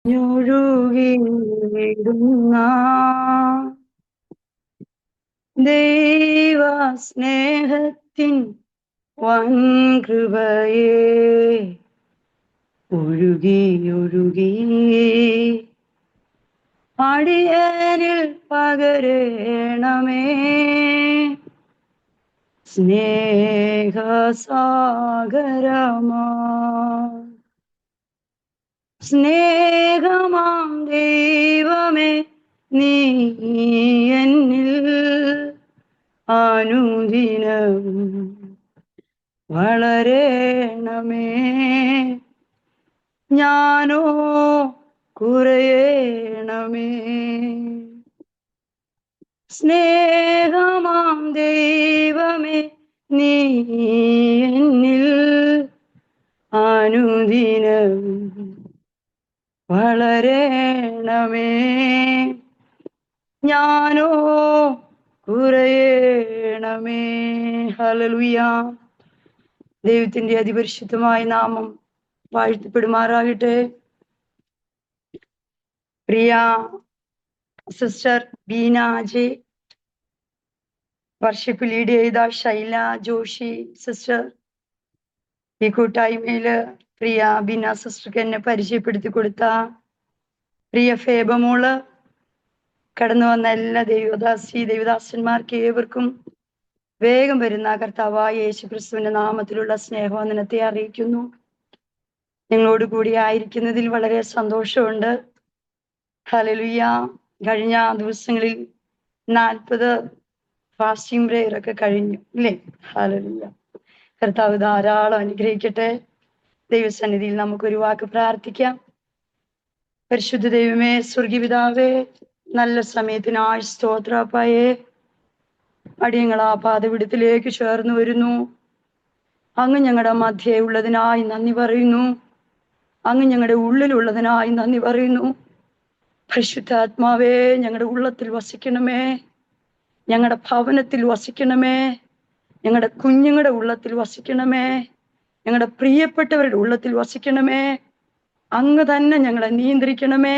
ഞൊഴുകിയിടുന്ന ദൈവ സ്നേഹത്തിൻ വൻകൃപയേ ഒഴുകി ഒഴുകി അടിയനിൽ പകരണമേ സ്നേഹസാഗരമാ സ്നേഹമാം ദൈവമേ നീ എന്നിൽ അനുദിനവും വളരണമേ ഞാനോ കുറയണമേ സ്നേഹമാം ദൈവമേ നീ എന്നിൽ അനുദിനവും വളരണമേ ഞാനോ കുറയണമേ. ഹല്ലേലൂയ. ദൈവത്തിന്റെ അതിപരിശുദ്ധമായ നാമം വാഴ്ത്തപ്പെടുമാറാകട്ടെ. പ്രിയ sister Beena Ajay, worship lead ചെയ്ത ശൈല ജോഷി സിസ്റ്റർ, ഈ കൂട്ടായ്മയില് പ്രിയ ബീന സിസ്റ്റർക്ക് എന്നെ പരിചയപ്പെടുത്തി കൊടുത്ത പ്രിയ ഫേബമോള്, കടന്നു വന്ന എല്ലാ ദൈവദാസന്മാർക്ക് ഏവർക്കും വേഗം വരുന്ന കർത്താവായ യേശു ക്രിസ്തുവിന്റെ നാമത്തിലുള്ള സ്നേഹവന്ദനത്തെ അറിയിക്കുന്നു. നിങ്ങളോട് കൂടി ആയിരിക്കുന്നതിൽ വളരെ സന്തോഷമുണ്ട്. ഹല്ലേലൂയ. കഴിഞ്ഞ ദിവസങ്ങളിൽ 40 ഫാസ്റ്റിംഗ് പ്രേയർ ഒക്കെ കഴിഞ്ഞു അല്ലേ? ഹല്ലേലൂയ. കർത്താവ് ധാരാളം അനുഗ്രഹിക്കട്ടെ. ദൈവസന്നിധിയിൽ നമുക്കൊരു വാക്ക് പ്രാർത്ഥിക്കാം. പരിശുദ്ധ ദൈവമേ, സ്വർഗീയപിതാവേ, നല്ല സമയത്തിനായി സ്തോത്രപ്പായേ. അടിയങ്ങളാ പാതപിടത്തിലേക്ക് ചേർന്ന് വരുന്നു. അങ്ങ് ഞങ്ങളുടെ മധ്യേ ഉള്ളതിനായി നന്ദി പറയുന്നു. അങ്ങ് ഞങ്ങളുടെ ഉള്ളിലുള്ളതിനായി നന്ദി പറയുന്നു. പരിശുദ്ധാത്മാവേ, ഞങ്ങളുടെ ഉള്ളത്തിൽ വസിക്കണമേ, ഞങ്ങളുടെ ഭവനത്തിൽ വസിക്കണമേ, ഞങ്ങളുടെ കുഞ്ഞുങ്ങളുടെ ഉള്ളത്തിൽ വസിക്കണമേ, ഞങ്ങളുടെ പ്രിയപ്പെട്ടവരുടെ ഉള്ളത്തിൽ വസിക്കണമേ. അങ്ങ് തന്നെ ഞങ്ങളെ നിയന്ത്രിക്കണമേ.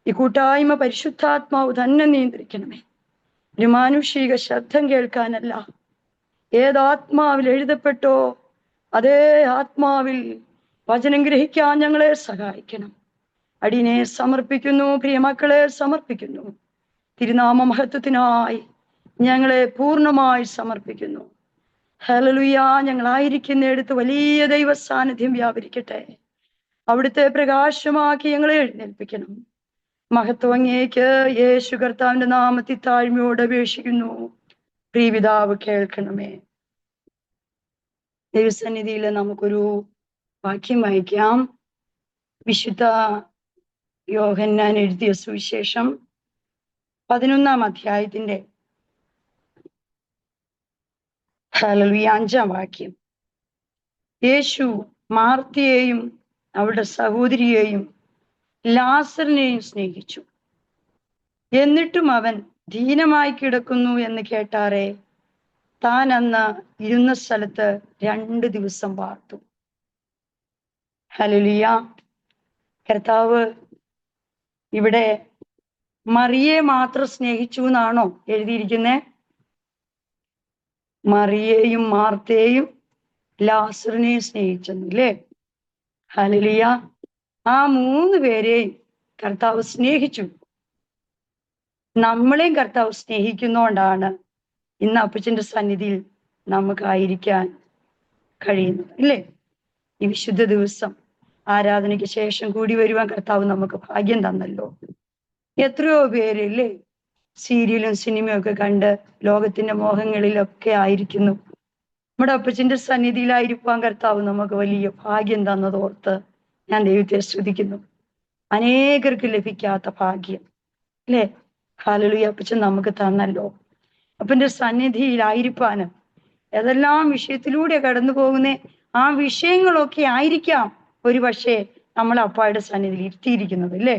ഈ കൂട്ടായ്മ പരിശുദ്ധാത്മാവ് തന്നെ നിയന്ത്രിക്കണമേ. ഒരു മാനുഷിക ശബ്ദം കേൾക്കാനല്ല, ഏതാത്മാവിൽ എഴുതപ്പെട്ടോ അതേ ആത്മാവിൽ വചനം ഗ്രഹിക്കാൻ ഞങ്ങളെ സഹായിക്കണം. അടിയനെ സമർപ്പിക്കുന്നു, പ്രിയമക്കളെ സമർപ്പിക്കുന്നു. തിരുനാമ മഹത്വത്തിനായി ഞങ്ങളെ പൂർണ്ണമായി സമർപ്പിക്കുന്നു. ഹല്ലേലൂയ. ഞങ്ങളായിരിക്കുന്നിടത്ത് വലിയ ദൈവ സാന്നിധ്യം വ്യാപരിക്കട്ടെ. അവിടുത്തെ പ്രകാശമാക്കി ഞങ്ങളെ എഴുന്നേൽപ്പിക്കണം. മഹത്വം അങ്ങേക്ക്. യേശു കർത്താവിന്റെ നാമത്തിൽ താഴ്മയോട് അപേക്ഷിക്കുന്നു. പ്രിയപിതാവ് കേൾക്കണമേ. ദൈവസന്നിധിയിൽ നമുക്കൊരു വാക്യം വായിക്കാം. വിശുദ്ധ യോഹന്നാൻ എഴുതിയ സുവിശേഷം 11-ാം അധ്യായത്തിന്റെ 5-ാം വാക്യം. യേശു മാർത്തയെയും അവളുടെ സഹോദരിയെയും ലാസറിനെയും സ്നേഹിച്ചു. എന്നിട്ടും അവൻ ദീനമായി കിടക്കുന്നു എന്ന് കേട്ടാറെ താൻ അന്ന് ഇരുന്ന സ്ഥലത്ത് 2 ദിവസം പാർത്തു. ഹല്ലേലൂയ. കർത്താവ് ഇവിടെ മറിയെ മാത്രം സ്നേഹിച്ചു എന്നാണോ എഴുതിയിരിക്കുന്നത്? മറിയെയും മാർത്തയെയും ലാസറിനെയും സ്നേഹിച്ചെന്നില്ലേ? ഹല്ലേലൂയ. ആ 3 പേരെയും കർത്താവ് സ്നേഹിച്ചു. നമ്മളെയും കർത്താവ് സ്നേഹിക്കുന്നോണ്ടാണ് ഇന്ന് അപ്പച്ചന്റെ സന്നിധിയിൽ നമുക്കായിരിക്കാൻ കഴിയുന്നത് അല്ലേ? ഈ വിശുദ്ധ ദിവസം ആരാധനയ്ക്ക് ശേഷം കൂടി വരുവാൻ കർത്താവ് നമുക്ക് ഭാഗ്യം തന്നല്ലോ. എത്രയോ പേരില്ലേ സീരിയലും സിനിമയും ഒക്കെ കണ്ട് ലോകത്തിന്റെ മോഹങ്ങളിലൊക്കെ ആയിരിക്കുന്നു. നമ്മുടെ അപ്പച്ചന്റെ സന്നിധിയിലായിരിക്കാൻ കർത്താവ് നമുക്ക് വലിയ ഭാഗ്യം തന്നതോർത്ത് ഞാൻ ദൈവത്തെ സ്തുതിക്കുന്നു. അനേകർക്ക് ലഭിക്കാത്ത ഭാഗ്യം അല്ലേ? ഹല്ലേലൂയ. അപ്പച്ചൻ നമുക്ക് തന്നല്ലോ. അപ്പന്റെ സന്നിധിയിലായിരിക്കാന് ഏതെല്ലാം വിഷയത്തിലൂടെ കടന്നു പോകുന്നേ, ആ വിഷയങ്ങളൊക്കെ ആയിരിക്കാം ഒരു പക്ഷേ നമ്മൾ അപ്പായുടെ സന്നിധിയിൽ ഇരുത്തിയിരിക്കുന്നത് അല്ലേ?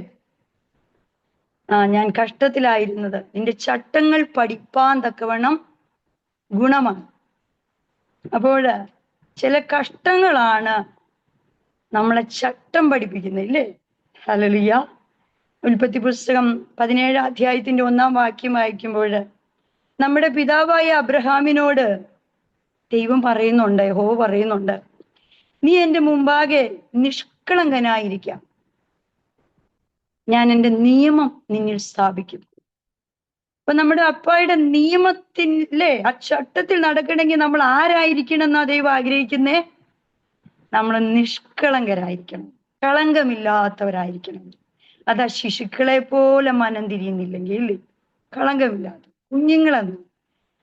ഞാൻ കഷ്ടത്തിലായിരുന്നത് നിന്റെ ചട്ടങ്ങൾ പഠിപ്പാൻ തക്കവണ്ണം ഗുണമാണ്. അപ്പോൾ ചില കഷ്ടങ്ങളാണ് നമ്മളെ ചട്ടം പഠിപ്പിക്കുന്നത് ഇല്ലേ? ഹല്ലേലൂയ. ഉൽപ്പത്തി പുസ്തകം 17 അധ്യായത്തിന്റെ 1-ാം വാക്യം വായിക്കുമ്പോൾ നമ്മുടെ പിതാവായ അബ്രഹാമിനോട് ദൈവം പറയുന്നുണ്ട്, യഹോവ പറയുന്നുണ്ട്, നീ എൻ്റെ മുമ്പാകെ നിഷ്കളങ്കനായിരിക്കാം, ഞാൻ എൻ്റെ നിയമം നിന്നിൽ സ്ഥാപിക്കും. അപ്പൊ നമ്മുടെ അപ്പായുടെ നിയമത്തിലെ ആ ചട്ടത്തിൽ നടക്കണമെങ്കിൽ നമ്മൾ ആരായിരിക്കണം എന്നാ ദൈവം ആഗ്രഹിക്കുന്നേ? നമ്മൾ നിഷ്കളങ്കരായിരിക്കണം, കളങ്കമില്ലാത്തവരായിരിക്കണം. അതാ ശിശുക്കളെ പോലെ മനം തിരിയുന്നില്ലെങ്കിൽ കളങ്കമില്ലാത്ത കുഞ്ഞുങ്ങളെന്ന്.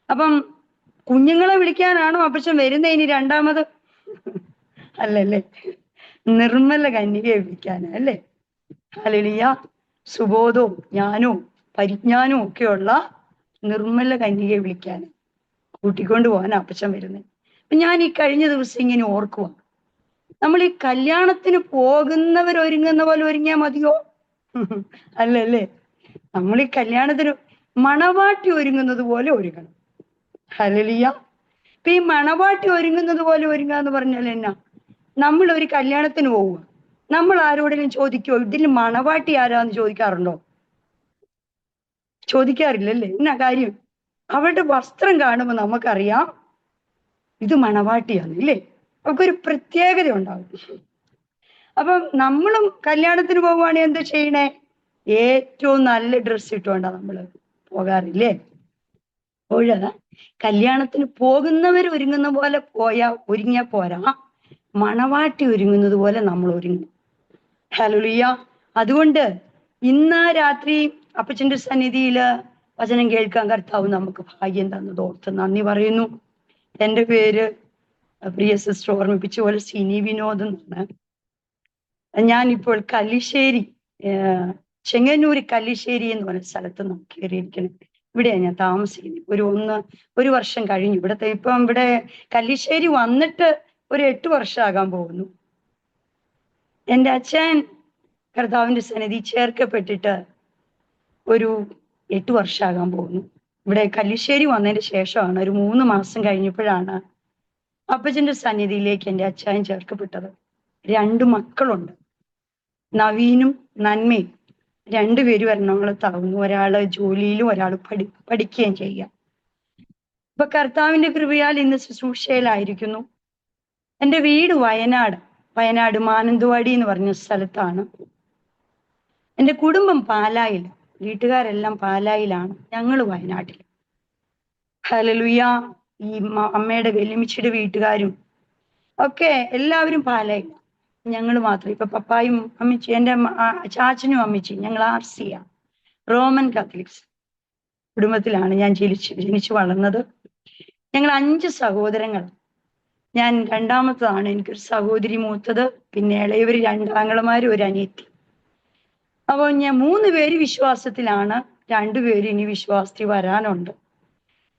അപ്പം കുഞ്ഞുങ്ങളെ വിളിക്കാനാണോ അപ്പച്ചൻ വരുന്നേ ഇനി രണ്ടാമത്? അല്ലല്ലേ, നിർമ്മല കന്യകയെ വിളിക്കാനാ അല്ലേ? ഹല്ലേലൂയ. സുബോധവും ജ്ഞാനവും പരിജ്ഞാനവും ഒക്കെയുള്ള നിർമ്മല കന്യകയെ വിളിക്കാൻ കൂട്ടിക്കൊണ്ട് പോകാൻ അപ്പച്ചൻ വരുന്നത്. അപ്പൊ ഞാൻ ഈ കഴിഞ്ഞ ദിവസം ഇങ്ങനെ ഓർക്കുക, നമ്മൾ ഈ കല്യാണത്തിന് പോകുന്നവരൊരുങ്ങുന്ന പോലെ ഒരുങ്ങിയാൽ മതിയോ? അല്ലല്ലേ, നമ്മൾ ഈ കല്യാണത്തിന് മണവാട്ടി ഒരുങ്ങുന്നത് പോലെ ഒരുങ്ങണം. ഹല്ലേലൂയ. ഇപ്പൊ ഈ മണവാട്ടി ഒരുങ്ങുന്നത് പോലെ ഒരുങ്ങുക എന്ന് പറഞ്ഞാൽ എന്നാ? നമ്മൾ ഒരു കല്യാണത്തിന് പോവുക, നമ്മൾ ആരോടെങ്കിലും ചോദിക്കോ ഇതിൽ മണവാട്ടി ആരാന്ന് ചോദിക്കാറുണ്ടോ? ചോദിക്കാറില്ലല്ലേ. എന്നാ കാര്യം? അവരുടെ വസ്ത്രം കാണുമ്പോൾ നമുക്കറിയാം ഇത് മണവാട്ടിയാണ് ഇല്ലേ? അവൾക്കൊരു പ്രത്യേകത ഉണ്ടാവും. അപ്പം നമ്മളും കല്യാണത്തിന് പോവുകയാണെങ്കിൽ എന്താ ചെയ്യണേ? ഏറ്റവും നല്ല ഡ്രസ്സ് ഇട്ടുകൊണ്ടാ നമ്മള് പോകാറില്ലേ? അപ്പോഴാ കല്യാണത്തിന് പോകുന്നവർ ഒരുങ്ങുന്ന പോലെ ഒരുങ്ങിയാ പോരാ, മണവാട്ടി ഒരുങ്ങുന്നത് പോലെ നമ്മൾ ഒരുങ്ങും. ഹല്ലേലൂയ. അതുകൊണ്ട് ഇന്ന് രാത്രി അപ്പച്ചന്റെ സന്നിധിയില് വചനം കേൾക്കാൻ കർത്താവ് നമുക്ക് ഭാഗ്യം തന്നത് ഓർത്ത് നന്ദി പറയുന്നു. എൻ്റെ പേര് പ്രിയ സിസ്റ്റർ ഓർമ്മിപ്പിച്ച പോലെ സിനി വിനോദ് എന്നാണ്. ഞാനിപ്പോൾ കല്ലിശ്ശേരി, ചെങ്ങന്നൂര് കല്ലിശ്ശേരി എന്ന് പറയുന്ന സ്ഥലത്ത് നമുക്ക് കയറിയിരിക്കണം. ഇവിടെയാണ് ഞാൻ താമസിക്കുന്നത്. ഒരു വർഷം കഴിഞ്ഞു ഇവിടത്തെ. ഇപ്പം ഇവിടെ കല്ലിശ്ശേരി വന്നിട്ട് ഒരു 8 വർഷമാകാൻ പോകുന്നു. എൻ്റെ അച്ഛൻ കർത്താവിന്റെ സന്നിധി ചേർക്കപ്പെട്ടിട്ട് ഒരു 8 വർഷമാകാൻ പോകുന്നു. ഇവിടെ കല്ലിശ്ശേരി വന്നതിന് ശേഷമാണ്, ഒരു 3 മാസം കഴിഞ്ഞപ്പോഴാണ് അപ്പച്ചന്റെ സന്നിധിയിലേക്ക് എൻ്റെ അച്ഛൻ ചേർക്കപ്പെട്ടത്. 2 മക്കളുണ്ട്, നവീനും നന്മയും. 2 പേരും എറണാകുളത്താവുന്നു. ഒരാള് ജോലിയിലും ഒരാൾ പഠിക്കുകയും ചെയ്യുക. ഇപ്പൊ കർത്താവിന്റെ കൃപയാൽ ഇന്ന് ശുശ്രൂഷയിലായിരിക്കുന്നു. എൻ്റെ വീട് വയനാട് മാനന്തവാടി എന്ന് പറഞ്ഞ സ്ഥലത്താണ്. എൻ്റെ കുടുംബം പാലായിൽ, വീട്ടുകാരെല്ലാം പാലായിലാണ്, ഞങ്ങൾ വയനാട്ടിൽ. ഹല്ലേലൂയ. ഈ അമ്മയുടെ വെല്ലുമിച്ചിയുടെ വീട്ടുകാരും ഒക്കെ എല്ലാവരും പാലായിൽ, ഞങ്ങൾ മാത്രം. ഇപ്പൊ പപ്പായും അമ്മച്ചി, എൻ്റെ ചാച്ചനും അമ്മച്ചി, ഞങ്ങൾ RC റോമൻ കാത്തലിക്സ് കുടുംബത്തിലാണ് ഞാൻ ജനിച്ചു വളർന്നത്. ഞങ്ങൾ 5 സഹോദരങ്ങൾ. ഞാൻ രണ്ടാമത്തതാണ്. എനിക്കൊരു സഹോദരി മൂത്തത്, പിന്നെ ഇളയവര് 2 ആങ്ങളമാരും ഒരു അനിയത്തി. അപ്പോൾ ഞാൻ 3 പേര് വിശ്വാസത്തിലാണ്, 2 പേര് ഇനി വിശ്വാസത്തിൽ വരാനുണ്ട്.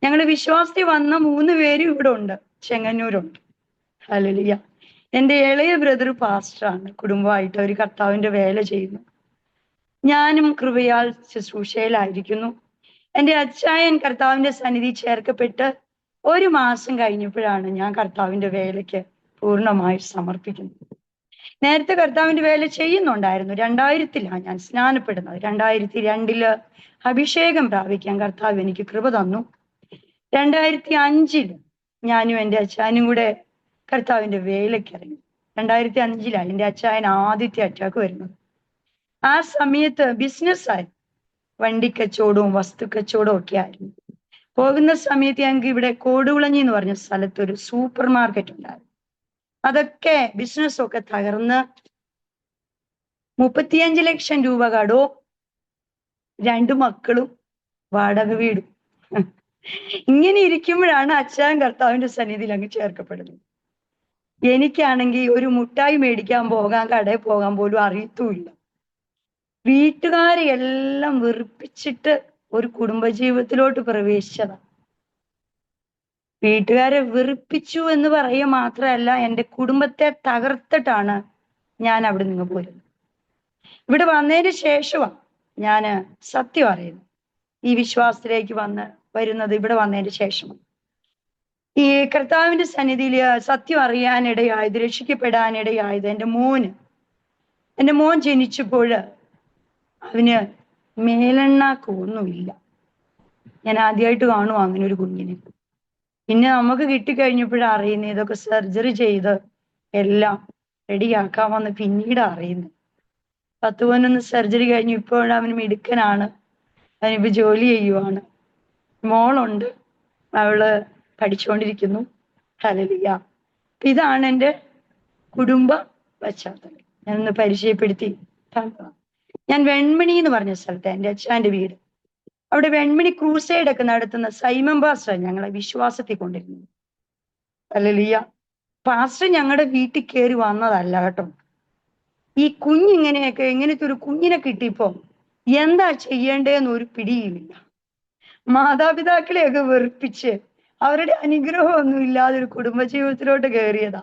ഞങ്ങൾ വിശ്വാസത്തിൽ വന്ന 3 പേരും ഇവിടെ ഉണ്ട്, ചെങ്ങന്നൂരുണ്ട്. ഹല്ലേലൂയ. എൻ്റെ ഇളയ ബ്രദർ പാസ്റ്ററാണ്, കുടുംബമായിട്ട് ഒരു കർത്താവിന്റെ വേല ചെയ്യുന്നു. ഞാനും കൃപയാൽ ശുശ്രൂഷയിലായിരിക്കുന്നു. എൻ്റെ അച്ചായൻ കർത്താവിന്റെ സന്നിധി ചേർക്കപ്പെട്ട് 1 മാസം കഴിഞ്ഞപ്പോഴാണ് ഞാൻ കർത്താവിന്റെ വേലയ്ക്ക് പൂർണ്ണമായി സമർപ്പിക്കുന്നത്. നേരത്തെ കർത്താവിന്റെ വേല ചെയ്യുന്നുണ്ടായിരുന്നു. 2000-ലാണ് ഞാൻ സ്നാനപ്പെടുന്നത്. 2002 അഭിഷേകം പ്രാപിക്കാൻ കർത്താവ് എനിക്ക് കൃപ തന്നു. 2005 ഞാനും എൻ്റെ അച്ചായനും കൂടെ കർത്താവിന്റെ വേലയ്ക്ക് ഇറങ്ങി. 2005 എൻ്റെ അച്ചായൻ ആദ്യത്തെ അറ്റാക്ക് വരുന്നത്. ആ സമയത്ത് ബിസിനസ്സായി, വണ്ടിക്കച്ചവടവും വസ്തുക്കച്ചവടവും ഒക്കെ ആയിരുന്നു. പോകുന്ന സമയത്ത് ഞങ്ങൾക്ക് ഇവിടെ കോടുകുളഞ്ഞി എന്ന് പറഞ്ഞ സ്ഥലത്ത് ഒരു സൂപ്പർ മാർക്കറ്റ് ഉണ്ടായിരുന്നു. അതൊക്കെ ബിസിനസ്സൊക്കെ തകർന്ന് 35 ലക്ഷം രൂപ കടവും 2 മക്കളും വാടക വീടും. ഇങ്ങനെ ഇരിക്കുമ്പോഴാണ് അച്ഛൻ കർത്താവിന്റെ സന്നിധിയിൽ അങ്ങ് ചേർക്കപ്പെടുന്നത്. എനിക്കാണെങ്കിൽ ഒരു മുട്ടായി മേടിക്കാൻ കടയിൽ പോകാൻ പോലും അറിയത്തുമില്ല. വീട്ടുകാരെ എല്ലാം വെറുപ്പിച്ചിട്ട് ഒരു കുടുംബജീവിതത്തിലോട്ട് പ്രവേശിച്ചതാണ്. വീട്ടുകാരെ വെറുപ്പിച്ചു എന്ന് പറയുക മാത്രമല്ല, എൻ്റെ കുടുംബത്തെ തകർത്തിട്ടാണ് ഞാൻ അവിടെ നിന്ന് പോരുന്നത്. ഇവിടെ വന്നതിന് ശേഷമാണ് ഞാൻ സത്യം അറിയുന്നത്. ഈ വിശ്വാസത്തിലേക്ക് വരുന്നത് ഇവിടെ വന്നതിന് ശേഷമാണ്. ഈ കർത്താവിന്റെ സന്നിധിയിൽ സത്യം അറിയാനിടയായത്, രക്ഷിക്കപ്പെടാനിടയായത് എൻ്റെ മോന് എൻ്റെ മോൻ ജനിച്ചപ്പോൾ അവന് മേലെണ്ണാക്കൊന്നുമില്ല. ഞാൻ ആദ്യമായിട്ട് കാണും അങ്ങനെ ഒരു കുഞ്ഞിനെ. പിന്നെ നമുക്ക് കിട്ടിക്കഴിഞ്ഞപ്പോഴാണ് അറിയുന്നത് ഇതൊക്കെ സർജറി ചെയ്ത് എല്ലാം റെഡിയാക്കാമെന്ന് പിന്നീട് അറിയുന്നത്. 10-11 സർജറി കഴിഞ്ഞു. ഇപ്പോഴും അവന് മിടുക്കനാണ്. അവനിപ്പോ ജോലി ചെയ്യുവാണ്. മോളുണ്ട്, അവള് പഠിച്ചുകൊണ്ടിരിക്കുന്നു. ഹല്ലേലൂയ. ഇതാണ് എൻ്റെ കുടുംബ പശ്ചാത്തലം. ഞാനൊന്ന് പരിചയപ്പെടുത്തി തന്നതാണ്. ഞാൻ വെൺമണി എന്ന് പറഞ്ഞ സ്ഥലത്ത് എൻ്റെ അച്ഛൻ്റെ വീട്. അവിടെ വെൺമണി ക്രൂസൈഡ് ഒക്കെ നടത്തുന്ന സൈമൺ പാസ്റ്റർ ഞങ്ങളെ വിശ്വാസത്തിൽ കൊണ്ടിരുന്നു. ഹല്ലേലൂയ. പാസ്റ്റർ ഞങ്ങളുടെ വീട്ടിൽ കയറി വന്നതല്ല കേട്ടോ. ഈ കുഞ്ഞിങ്ങനെയൊക്കെ ഇങ്ങനത്തെ ഒരു കുഞ്ഞിനെ കിട്ടിയപ്പോ എന്താ ചെയ്യേണ്ടതെന്ന് ഒരു പിടിയുമില്ല. മാതാപിതാക്കളെയൊക്കെ വെറുപ്പിച്ച് അവരുടെ അനുഗ്രഹമൊന്നും ഇല്ലാതെ ഒരു കുടുംബജീവിതത്തിലോട്ട് കയറിയതാ.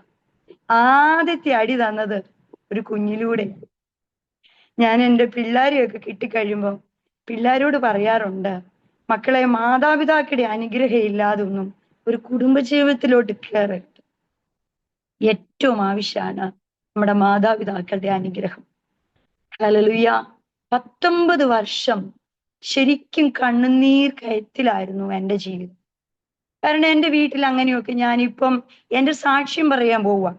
ആദ്യത്തെ അടി തന്നത് ഒരു കുഞ്ഞിലൂടെ. ഞാൻ എൻ്റെ പിള്ളേരെയൊക്കെ കിട്ടിക്കഴിയുമ്പോ പിള്ളേരോട് പറയാറുണ്ട്, മക്കളെ, മാതാപിതാക്കളുടെ അനുഗ്രഹം ഇല്ലാതെ ഒന്നും ഒരു കുടുംബജീവിതത്തിലോട്ട് കയറരുത്. ഏറ്റവും ആവശ്യമാണ് നമ്മുടെ മാതാപിതാക്കളുടെ അനുഗ്രഹം. ഹല്ലേലൂയ. 19 വർഷം ശരിക്കും കണ്ണുനീർ കയത്തിലായിരുന്നു എൻ്റെ ജീവിതം. കാരണം എൻ്റെ വീട്ടിൽ അങ്ങനെയൊക്കെ ഞാനിപ്പം എൻ്റെ സാക്ഷ്യം പറയാൻ പോവാ.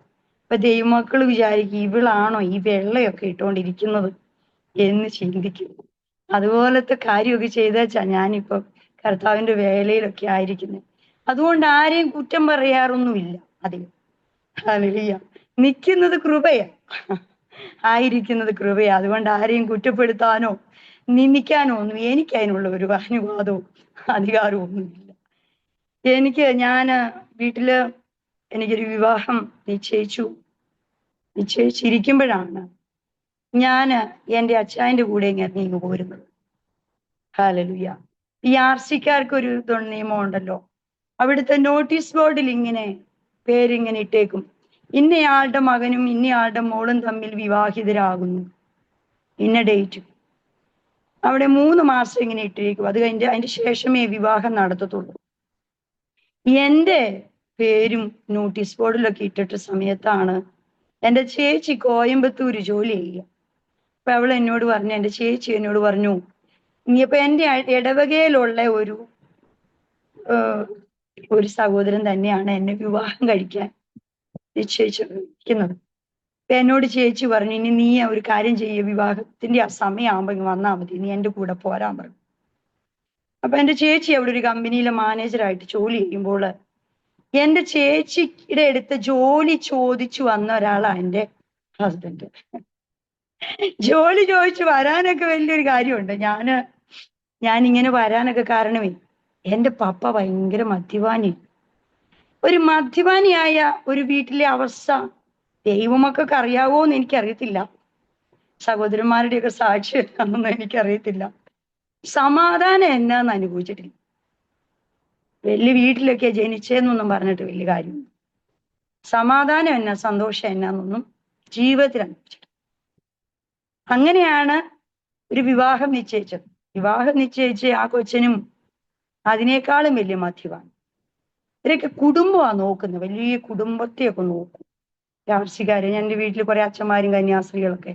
അപ്പൊ ദൈവമക്കൾ വിചാരിക്കും ഇവളാണോ ഈ വെള്ളയൊക്കെ ഇട്ടുകൊണ്ടിരിക്കുന്നത് എന്ന് ചിന്തിക്കും. അതുപോലത്തെ കാര്യമൊക്കെ ചെയ്തേച്ചാ ഞാനിപ്പം കർത്താവിന്റെ വേലയിലൊക്കെ ആയിരിക്കുന്നത്. അതുകൊണ്ട് ആരെയും കുറ്റം പറയാറൊന്നുമില്ല അധികം. ഹല്ലേലൂയ. നിൽക്കുന്നത് കൃപയാ, ആയിരിക്കുന്നത് കൃപയാ. അതുകൊണ്ട് ആരെയും കുറ്റപ്പെടുത്താനോ നിന്ദിക്കാനോ ഒന്നും എനിക്ക് അതിനുള്ള ഒരു അനുവാദവും അധികാരവും ഒന്നുമില്ല. വീട്ടില് എനിക്കൊരു വിവാഹം നിശ്ചയിച്ചിരിക്കുമ്പോഴാണ് ഞാന് എൻ്റെ അച്ചായന്റെ കൂടെ ഇറങ്ങി പോരുന്നത്. ഹല്ലേലൂയ. ഈ RC-ക്കാർക്ക് ഒരു നിയമം ഉണ്ടല്ലോ. അവിടുത്തെ നോട്ടീസ് ബോർഡിൽ ഇങ്ങനെ പേരിങ്ങനെ ഇട്ടേക്കും, ഇന്നയാളുടെ മകനും ഇന്നയാളുടെ മോളും തമ്മിൽ വിവാഹിതരാകുന്നു, ഇന്ന ഡേറ്റ്. അവിടെ 3 മാസം ഇങ്ങനെ ഇട്ടിരിക്കും. അത് കഴിഞ്ഞ് അതിന്റെ ശേഷമേ വിവാഹം നടത്തത്തുള്ളൂ. എൻ്റെ പേരും നോട്ടീസ് ബോർഡിലൊക്കെ ഇട്ടിട്ട സമയത്താണ് എൻ്റെ ചേച്ചി കോയമ്പത്തൂര് ജോലി ചെയ്യുക. അപ്പൊ അവൾ എന്നോട് പറഞ്ഞു, എൻ്റെ ചേച്ചി എന്നോട് പറഞ്ഞു, ഇനിയിപ്പോ എൻ്റെ ഇടവകയിലുള്ള ഒരു സഹോദരൻ തന്നെയാണ് എന്നെ വിവാഹം കഴിക്കാൻ നിശ്ചയിച്ചിരിക്കുന്നത്. അപ്പൊ എന്നോട് ചേച്ചി പറഞ്ഞു, ഇനി നീ ഒരു കാര്യം ചെയ്യുക, വിവാഹത്തിന്റെ ആ സമയമാകുമ്പോ ഇങ്ങ് വന്നാൽ മതി, നീ എൻ്റെ കൂടെ പോരാൻ പറഞ്ഞു. അപ്പൊ എൻ്റെ ചേച്ചി അവിടെ ഒരു കമ്പനിയിലെ മാനേജറായിട്ട് ജോലി ചെയ്യുമ്പോൾ എൻ്റെ ചേച്ചിയുടെ അടുത്ത് ജോലി ചോദിച്ചു വന്ന ഒരാളാണ് എൻ്റെ ഹസ്ബൻഡ്. ജോലി ചോദിച്ചു വരാനൊക്കെ വലിയൊരു കാര്യമുണ്ട്. ഞാൻ ഇങ്ങനെ വരാനൊക്കെ കാരണമേ എൻ്റെ പപ്പ ഭയങ്കര മദ്യപാനി. ഒരു മദ്യപാനിയായ ഒരു വീട്ടിലെ അവസ്ഥ ദൈവമക്കൾക്ക് അറിയാവോ എന്ന് എനിക്കറിയത്തില്ല. സഹോദരന്മാരുടെയൊക്കെ സാക്ഷി എന്താണെന്ന് എനിക്കറിയത്തില്ല. സമാധാനം എന്നാന്ന് അനുഭവിച്ചിട്ടില്ല. വലിയ വീട്ടിലൊക്കെ ജനിച്ചതെന്നൊന്നും പറഞ്ഞിട്ട് വലിയ കാര്യം. സമാധാനം എന്നാ, സന്തോഷം എന്നാന്നൊന്നും ജീവിതത്തിൽ അനുഭവിച്ചിട്ടില്ല. അങ്ങനെയാണ് ഒരു വിവാഹം നിശ്ചയിച്ചത്. വിവാഹം നിശ്ചയിച്ച് ആ കൊച്ചനും അതിനേക്കാളും വലിയ മദ്യപാനി. ഇവരൊക്കെ കുടുംബമാണ് നോക്കുന്നത്, വലിയ കുടുംബത്തെയൊക്കെ നോക്കും. രാഷ്ട്രീയക്കാര്, ഞാൻ എൻ്റെ വീട്ടിൽ കുറെ അച്ഛന്മാരും കന്യാസ്ത്രീകളൊക്കെ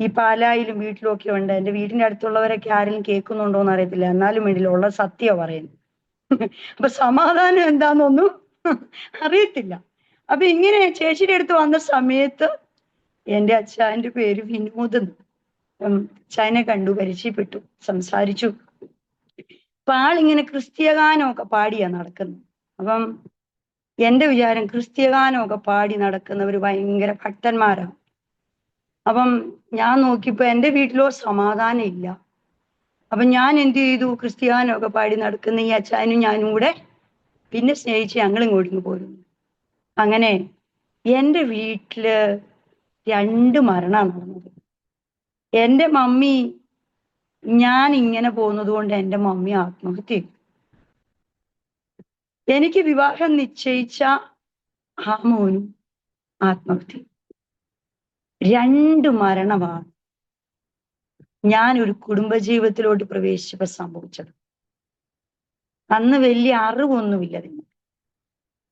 ഈ പാലായിലും വീട്ടിലും ഒക്കെ ഉണ്ട്. എൻ്റെ വീടിന്റെ അടുത്തുള്ളവരൊക്കെ ആരെങ്കിലും കേൾക്കുന്നുണ്ടോ എന്ന് അറിയത്തില്ല, എന്നാലും വേണ്ടില്ല, ഉള്ള സത്യമാണ് പറയുന്നത്. അപ്പൊ സമാധാനം എന്താന്നൊന്നും അറിയത്തില്ല. അപ്പൊ ഇങ്ങനെ ചേച്ചിയുടെ അടുത്ത് വന്ന സമയത്ത് എൻ്റെ അച്ഛൻ്റെ പേര് വിനോദ്. അച്ഛനെ കണ്ടു, പരിചയപ്പെട്ടു, സംസാരിച്ചു. അപ്പൊ ആളിങ്ങനെ ക്രിസ്ത്യഗാനമൊക്കെ പാടിയാ നടക്കുന്നത്. അപ്പം എൻ്റെ വിചാരം ക്രിസ്ത്യഗാനമൊക്കെ പാടി നടക്കുന്നവർ ഭയങ്കര ഭക്തന്മാരാണ്. അപ്പം ഞാൻ നോക്കിയപ്പോ എൻ്റെ വീട്ടിലോ സമാധാനം ഇല്ല. അപ്പൊ ഞാൻ എന്ത് ചെയ്തു, ക്രിസ്ത്യാനൊക്കെ പാടി നടക്കുന്ന ഈ അച്ഛനും ഞാനും കൂടെ പിന്നെ സ്നേഹിച്ച് ഞങ്ങൾ ഇങ്ങോട്ട് പോരുന്നു. അങ്ങനെ എൻ്റെ വീട്ടില് 2 മരണമാണ് നടന്നത്. എൻ്റെ മമ്മി, ഞാൻ ഇങ്ങനെ പോകുന്നത് കൊണ്ട് എൻ്റെ മമ്മി ആത്മഹത്യ ചെയ്തു. എനിക്ക് വിവാഹം നിശ്ചയിച്ച ആ മോനും ആത്മഹത്യ. 2 മരണമാണ് ഞാൻ ഒരു കുടുംബജീവിതത്തിലോട്ട് പ്രവേശിച്ചപ്പോൾ സംഭവിച്ചത്. അന്ന് വലിയ അറിവൊന്നുമില്ല,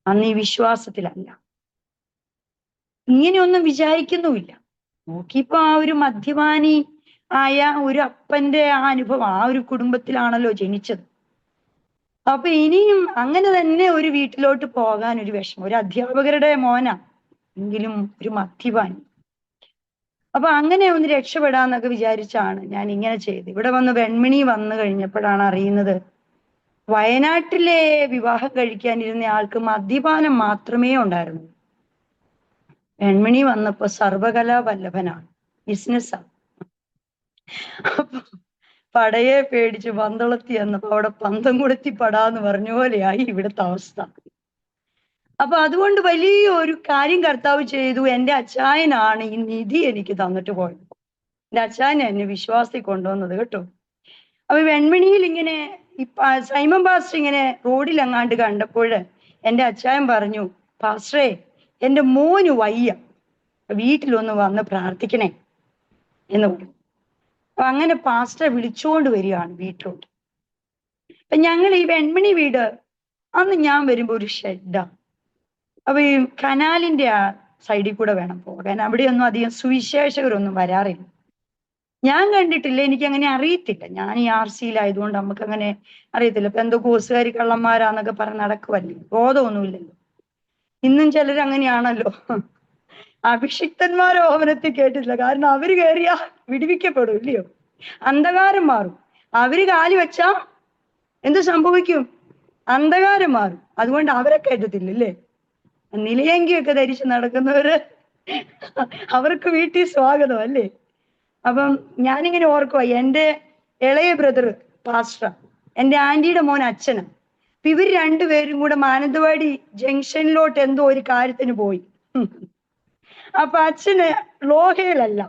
അന്ന് ഈ വിശ്വാസത്തിലല്ല, ഇങ്ങനെയൊന്നും വിചാരിക്കുന്നുമില്ല. നോക്കിയപ്പോ ആ ഒരു മദ്യപാനി ആയ ഒരു അപ്പന്റെ ആ അനുഭവം, ആ ഒരു കുടുംബത്തിലാണല്ലോ ജനിച്ചത്. അപ്പൊ ഇനിയും അങ്ങനെ തന്നെ ഒരു വീട്ടിലോട്ട് പോകാൻ ഒരു വിഷമം. ഒരു അധ്യാപകരുടെ മോനാ, എങ്കിലും ഒരു മദ്യപാനി. അപ്പൊ അങ്ങനെ ഒന്ന് രക്ഷപ്പെടാന്നൊക്കെ വിചാരിച്ചാണ് ഞാൻ ഇങ്ങനെ ചെയ്ത്. ഇവിടെ വന്ന് വെൺമണി വന്നു കഴിഞ്ഞപ്പോഴാണ് അറിയുന്നത്, വയനാട്ടിലെ വിവാഹം കഴിക്കാനിരുന്ന ആൾക്ക് മദ്യപാനം മാത്രമേ ഉണ്ടായിരുന്നു. വെൺമണി വന്നപ്പോ സർവകലാ വല്ലഭനാണ്, ബിസിനസ്സാണ്. അപ്പൊ പടയെ പേടിച്ച് പന്തളത്തി എന്നപ്പോ അവിടെ പന്തം കൊടുത്തി പടാന്ന് പറഞ്ഞ പോലെയായി ഇവിടുത്തെ അവസ്ഥ. അപ്പൊ അതുകൊണ്ട് വലിയൊരു കാര്യം കർത്താവ് ചെയ്തു. എന്റെ അച്ചായനാണ് ഈ നിധി എനിക്ക് തന്നിട്ട് പോയത്. എന്റെ അച്ചായൻ എന്നെ വിശ്വാസത്തിൽ കൊണ്ടുവന്നത് കേട്ടോ. അപ്പൊ വെൺമണിയിൽ ഇങ്ങനെ സൈമൺ പാസ്റ്റർ ഇങ്ങനെ റോഡിൽ അങ്ങാണ്ട് കണ്ടപ്പോൾ എന്റെ അച്ചായൻ പറഞ്ഞു, പാസ്റ്ററേ എന്റെ മോന് വയ്യ, വീട്ടിലൊന്ന് വന്ന് പ്രാർത്ഥിക്കണേ എന്ന് പറഞ്ഞു. അപ്പൊ അങ്ങനെ പാസ്റ്ററെ വിളിച്ചുകൊണ്ട് വരികയാണ് വീട്ടിലോട്ട്. അപ്പൊ ഞങ്ങൾ ഈ വെൺമണി വീട് അന്ന് ഞാൻ വരുമ്പോ ഒരു ഷെഡാ. അപ്പൊ ഈ കനാലിന്റെ ആ സൈഡിൽ കൂടെ വേണം പോകാൻ. അവിടെയൊന്നും അധികം സുവിശേഷകരൊന്നും വരാറില്ല. ഞാൻ കണ്ടിട്ടില്ല, എനിക്ക് അങ്ങനെ അറിയത്തില്ല. ഞാൻ ഈ RCയിലായതുകൊണ്ട് നമുക്ക് അങ്ങനെ അറിയത്തില്ല. ഇപ്പൊ എന്തോ കോസുകാരി കള്ളന്മാരാന്നൊക്കെ പറഞ്ഞ് നടക്കുവല്ലേ, ബോധമൊന്നുമില്ലല്ലോ. ഇന്നും ചിലർ അങ്ങനെയാണല്ലോ. അഭിഷിക്തന്മാരെ ഓമനത്തിൽ കേട്ടിട്ടില്ല, കാരണം അവര് കയറിയാ വിടുവിക്കപ്പെടും, ഇല്ലയോ? അന്ധകാരം മാറും. അവര് കാലി വെച്ചാ എന്ത് സംഭവിക്കും? അന്ധകാരം മാറും. അതുകൊണ്ട് അവരെ കേട്ടത്തില്ല, അല്ലേ? നിലയങ്കിയൊക്കെ ധരിച്ച് നടക്കുന്നവര് അവർക്ക് വീട്ടിൽ സ്വാഗതം, അല്ലേ? അപ്പം ഞാനിങ്ങനെ ഓർക്കുവാ, എന്റെ ഇളയ ബ്രദർ പാസ്റ്റർ, എന്റെ ആന്റിയുടെ മോൻ അച്ഛനും. അപ്പൊ ഇവർ രണ്ടുപേരും കൂടെ മാനന്തവാടി ജംഗ്ഷനിലോട്ട് എന്തോ ഒരു കാര്യത്തിന് പോയി. അപ്പൊ അച്ഛന് ലോഹയിലല്ല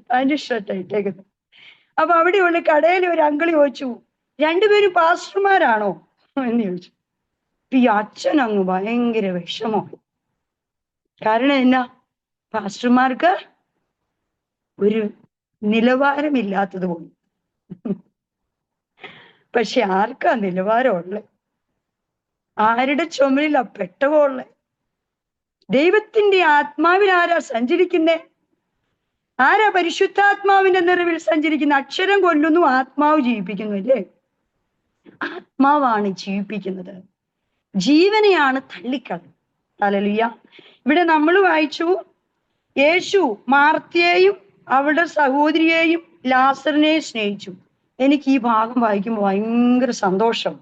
പാന്റ് ഷർട്ട് ഇട്ടേക്കുന്നത്. അപ്പൊ അവിടെയുള്ള കടയിൽ ഒരു അങ്കിളി ചോദിച്ചു, രണ്ടുപേരും പാസ്റ്റർമാരാണോ എന്ന് ചോദിച്ചു. ഈ അച്ഛൻ അങ്ങ് ഭയങ്കര വിഷമോ. കാരണം എന്നാ? പാസ്റ്റർമാർക്ക് ഒരു നിലവാരമില്ലാത്തത് കൊണ്ട്. പക്ഷെ ആർക്കാ നിലവാരമുള്ളത്? ആരുടെ ചുമലിലാ പെട്ടകമുള്ളത്? ദൈവത്തിന്റെ ആത്മാവിൽ ആരാ സഞ്ചരിക്കുന്നേ? ആരാ പരിശുദ്ധാത്മാവിന്റെ നിറവിൽ സഞ്ചരിക്കുന്ന? അക്ഷരം കൊല്ലുന്നു, ആത്മാവ് ജീവിപ്പിക്കുന്നു, അല്ലേ? ആത്മാവാണ് ജീവിപ്പിക്കുന്നത്, ജീവനെയാണ് തള്ളിക്കളയുന്നത്. ഹല്ലേലൂയ. ഇവിടെ നമ്മൾ വായിച്ചു, യേശു മാർത്തയെയും അവളുടെ സഹോദരിയെയും ലാസറിനെയും സ്നേഹിച്ചു. എനിക്ക് ഈ ഭാഗം വായിക്കുമ്പോൾ ഭയങ്കര സന്തോഷം.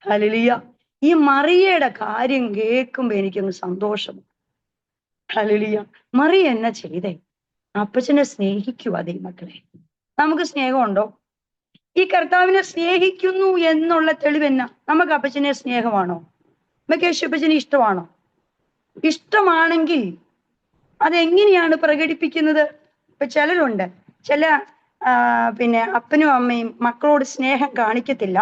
ഹല്ലേലൂയ. ഈ മറിയയുടെ കാര്യം കേൾക്കുമ്പോ എനിക്കൊന്ന് സന്തോഷം. ഹല്ലേലൂയ. മറിയ എന്നാ ചെയ്തേ? അപ്പച്ചനെ സ്നേഹിക്കുക ദൈവമക്കളെ. നമുക്ക് സ്നേഹമുണ്ടോ? ഈ കർത്താവിനെ സ്നേഹിക്കുന്നു എന്നുള്ള തെളിവെന്നാ? നമുക്ക് അപ്പച്ചനെ സ്നേഹമാണോ? നമുക്ക് യേശുപ്പച്ചനെ ഇഷ്ടമാണോ? ഇഷ്ടമാണെങ്കിൽ അതെങ്ങനെയാണ് പ്രകടിപ്പിക്കുന്നത്? ഇപ്പൊ ചിലരുണ്ട്, ചില പിന്നെ അപ്പനും അമ്മയും മക്കളോട് സ്നേഹം കാണിക്കത്തില്ല,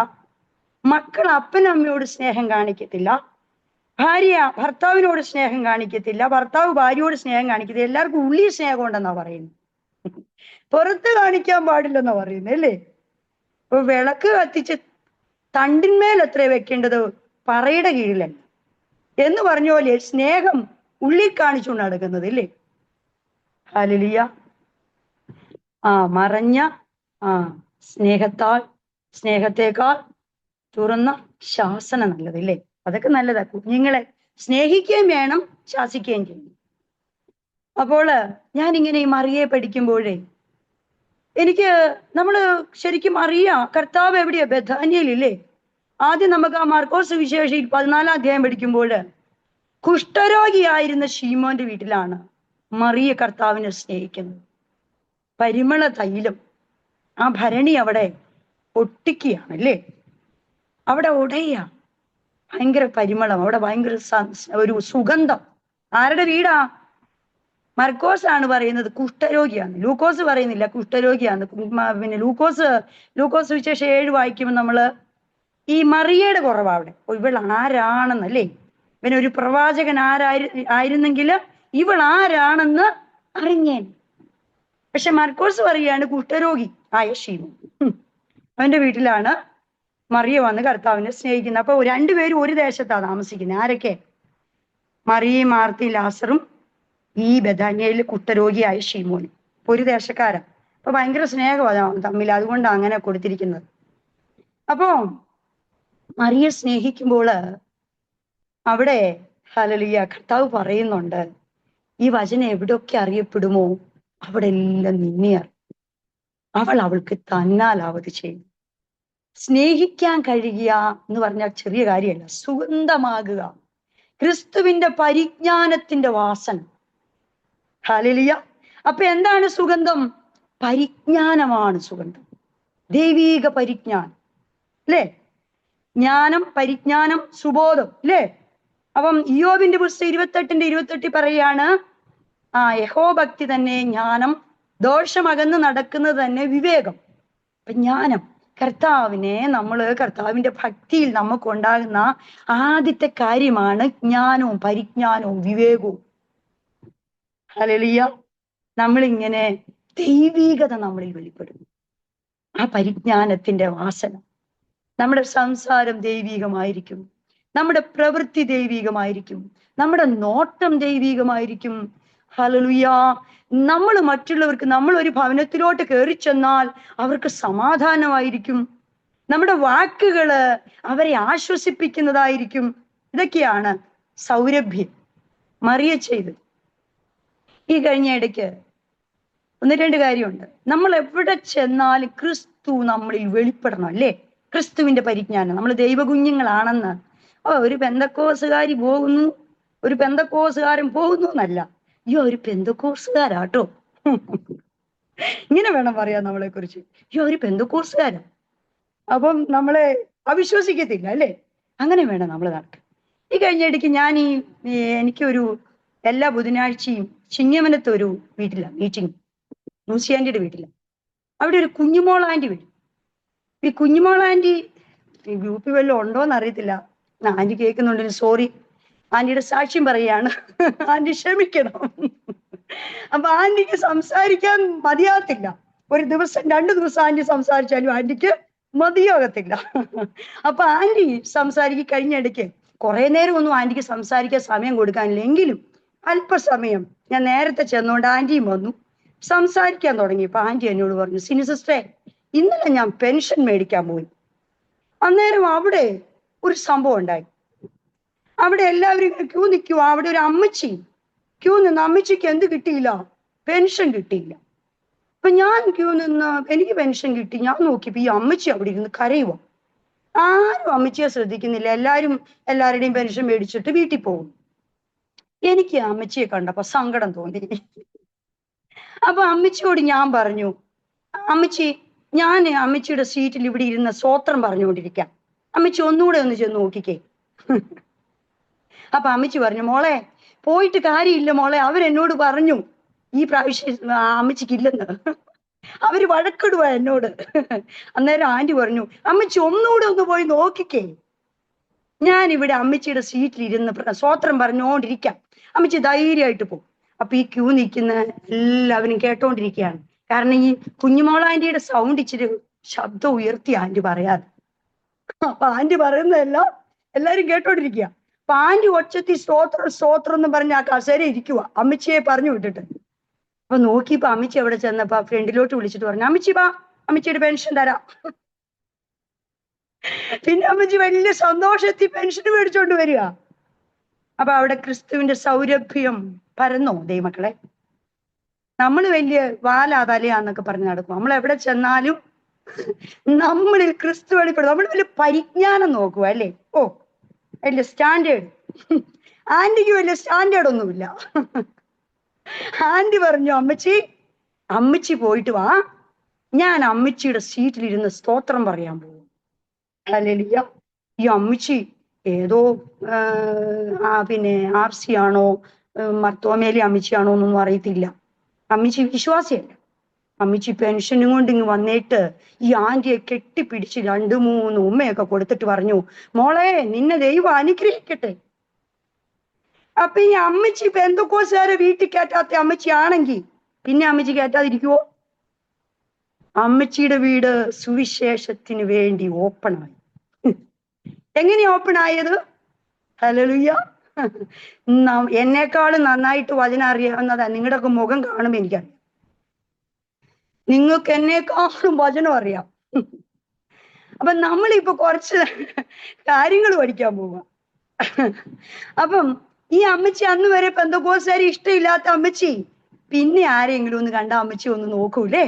മക്കൾ അപ്പനും അമ്മയോട് സ്നേഹം കാണിക്കത്തില്ല, ഭാര്യ ഭർത്താവിനോട് സ്നേഹം കാണിക്കത്തില്ല, ഭർത്താവ് ഭാര്യയോട് സ്നേഹം കാണിക്കത്തില്ല. എല്ലാവർക്കും ഉള്ളിൽ സ്നേഹം ഉണ്ടെന്നാ പറയുന്നത്, പുറത്ത് കാണിക്കാൻ പാടില്ലെന്നാ പറയുന്നത്, അല്ലേ? ഇപ്പൊ വിളക്ക് കത്തിച്ച് തണ്ടിന്മേൽ എത്ര വെക്കേണ്ടത്, പറയുടെ കീഴിലല്ല എന്ന് പറഞ്ഞ പോലെ സ്നേഹം ഉള്ളിൽ കാണിച്ചുകൊണ്ട് നടക്കുന്നത്, അല്ലേ? ഹല്ലേലൂയ. മറഞ്ഞ സ്നേഹത്തേക്കാൾ തുറന്ന ശാസന നല്ലത്, അല്ലേ? അതൊക്കെ നല്ലതാ. കുഞ്ഞുങ്ങളെ സ്നേഹിക്കുകയും വേണം, ശാസിക്കുകയും ചെയ്യണം. അപ്പോൾ ഞാനിങ്ങനെ ഈ മറിയെ പഠിക്കുമ്പോഴേ എനിക്ക് നമ്മള് ശരിക്കും അറിയാം കർത്താവ് എവിടെയാ? ബഥാനിയയിലില്ലേ? ആദ്യം നമുക്ക് ആ മാർക്കോസ് വിശേഷം 14 അധ്യായം പഠിക്കുമ്പോൾ കുഷ്ഠരോഗിയായിരുന്ന ശീമോന്റെ വീട്ടിലാണ് മറിയ കർത്താവിനെ സ്നേഹിക്കുന്നത്. പരിമള തൈലം, ആ ഭരണി അവിടെ ഒട്ടിക്കുകയാണ്, അല്ലേ? അവിടെ ഉടയ ഭയങ്കര പരിമളം, അവിടെ ഭയങ്കര ഒരു സുഗന്ധം. ആരുടെ വീടാ? മർക്കോസ് ആണ് പറയുന്നത് കുഷ്ഠരോഗിയാണ്, ലൂക്കോസ് പറയുന്നില്ല കുഷ്ഠരോഗിയാണ്. പിന്നെ ലൂക്കോസ് വിശേഷം 7 വായിക്കുമ്പോൾ നമ്മള് ഈ മറിയയുടെ കുറവാ അവിടെ. ഇവൾ ആരാണെന്നല്ലേ, പിന്നെ ഒരു പ്രവാചകൻ ആയിരുന്നെങ്കിൽ ഇവൾ ആരാണെന്ന് അറിഞ്ഞേൻ. പക്ഷെ മർക്കോസ് പറയുകയാണ് കുഷ്ഠരോഗി ആയ ശീമോൻ, അവന്റെ വീട്ടിലാണ് മറിയ വന്ന് കർത്താവിനെ സ്നേഹിക്കുന്നത്. അപ്പൊ രണ്ടുപേരും ഒരു ദേശത്താ താമസിക്കുന്നത്. ആരൊക്കെ? മറിയയും മാർത്തയും ലാസറും ഈ ബഥാന്യയിൽ കുഷ്ഠരോഗിയായ ശീമോനും. ഒരു ദേശക്കാരാ. അപ്പൊ ഭയങ്കര സ്നേഹമാണ് തമ്മിൽ, അതുകൊണ്ടാണ് അങ്ങനെ കൊടുത്തിരിക്കുന്നത്. അപ്പോ മറിയെ സ്നേഹിക്കുമ്പോൾ അവിടെ ഹല്ലേലൂയ കർത്താവ് പറയുന്നുണ്ട്, ഈ വചനം എവിടെയൊക്കെ അറിയപ്പെടുമോ അവിടെ എല്ലാം നിന്നെ അവൾ അവൾക്ക് തന്നാലാവത് ചെയ്യും. സ്നേഹിക്കാൻ കഴിയുക എന്ന് പറഞ്ഞാൽ ചെറിയ കാര്യമല്ല, സുഗന്ധമാകുക, ക്രിസ്തുവിന്റെ പരിജ്ഞാനത്തിന്റെ വാസന. ഹല്ലേലൂയ. അപ്പൊ എന്താണ് സുഗന്ധം? പരിജ്ഞാനമാണ് സുഗന്ധം, ദൈവീക പരിജ്ഞാനം അല്ലേ? ജ്ഞാനം, പരിജ്ഞാനം, സുബോധം അല്ലേ? അപ്പം ഇയ്യോബിന്റെ പുസ്തകം 28:28 പറയാണ്, യഹോഭക്തി തന്നെ ജ്ഞാനം, ദോഷമകന്ന് നടക്കുന്നത് തന്നെ വിവേകം. അപ്പൊ ജ്ഞാനം, കർത്താവിനെ കർത്താവിന്റെ ഭക്തിയിൽ നമുക്ക് ഉണ്ടാകുന്ന ആദ്യത്തെ കാര്യമാണ് ജ്ഞാനവും പരിജ്ഞാനവും വിവേകവും. ഹല്ലേലൂയ. നമ്മളിങ്ങനെ ദൈവീകത നമ്മളിൽ വെളിപ്പെടുന്നു, ആ പരിജ്ഞാനത്തിന്റെ വാസന. നമ്മുടെ സംസാരം ദൈവീകമായിരിക്കും, നമ്മുടെ പ്രവൃത്തി ദൈവീകമായിരിക്കും, നമ്മുടെ നോട്ടം ദൈവീകമായിരിക്കും. ഹല്ലേലൂയ. നമ്മൾ മറ്റുള്ളവർക്ക്, നമ്മൾ ഒരു ഭവനത്തിലോട്ട് കയറി ചെന്നാൽ അവർക്ക് സമാധാനമായിരിക്കും, നമ്മുടെ വാക്കുകള് അവരെ ആശ്വസിപ്പിക്കുന്നതായിരിക്കും. ഇതൊക്കെയാണ് സൗരഭ്യം മറിയ ചെയ്ത്. ഈ കഴിഞ്ഞ ഇടയ്ക്ക് 1-2 കാര്യമുണ്ട്. നമ്മൾ എവിടെ ചെന്നാലും ക്രിസ്തു നമ്മളിൽ വെളിപ്പെടണം അല്ലേ? ക്രിസ്തുവിന്റെ പരിജ്ഞാനം, നമ്മൾ ദൈവകുഞ്ഞുങ്ങളാണെന്ന്. ഒരു പെന്തക്കോസുകാരി പോകുന്നു, ഒരു പെന്തക്കോസുകാരൻ പോകുന്നു എന്നല്ല, ഒരു പെന്തക്കോസുകാരാട്ടോ. ഇങ്ങനെ വേണം പറയാൻ നമ്മളെ കുറിച്ച്, ഒരു പെന്തക്കോസുകാരാ. അപ്പം നമ്മളെ അവിശ്വസിക്കത്തില്ല അല്ലേ? അങ്ങനെ വേണം നമ്മൾ നടക്കാൻ. ഈ കഴിഞ്ഞ ഇടയ്ക്ക് എനിക്കൊരു എല്ലാ ബുധനാഴ്ചയും ചിങ്ങമനത്ത് ഒരു വീട്ടിലാണ് മീറ്റിംഗ്, ലൂസി ആന്റിയുടെ വീട്ടിലാണ്. അവിടെ ഒരു കുഞ്ഞുമോൾ ആന്റി വരും. ഈ കുഞ്ഞുമോൾ ആന്റി ഗ്രൂപ്പിൽ വല്ലതും ഉണ്ടോന്ന് അറിയത്തില്ല, ആന്റി കേൾക്കുന്നുണ്ടെങ്കിൽ സോറി, ആന്റിയുടെ സാക്ഷ്യം പറയാണ്, ആന്റി ക്ഷമിക്കണം. അപ്പൊ ആന്റിക്ക് സംസാരിക്കാൻ മതിയാകത്തില്ല. ഒരു ദിവസം 2 ദിവസം ആന്റി സംസാരിച്ചാലും ആന്റിക്ക് മതിയാകത്തില്ല. അപ്പൊ ആന്റി കഴിഞ്ഞ ഇടയ്ക്ക് കുറെ നേരം ഒന്നും ആന്റിക്ക് സംസാരിക്കാൻ സമയം കൊടുക്കാനില്ല, എങ്കിലും അല്പസമയം ഞാൻ നേരത്തെ ചെന്നുകൊണ്ട് ആന്റിയും വന്നു സംസാരിക്കാൻ തുടങ്ങി. അപ്പൊ ആന്റി എന്നോട് പറഞ്ഞു, സിനി സിസ്റ്ററെ, ഇന്നലെ ഞാൻ പെൻഷൻ മേടിക്കാൻ പോയി. അന്നേരം അവിടെ ഒരു സംഭവം ഉണ്ടായി. അവിടെ എല്ലാവരും ക്യൂ നിൽക്കുക. അവിടെ ഒരു അമ്മച്ചി ക്യൂ നിന്ന്, അമ്മച്ചിക്ക് എന്ത് കിട്ടിയില്ല? പെൻഷൻ കിട്ടിയില്ല. അപ്പൊ ഞാൻ ക്യൂ നിന്ന്, എനിക്ക് പെൻഷൻ കിട്ടി. ഞാൻ നോക്കിയപ്പോ ഈ അമ്മച്ചി അവിടെ ഇരുന്ന് കരയുക. ആരും അമ്മച്ചിയെ ശ്രദ്ധിക്കുന്നില്ല, എല്ലാവരുടെയും പെൻഷൻ മേടിച്ചിട്ട് വീട്ടിൽ പോകും. എനിക്ക് അമ്മച്ചിയെ കണ്ടപ്പോ സങ്കടം തോന്നി. അപ്പൊ അമ്മച്ചിയോട് ഞാൻ പറഞ്ഞു, അമ്മച്ചി, ഞാൻ അമ്മച്ചിയുടെ സീറ്റിൽ ഇവിടെ ഇരുന്ന സ്തോത്രം പറഞ്ഞുകൊണ്ടിരിക്കാം, അമ്മച്ചി ഒന്നുകൂടെ ഒന്ന് ചെന്ന് നോക്കിക്കേ. അപ്പൊ അമ്മച്ചി പറഞ്ഞു, മോളെ പോയിട്ട് കാര്യമില്ല മോളെ, അവരെന്നോട് പറഞ്ഞു ഈ പ്രാവശ്യം അമ്മച്ചിക്കില്ലെന്ന്, അവര് വഴക്കിടുക എന്നോട്. അന്നേരം ആന്റി പറഞ്ഞു, അമ്മച്ചി ഒന്നുകൂടെ ഒന്ന് പോയി നോക്കിക്കേ, ഞാൻ ഇവിടെ അമ്മച്ചിയുടെ സീറ്റിൽ ഇരുന്ന് സ്തോത്രം പറഞ്ഞുകൊണ്ടിരിക്കാം, അമ്മച്ചി ധൈര്യമായിട്ട് പോകും. അപ്പൊ ഈ ക്യൂ നിൽക്കുന്ന എല്ലാവരും കേട്ടോണ്ടിരിക്കുകയാണ്. കാരണം ഈ കുഞ്ഞുമോൾ ആന്റിയുടെ സൗണ്ട് ഇച്ചിരി ശബ്ദം ഉയർത്തി ആന്റി പറയാതെ. അപ്പൊ ആന്റി പറയുന്നതെല്ലാം എല്ലാരും കേട്ടോണ്ടിരിക്കുക. അപ്പൊ ആന്റി ഒച്ചത്തി സ്തോത്രം എന്ന് പറഞ്ഞ് ആ കസേര ഇരിക്കുക, അമ്മച്ചിയെ പറഞ്ഞു വിട്ടിട്ട്. അപ്പൊ നോക്കിയപ്പോ അമ്മച്ചി അവിടെ ചെന്നപ്പോ ഫ്രണ്ടിലോട്ട് വിളിച്ചിട്ട് പറഞ്ഞു, അമ്മച്ചി വാ, അമ്മച്ചിയുടെ പെൻഷൻ തരാം. പിന്നെ അമ്മച്ചി വലിയ സന്തോഷത്തിൽ പെൻഷൻ മേടിച്ചോണ്ട് വരിക. അപ്പൊ അവിടെ ക്രിസ്തുവിന്റെ സൗരഭ്യം പരന്നോ ദൈവമക്കളെ? നമ്മൾ വലിയ വാലാ തലയാന്നൊക്കെ പറഞ്ഞ് നടക്കും. നമ്മൾ എവിടെ ചെന്നാലും നമ്മളിൽ ക്രിസ്തു വെളിപ്പെടും. നമ്മൾ വലിയ പരിജ്ഞാനം നോക്കുക അല്ലേ? വലിയ സ്റ്റാൻഡേർഡ്. ആന്റിക്ക് വലിയ സ്റ്റാൻഡേർഡ് ഒന്നുമില്ല. ആന്റി പറഞ്ഞു, അമ്മച്ചി പോയിട്ട് വാ, ഞാൻ അമ്മച്ചിയുടെ സീറ്റിലിരുന്ന് സ്തോത്രം പറയാൻ പോകും. ഹല്ലേലൂയ. ഈ അമ്മച്ചി ഏതോ പിന്നെ RC ആണോ മർത്തോമേലി അമ്മച്ചിയാണോ എന്നൊന്നും അറിയത്തില്ല. അമ്മച്ചി വിശ്വാസിയല്ല. അമ്മച്ചി പെൻഷനും കൊണ്ട് ഇങ്ങ് വന്നിട്ട് ഈ ആന്റിയെ കെട്ടിപ്പിടിച്ച് 2-3 ഉമ്മയൊക്കെ കൊടുത്തിട്ട് പറഞ്ഞു, മോളെ നിന്നെ ദൈവം അനുഗ്രഹിക്കട്ടെ. അപ്പൊ ഈ അമ്മച്ചി പെന്തക്കോസുകാരെ വീട്ടിൽ കയറ്റാത്ത അമ്മച്ചി ആണെങ്കിൽ പിന്നെ അമ്മച്ചി കയറ്റാതിരിക്കുവോ? അമ്മച്ചിയുടെ വീട് സുവിശേഷത്തിന് വേണ്ടി ഓപ്പണായി. എങ്ങനെയാ ഓപ്പൺ ആയത്? ഹല്ലേലൂയ. എന്നെക്കാളും നന്നായിട്ട് വചനം അറിയാവുന്നതാ. നിങ്ങളുടെയൊക്കെ മുഖം കാണുമ്പോ എനിക്കറിയാം. നിങ്ങൾക്ക് എന്നെക്കാളും വചനം അറിയാം. അപ്പൊ നമ്മളിപ്പോ കുറച്ച് കാര്യങ്ങൾ പഠിക്കാൻ പോവുക. അപ്പം ഈ അമ്മച്ചി അന്ന് വരെ പെന്തക്കോസ്തുകാരെ ഇഷ്ടമില്ലാത്ത അമ്മച്ചി പിന്നെ ആരെങ്കിലും ഒന്ന് കണ്ട അമ്മച്ചി ഒന്ന് നോക്കൂലേ,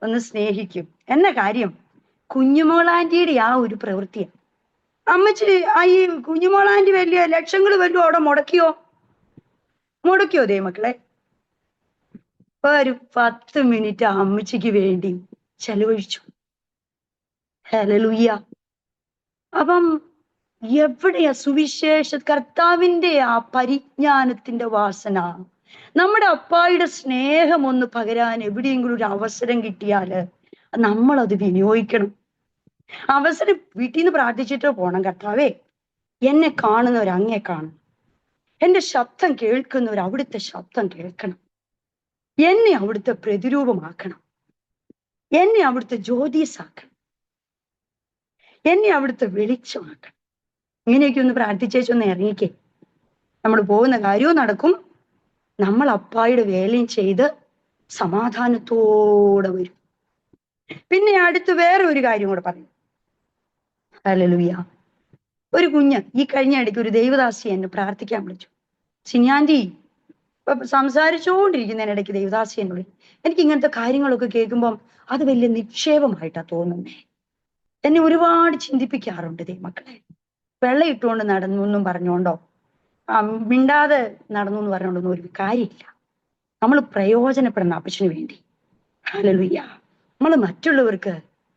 ഒന്ന് സ്നേഹിക്കും. എന്ന കാര്യം കുഞ്ഞുമോളാന്റിയുടെ ആ ഒരു പ്രവൃത്തിയാണ്. അമ്മച്ചി ഈ കുഞ്ഞുമോളാന്റി വലിയ ലക്ഷങ്ങൾ വല്ലതും അവിടെ മുടക്കിയോ ദൈവമക്കളെ? ഒരു 10 മിനിറ്റ് അമ്മച്ചിക്ക് വേണ്ടി ചെലവഴിച്ചു. ഹല്ലേലൂയ. അപ്പം എവിടെയാ സുവിശേഷ കർത്താവിന്റെ ആ പരിജ്ഞാനത്തിന്റെ വാസന? നമ്മുടെ അപ്പായുടെ സ്നേഹം ഒന്ന് പകരാൻ എവിടെയെങ്കിലും ഒരു അവസരം കിട്ടിയാല് നമ്മളത് വിനിയോഗിക്കണം. അവസരം വീട്ടിൽ നിന്ന് പ്രാർത്ഥിച്ചിട്ട് പോണം. കർത്താവേ, എന്നെ കാണുന്നവർ അങ്ങേ കാണും, എന്റെ ശബ്ദം കേൾക്കുന്നവർ അവിടുത്തെ ശബ്ദം കേൾക്കണം, എന്നെ അവിടുത്തെ പ്രതിരൂപമാക്കണം, എന്നെ അവിടുത്തെ ജ്യോതിസാക്കണം, എന്നെ അവിടുത്തെ വെളിച്ചമാക്കണം. ഇങ്ങനെയൊക്കെ ഒന്ന് പ്രാർത്ഥിച്ചേച്ചൊന്ന് ഇറങ്ങിക്കേ. നമ്മൾ പോകുന്ന കാര്യവും നടക്കും, നമ്മൾ അപ്പായുടെ വേലയും ചെയ്ത് സമാധാനത്തോടെ വരും. പിന്നെ അടുത്ത് വേറെ ഒരു കാര്യം കൂടെ പറയും. ഹല്ലേലൂയ. ഒരു കുഞ്ഞ് ഈ കഴിഞ്ഞ ഇടയ്ക്ക് ഒരു ദൈവദാസി എന്നെ പ്രാർത്ഥിക്കാൻ വിളിച്ചു. സിനിയാന്റി, ഇപ്പൊ സംസാരിച്ചുകൊണ്ടിരിക്കുന്നതിനിടയ്ക്ക് ദൈവദാസി എന്നോട്, എനിക്ക് ഇങ്ങനത്തെ കാര്യങ്ങളൊക്കെ കേൾക്കുമ്പം അത് വലിയ നിക്ഷേപമായിട്ടാ തോന്നുന്നേ. എന്നെ ഒരുപാട് ചിന്തിപ്പിക്കാറുണ്ട് ദൈവമക്കളെ. വെള്ളയിട്ടുകൊണ്ട് നടന്നു എന്നും പറഞ്ഞോണ്ടോ മിണ്ടാതെ നടന്നു എന്ന് പറഞ്ഞോണ്ടൊന്നും ഒരു കാര്യമില്ല. നമ്മൾ പ്രയോജനപ്പെടണം അപ്പച്ചന് വേണ്ടി. ഹല്ലേലൂയ. നമ്മൾ മറ്റുള്ളവർക്ക്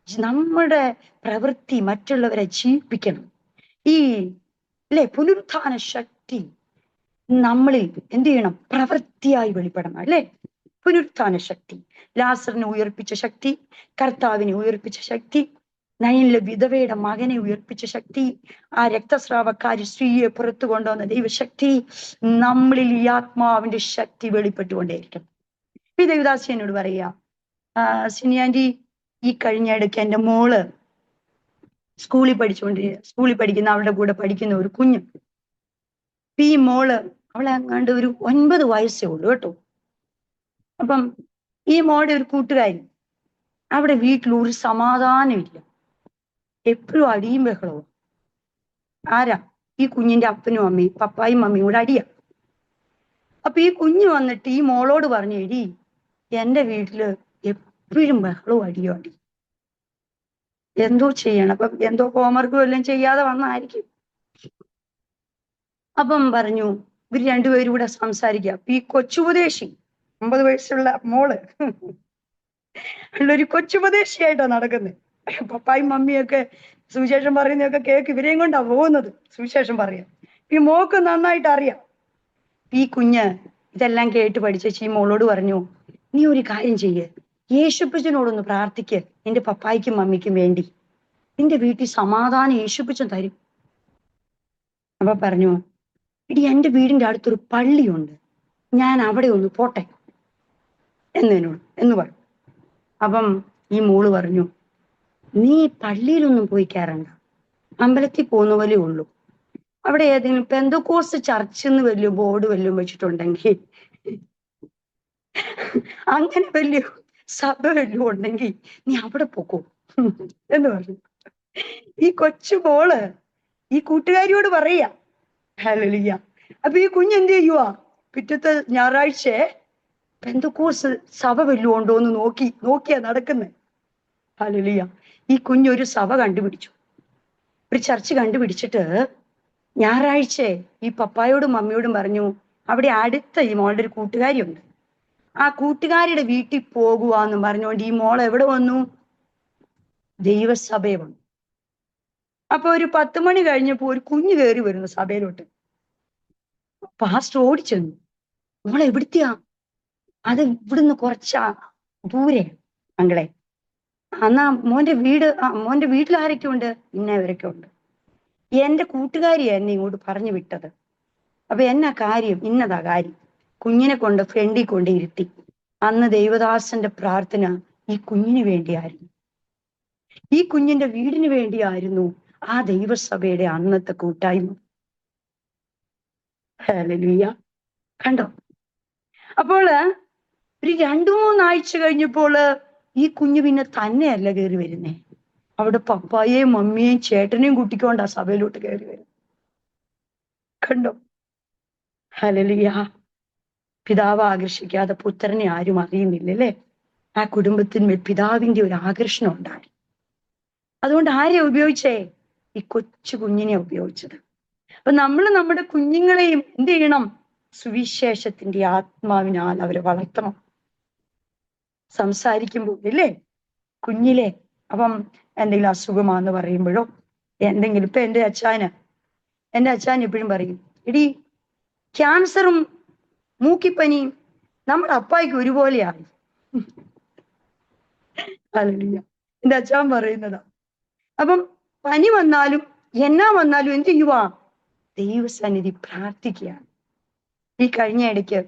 നമ്മുടെ പ്രവൃത്തി മറ്റുള്ളവരെ ജീവിപ്പിക്കണം. ഈ പുനരുത്ഥാന ശക്തി നമ്മളിൽ എന്ത് ചെയ്യണം? പ്രവൃത്തിയായി വെളിപ്പെടണം അല്ലെ? പുനരുത്ഥാന ശക്തി, ലാസറിനെ ഉയർപ്പിച്ച ശക്തി, കർത്താവിനെ ഉയർപ്പിച്ച ശക്തി, നയനിലെ വിധവയുടെ മകനെ ഉയർപ്പിച്ച ശക്തി, ആ രക്തസ്രാവക്കാരി സ്ത്രീയെ പുറത്തു കൊണ്ടുവന്ന ദൈവശക്തി, നമ്മളിൽ ഈ ആത്മാവിന്റെ ശക്തി വെളിപ്പെട്ടുകൊണ്ടേയിരിക്കണം. ഈ ദേവദാസി എന്നോട് പറയാ, സിനിയാന്റി, ഈ കഴിഞ്ഞ ഇടയ്ക്ക് എൻ്റെ മോള് സ്കൂളിൽ പഠിക്കുന്ന അവളുടെ കൂടെ പഠിക്കുന്ന ഒരു കുഞ്ഞ്, ഈ മോള് അവളെ അങ്ങാണ്ട് ഒരു 9 വയസ്സേ ഉള്ളൂ കേട്ടോ. അപ്പം ഈ മോളുടെ ഒരു കൂട്ടുകാരി, അവിടെ വീട്ടിൽ ഒരു സമാധാനമില്ല, എപ്പോഴും അടിയും ബഹളവും. ആരാ? ഈ കുഞ്ഞിന്റെ അപ്പനും അമ്മയും, പപ്പായും മമ്മിയും കൂടെ അടിയാ. അപ്പൊ ഈ കുഞ്ഞ് വന്നിട്ട് ഈ മോളോട് പറഞ്ഞു, എടി എന്റെ വീട്ടില് എപ്പോഴും ബഹളവും അടിയോ അടി, എന്തോ ചെയ്യണം. അപ്പം എന്തോ ഹോംവർക്കും എല്ലാം ചെയ്യാതെ വന്നായിരിക്കും. അപ്പം പറഞ്ഞു ഇവര് രണ്ടുപേരും കൂടെ സംസാരിക്കുക. ഈ കൊച്ചുപദേശി 9 വയസ്സുള്ള മോള് ഒരു കൊച്ചുപദേശിയായിട്ടാ നടക്കുന്നത്. പപ്പായും മമ്മിയൊക്കെ സുവിശേഷം പറയുന്നതൊക്കെ കേക്ക് ഇവരെയും കൊണ്ടാ പോകുന്നത് സുവിശേഷം പറയാം. ഈ മോക്ക് നന്നായിട്ട് അറിയാം. ഈ കുഞ്ഞ് ഇതെല്ലാം കേട്ട് പഠിച്ച ഈ മോളോട് പറഞ്ഞു, നീ ഒരു കാര്യം ചെയ്യ്, യേശുപ്പച്ചനോടൊന്ന് പ്രാർത്ഥിക്ക് നിന്റെ പപ്പായ്ക്കും മമ്മിക്കും വേണ്ടി, നിന്റെ വീട്ടിൽ സമാധാനം യേശുപ്പച്ചൻ തരും. അപ്പൊ പറഞ്ഞു, ഇടി എന്റെ വീടിന്റെ അടുത്തൊരു പള്ളിയുണ്ട്, ഞാൻ അവിടെ ഒന്ന് പോട്ടെ എന്ന് പറഞ്ഞു. അപ്പം ഈ മോള് പറഞ്ഞു, നീ പള്ളിയിലൊന്നും പോയി കയറണ്ട, അമ്പലത്തിൽ പോകുന്ന പോലെ ഉള്ളൂ. അവിടെ ഏതെങ്കിലും പെന്തക്കോസ്ത് ചർച്ച് എന്ന് വലിയ ബോർഡ് വല്ലതും വെച്ചിട്ടുണ്ടെങ്കിൽ, അങ്ങനെ വലിയ സഭ വല്ലതും ഉണ്ടെങ്കിൽ നീ അവിടെ പോക്കോ എന്ന് പറഞ്ഞു. ഈ കൊച്ചു മോള് ഈ കൂട്ടുകാരിയോട് പറയാ. ഹല്ലേലൂയ. അപ്പൊ ഈ കുഞ്ഞ് എന്ത് ചെയ്യുവാ? പിറ്റത്തെ ഞായറാഴ്ച പെന്തക്കോസ്ത് സഭ വല്ലതും ഉണ്ടോ എന്ന് നോക്കിയാ നടക്കുന്നത്. ഹല്ലേലൂയ. ഈ കുഞ്ഞൊരു സഭ കണ്ടുപിടിച്ചു, ഒരു ചർച്ച് കണ്ടുപിടിച്ചിട്ട് ഞായറാഴ്ച ഈ പപ്പായോടും മമ്മിയോടും പറഞ്ഞു, അവിടെ അടുത്ത ഈ മോളുടെ ഒരു കൂട്ടുകാരിയുണ്ട്, ആ കൂട്ടുകാരിയുടെ വീട്ടിൽ പോകുവാന്ന് പറഞ്ഞുകൊണ്ട് ഈ മോൾ എവിടെ വന്നു? ദൈവസഭയെ വന്നു. അപ്പൊ ഒരു 10 മണി കഴിഞ്ഞപ്പോ ഒരു കുഞ്ഞ് കയറി വരുന്നു സഭയിലോട്ട്. പാസ്റ്റർ ഓടിച്ചെന്നു, മോളെ എവിടുത്തെയാ? അത് ഇവിടുന്ന് കുറച്ചാ ദൂരെ മകളെ. എന്നാ മോന്റെ വീട്ടിൽ ആരൊക്കെ ഉണ്ട്? ഇന്നവരൊക്കെ ഉണ്ട്. എന്റെ കൂട്ടുകാരിയാ എന്നെ ഇങ്ങോട്ട് പറഞ്ഞു വിട്ടത്. അപ്പൊ എന്നാ കാര്യം? ഇന്നതാ കാര്യം. കുഞ്ഞിനെ കൊണ്ട് ഫ്രണ്ടിൽ കൊണ്ട് ഇരുത്തി. അന്ന് ദൈവദാസന്റെ പ്രാർത്ഥന ഈ കുഞ്ഞിന് വേണ്ടിയായിരുന്നു, ഈ കുഞ്ഞിന്റെ വീടിന് വേണ്ടിയായിരുന്നു ആ ദൈവസഭയുടെ അന്നത്തെ കൂട്ടായ്മ. ഹല്ലേലൂയ. കണ്ടോ? അപ്പോൾ ഒരു 2-3 ആഴ്ച കഴിഞ്ഞപ്പോൾ ഈ കുഞ്ഞ് പിന്നെ തന്നെയല്ല കയറി വരുന്നേ, അവിടെ പപ്പായെയും മമ്മിയെയും ചേട്ടനെയും കൂട്ടിക്കൊണ്ടാ സഭയിലോട്ട് കയറി വരും. കണ്ടോ? ഹല്ലേലൂയ. പിതാവ് ആകർഷിക്കാതെ പുത്രനെ ആരും അറിയുന്നില്ല അല്ലേ? ആ കുടുംബത്തിന്മേൽ പിതാവിന്റെ ഒരു ആകർഷണം ഉണ്ടായി. അതുകൊണ്ട് ആരെ ഉപയോഗിച്ചേ? ഈ കൊച്ചു കുഞ്ഞിനെ ഉപയോഗിച്ചത്. അപ്പൊ നമ്മൾ നമ്മുടെ കുഞ്ഞുങ്ങളെയും എന്ത് ചെയ്യണം? സുവിശേഷത്തിന്റെ ആത്മാവിനാൽ അവരെ വളർത്തണം. സംസാരിക്കുമ്പോൾ ഇല്ലേ, കുഞ്ഞിലെ അപ്പം എന്തെങ്കിലും അസുഖമാന്ന് പറയുമ്പോഴോ എന്തെങ്കിലും, ഇപ്പൊ എന്റെ അച്ഛൻ എപ്പോഴും പറയും, എടി ക്യാൻസറും മൂക്കിപ്പനിയും നമ്മുടെ അപ്പായിക്ക് ഒരുപോലെയാണ്. ഹല്ലേലൂയ. എന്റെ അച്ഛൻ പറയുന്നതാ. അപ്പം പനി വന്നാലും എന്നാ വന്നാലും എന്ത് ചെയ്യുവാ? ദൈവസന്നിധി പ്രാർത്ഥിക്കുകയാണ്. ഈ കഴിഞ്ഞ ഇടയ്ക്ക്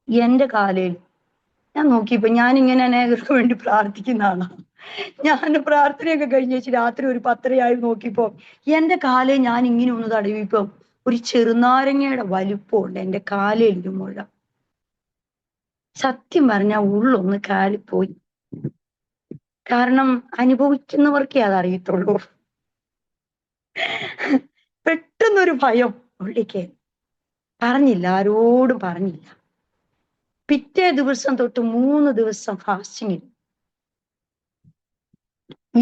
എന്റെ കാലയിൽ ഞാൻ നോക്കിയപ്പോ, ഞാനിങ്ങനെ അനേകർക്ക് വേണ്ടി പ്രാർത്ഥിക്കുന്ന ആളാണ്. ഞാൻ പ്രാർത്ഥനയൊക്കെ കഴിഞ്ഞ് വെച്ച് രാത്രി ഒരു 10:30 നോക്കിയപ്പോ എന്റെ കാലേ ഞാൻ ഇങ്ങനെ ഒന്ന് തടവിപ്പോ ഒരു ചെറുനാരങ്ങയുടെ വലുപ്പമുണ്ട് എന്റെ കാലയിൽ ഒരു മുഴ. സത്യം പറഞ്ഞ ഉള്ളൊന്ന് കാലിപ്പോയി. കാരണം അനുഭവിക്കുന്നവർക്കേ അതറിയത്തുള്ളൂ. പെട്ടെന്നൊരു ഭയം ഉള്ളിക്ക്. പറഞ്ഞില്ല, ആരോടും പറഞ്ഞില്ല. പിറ്റേ ദിവസം തൊട്ട് 3 ദിവസം ഫാസ്റ്റിംഗ്.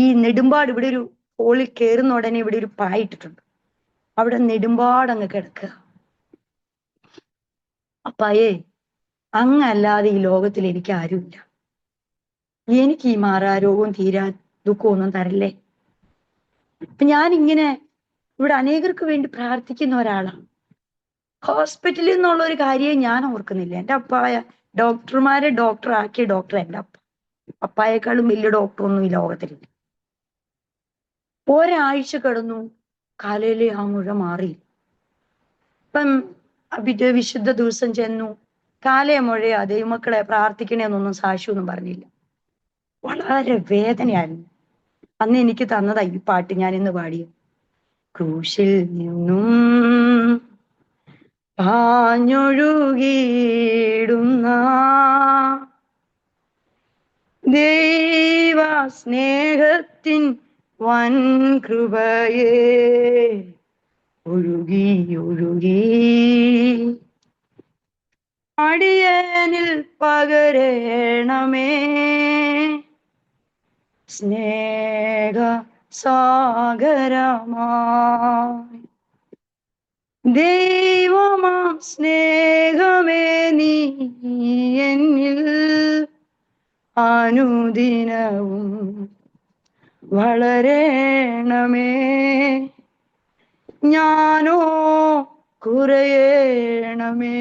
ഈ നെടുമ്പാട് ഇവിടെ ഒരു ഹോളിൽ കയറുന്ന ഉടനെ ഇവിടെ ഒരു പായിട്ടിട്ടുണ്ട്. അവിടെ നെടുമ്പാടങ്ങ് കിടക്കുക. അപ്പായേ, അങ്ങല്ലാതെ ഈ ലോകത്തിൽ എനിക്ക് ആരുമില്ല. എനിക്ക് ഈ മാറാരോഗവും തീരാൻ ദുഃഖമൊന്നും തരല്ലേ. ഇപ്പൊ ഞാനിങ്ങനെ ഇവിടെ അനേകർക്ക് വേണ്ടി പ്രാർത്ഥിക്കുന്ന ഒരാളാണ്. ഹോസ്പിറ്റലിൽ നിന്നുള്ള ഒരു കാര്യം ഞാൻ ഓർക്കുന്നില്ല. എൻ്റെ അപ്പായ ഡോക്ടർമാരെ ഡോക്ടറാക്കിയ ഡോക്ടർ എൻ്റെ അപ്പ. അപ്പായേക്കാളും വലിയ ഡോക്ടറൊന്നും ഈ ലോകത്തിലില്ല. ഒരാഴ്ച കിടന്നു, കാലയിലെ ആ മുഴ മാറി. ഇപ്പം വിശുദ്ധ ദിവസം ചെന്നു, കാലയെ മുഴയാ, ദൈവമക്കളെ പ്രാർത്ഥിക്കണേന്നൊന്നും സാക്ഷ്യമൊന്നും പറഞ്ഞില്ല. വളരെ വേദനയായിരുന്നു. അന്ന് എനിക്ക് തന്നതാ ഈ പാട്ട് ഞാൻ ഇന്ന് പാടിയത്. ക്രൂശിൽ നിന്നും പാഞ്ഞൊഴുകിയിടുന്ന ദൈവ സ്നേഹത്തിൻ വൻ കൃപയേ, ഒഴുകി ഒഴുകി അടിയനിൽ പകരണമേ സ്നേഹ സാഗരമായി. ദൈവമാം സ്നേഹമേ നീ എന്നിൽ അനുദിനവും വളരണമേ, ഞാനോ കുറയണമേ.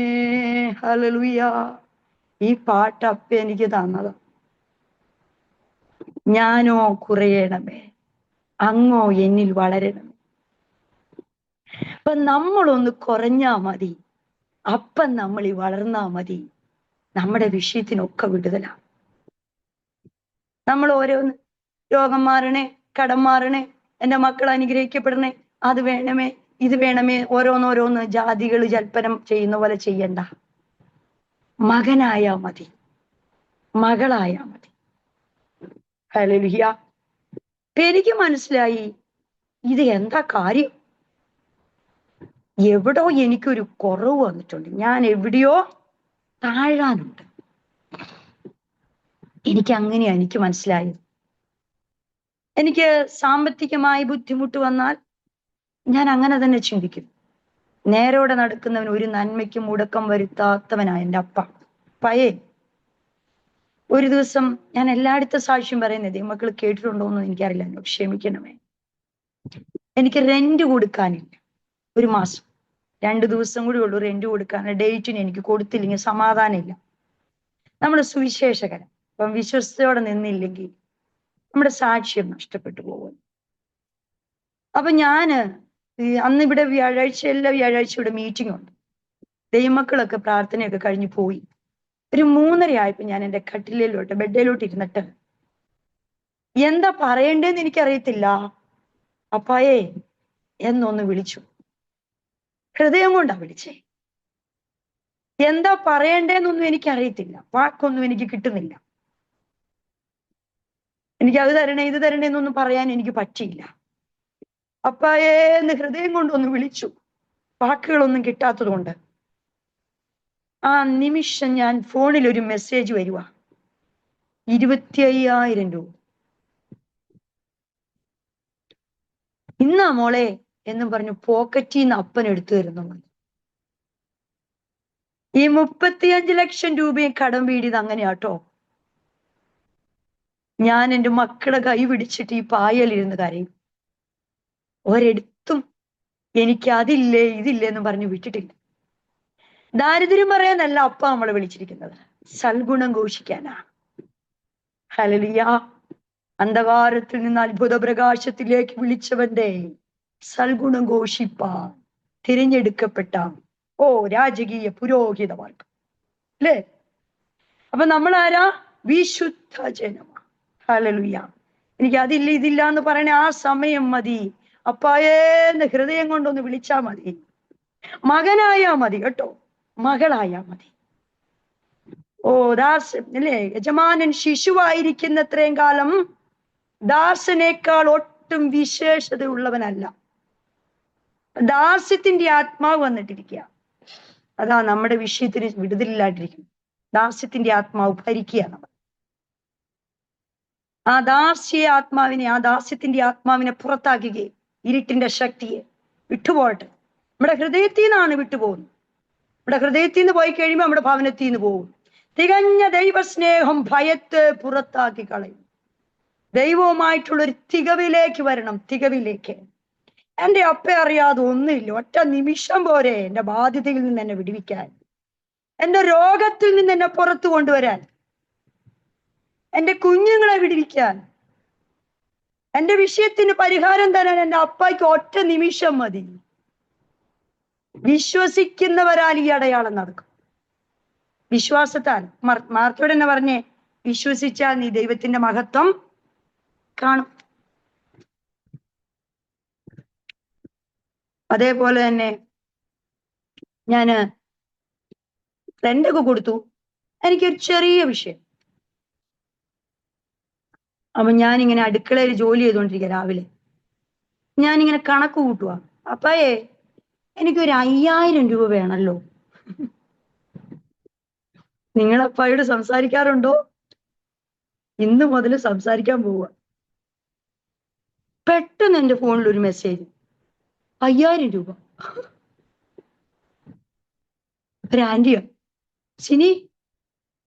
ഹല്ലേലൂയ. ഈ പാട്ടപ്പ എനിക്ക് തന്നത്. ഞാനോ കുറയണമേ, അങ്ങോ എന്നിൽ വളരണമേ. അപ്പൊ നമ്മളൊന്ന് കുറഞ്ഞാ മതി, അപ്പം നമ്മൾ ഈ വളർന്നാ മതി. നമ്മുടെ വിഷയത്തിനൊക്കെ വിടുതല. നമ്മൾ ഓരോന്ന്, രോഗം മാറണേ, കടം മാറണേ, എൻ്റെ മക്കൾ അനുഗ്രഹിക്കപ്പെടണേ, അത് വേണമേ, ഇത് വേണമേ, ഓരോന്നോരോന്ന് ജാതികൾ ജൽപ്പനം ചെയ്യുന്ന പോലെ ചെയ്യണ്ട. മകനായാ മതി, മകളായാ മതി. ഹല്ലേലൂയ. എനിക്ക് മനസ്സിലായി ഇത് എന്താ കാര്യം. എവിടോ എനിക്കൊരു കുറവ് വന്നിട്ടുണ്ട്, ഞാൻ എവിടെയോ താഴാനുണ്ട്. എനിക്ക് മനസ്സിലായത്. എനിക്ക് സാമ്പത്തികമായി ബുദ്ധിമുട്ട് വന്നാൽ ഞാൻ അങ്ങനെ തന്നെ ചിന്തിക്കും. നേരോടെ നടക്കുന്നവൻ ഒരു നന്മയ്ക്കും മുടക്കം വരുത്താത്തവനായ എൻ്റെ അപ്പ. പയേ ഒരു ദിവസം, ഞാൻ എല്ലായിടത്തും സാക്ഷ്യം പറയുന്നത് മക്കൾ കേട്ടിട്ടുണ്ടോന്നും എനിക്കറിയില്ല, ക്ഷമിക്കണമേ. എനിക്ക് റെന്റ് കൊടുക്കാനില്ല. ഒരു മാസം 2 ദിവസം കൂടി ഉള്ളൂ റെന്റ് കൊടുക്കാൻ. ഡേറ്റിന് എനിക്ക് കൊടുത്തില്ലെങ്കിൽ സമാധാനമില്ല. നമ്മൾ സുവിശേഷകരൻ, അപ്പം വിശ്വസ്തയോടെ നിന്നില്ലെങ്കിൽ നമ്മുടെ സാക്ഷ്യം നഷ്ടപ്പെട്ടു പോകും. അപ്പൊ ഞാന് അന്ന് ഇവിടെ എല്ലാ വ്യാഴാഴ്ച ഇവിടെ മീറ്റിംഗ് ഉണ്ട്. ദൈവമക്കളൊക്കെ പ്രാർത്ഥനയൊക്കെ കഴിഞ്ഞ് പോയി. ഒരു 3:30 ഞാൻ എൻ്റെ ബെഡിലോട്ട് ഇരുന്നിട്ട് എന്താ പറയണ്ടേന്ന് എനിക്കറിയത്തില്ല. അപ്പായേ എന്നൊന്ന് വിളിച്ചു. ഹൃദയം കൊണ്ടാ വിളിച്ചേ. എന്താ പറയണ്ടേന്നൊന്നും എനിക്കറിയത്തില്ല, വാക്കൊന്നും എനിക്ക് കിട്ടുന്നില്ല. എനിക്ക് അത് തരണേ ഇത് തരണേ എന്നൊന്നും പറയാൻ എനിക്ക് പറ്റിയില്ല. അപ്പായേ എന്ന് ഹൃദയം കൊണ്ടൊന്ന് വിളിച്ചു. വാക്കുകളൊന്നും കിട്ടാത്തത് കൊണ്ട് ആ നിമിഷം ഞാൻ ഫോണിൽ ഒരു മെസ്സേജ് വരുക, 25,000 രൂപ. ഇന്നാ മോളെ എന്നും പറഞ്ഞു പോക്കറ്റിൽ നിന്ന് അപ്പൻ എടുത്തു തരുന്നു. ഈ 35 ലക്ഷം രൂപയും കടം വീടിയത് അങ്ങനെയാട്ടോ. ഞാൻ എൻ്റെ മക്കളുടെ കൈ പിടിച്ചിട്ട് ഈ പായലിരുന്ന് കരയും. ഒരിടത്തും എനിക്ക് അതില്ലേ ഇതില്ലേ എന്ന് പറഞ്ഞു വിട്ടിട്ടില്ല. ദാരിദ്ര്യം പറയാനല്ല അപ്പ നമ്മളെ വിളിച്ചിരിക്കുന്നത്, സൽഗുണം ഘോഷിക്കാനാ. ഹല്ലേലൂയ. അന്ധകാരത്തിൽ നിന്ന് അത്ഭുത പ്രകാശത്തിലേക്ക് വിളിച്ചവന്റെ സൽഗുണം ഘോഷിപ്പാൻ തിരഞ്ഞെടുക്കപ്പെട്ട രാജകീയ പുരോഹിതമാർഗം അല്ലേ? അപ്പൊ നമ്മൾ ആരാ? വിശുദ്ധ ജനമാ. ഹല്ലേലൂയ. എനിക്ക് അതില്ല ഇതില്ല എന്ന് പറയണ ആ സമയം മതി. അപ്പായേന്ന് ഹൃദയം കൊണ്ടൊന്ന് വിളിച്ചാ മതി. മകനായാ മതി കേട്ടോ, മകളായാ മതി. ദാസൻ അല്ലേ? യജമാനൻ ശിശുവായിരിക്കുന്നത്രയും കാലം ദാസനേക്കാൾ ഒട്ടും വിശേഷത ഉള്ളവനല്ല. ദാസ്യത്തിന്റെ ആത്മാവ് വന്നിട്ടിരിക്കുക. അതാ നമ്മുടെ വിഷയത്തിന് വിടുതലില്ലാണ്ടിരിക്കുന്നു. ദാസ്യത്തിന്റെ ആത്മാവ് ഭരിക്കുക. നമ്മൾ ആ ദാസ്യത്തിന്റെ ആത്മാവിനെ പുറത്താക്കുകയും ഇരുട്ടിന്റെ ശക്തിയെ വിട്ടുപോകട്ടെ. നമ്മുടെ ഹൃദയത്തിൽ നിന്നാണ് വിട്ടുപോകുന്നത്. നമ്മുടെ ഹൃദയത്തിൽ നിന്ന് പോയി കഴിയുമ്പോൾ നമ്മുടെ ഭവനത്തിൽ നിന്ന് പോകും. തികഞ്ഞ ദൈവസ്നേഹം ഭയത്തെ പുറത്താക്കി കളയും. ദൈവവുമായിട്ടുള്ളൊരു തികവിലേക്ക് വരണം. തികവിലേക്ക്. എൻ്റെ അപ്പ അറിയാതെ ഒന്നുമില്ല. ഒറ്റ നിമിഷം പോരെ എൻ്റെ ബാധ്യതയിൽ നിന്ന് എന്നെ വിടുവിക്കാൻ, എൻ്റെ രോഗത്തിൽ നിന്ന് എന്നെ പുറത്തു കൊണ്ടുവരാൻ, എൻ്റെ കുഞ്ഞുങ്ങളെ വിടുവിക്കാൻ, എൻ്റെ വിഷയത്തിന് പരിഹാരം തരാൻ എൻ്റെ അപ്പയ്ക്ക് ഒറ്റ നിമിഷം മതി. വിശ്വസിക്കുന്നവരാൽ ഈ അടയാളം നടക്കും. വിശ്വാസത്താൽ. മാർത്തോട് തന്നെ പറഞ്ഞേ, വിശ്വസിച്ചാൽ നീ ദൈവത്തിന്റെ മഹത്വം കാണും. അതേപോലെ തന്നെ ഞാന് റെന്റൊക്കെ കൊടുത്തു. എനിക്കൊരു ചെറിയ വിഷയം. അപ്പൊ ഞാനിങ്ങനെ അടുക്കളയിൽ ജോലി ചെയ്തുകൊണ്ടിരിക്കുക. രാവിലെ ഞാനിങ്ങനെ കണക്ക് കൂട്ടുക. അപ്പയേ എനിക്കൊരു 5,000 രൂപ വേണമല്ലോ. നിങ്ങൾ അപ്പായോട് സംസാരിക്കാറുണ്ടോ? ഇന്ന് മുതൽ സംസാരിക്കാൻ പോവുക. പെട്ടെന്ന് എൻ്റെ ഫോണിൽ ഒരു മെസ്സേജ്, 5,000 രൂപ. ഒരു ആന്റിയോ,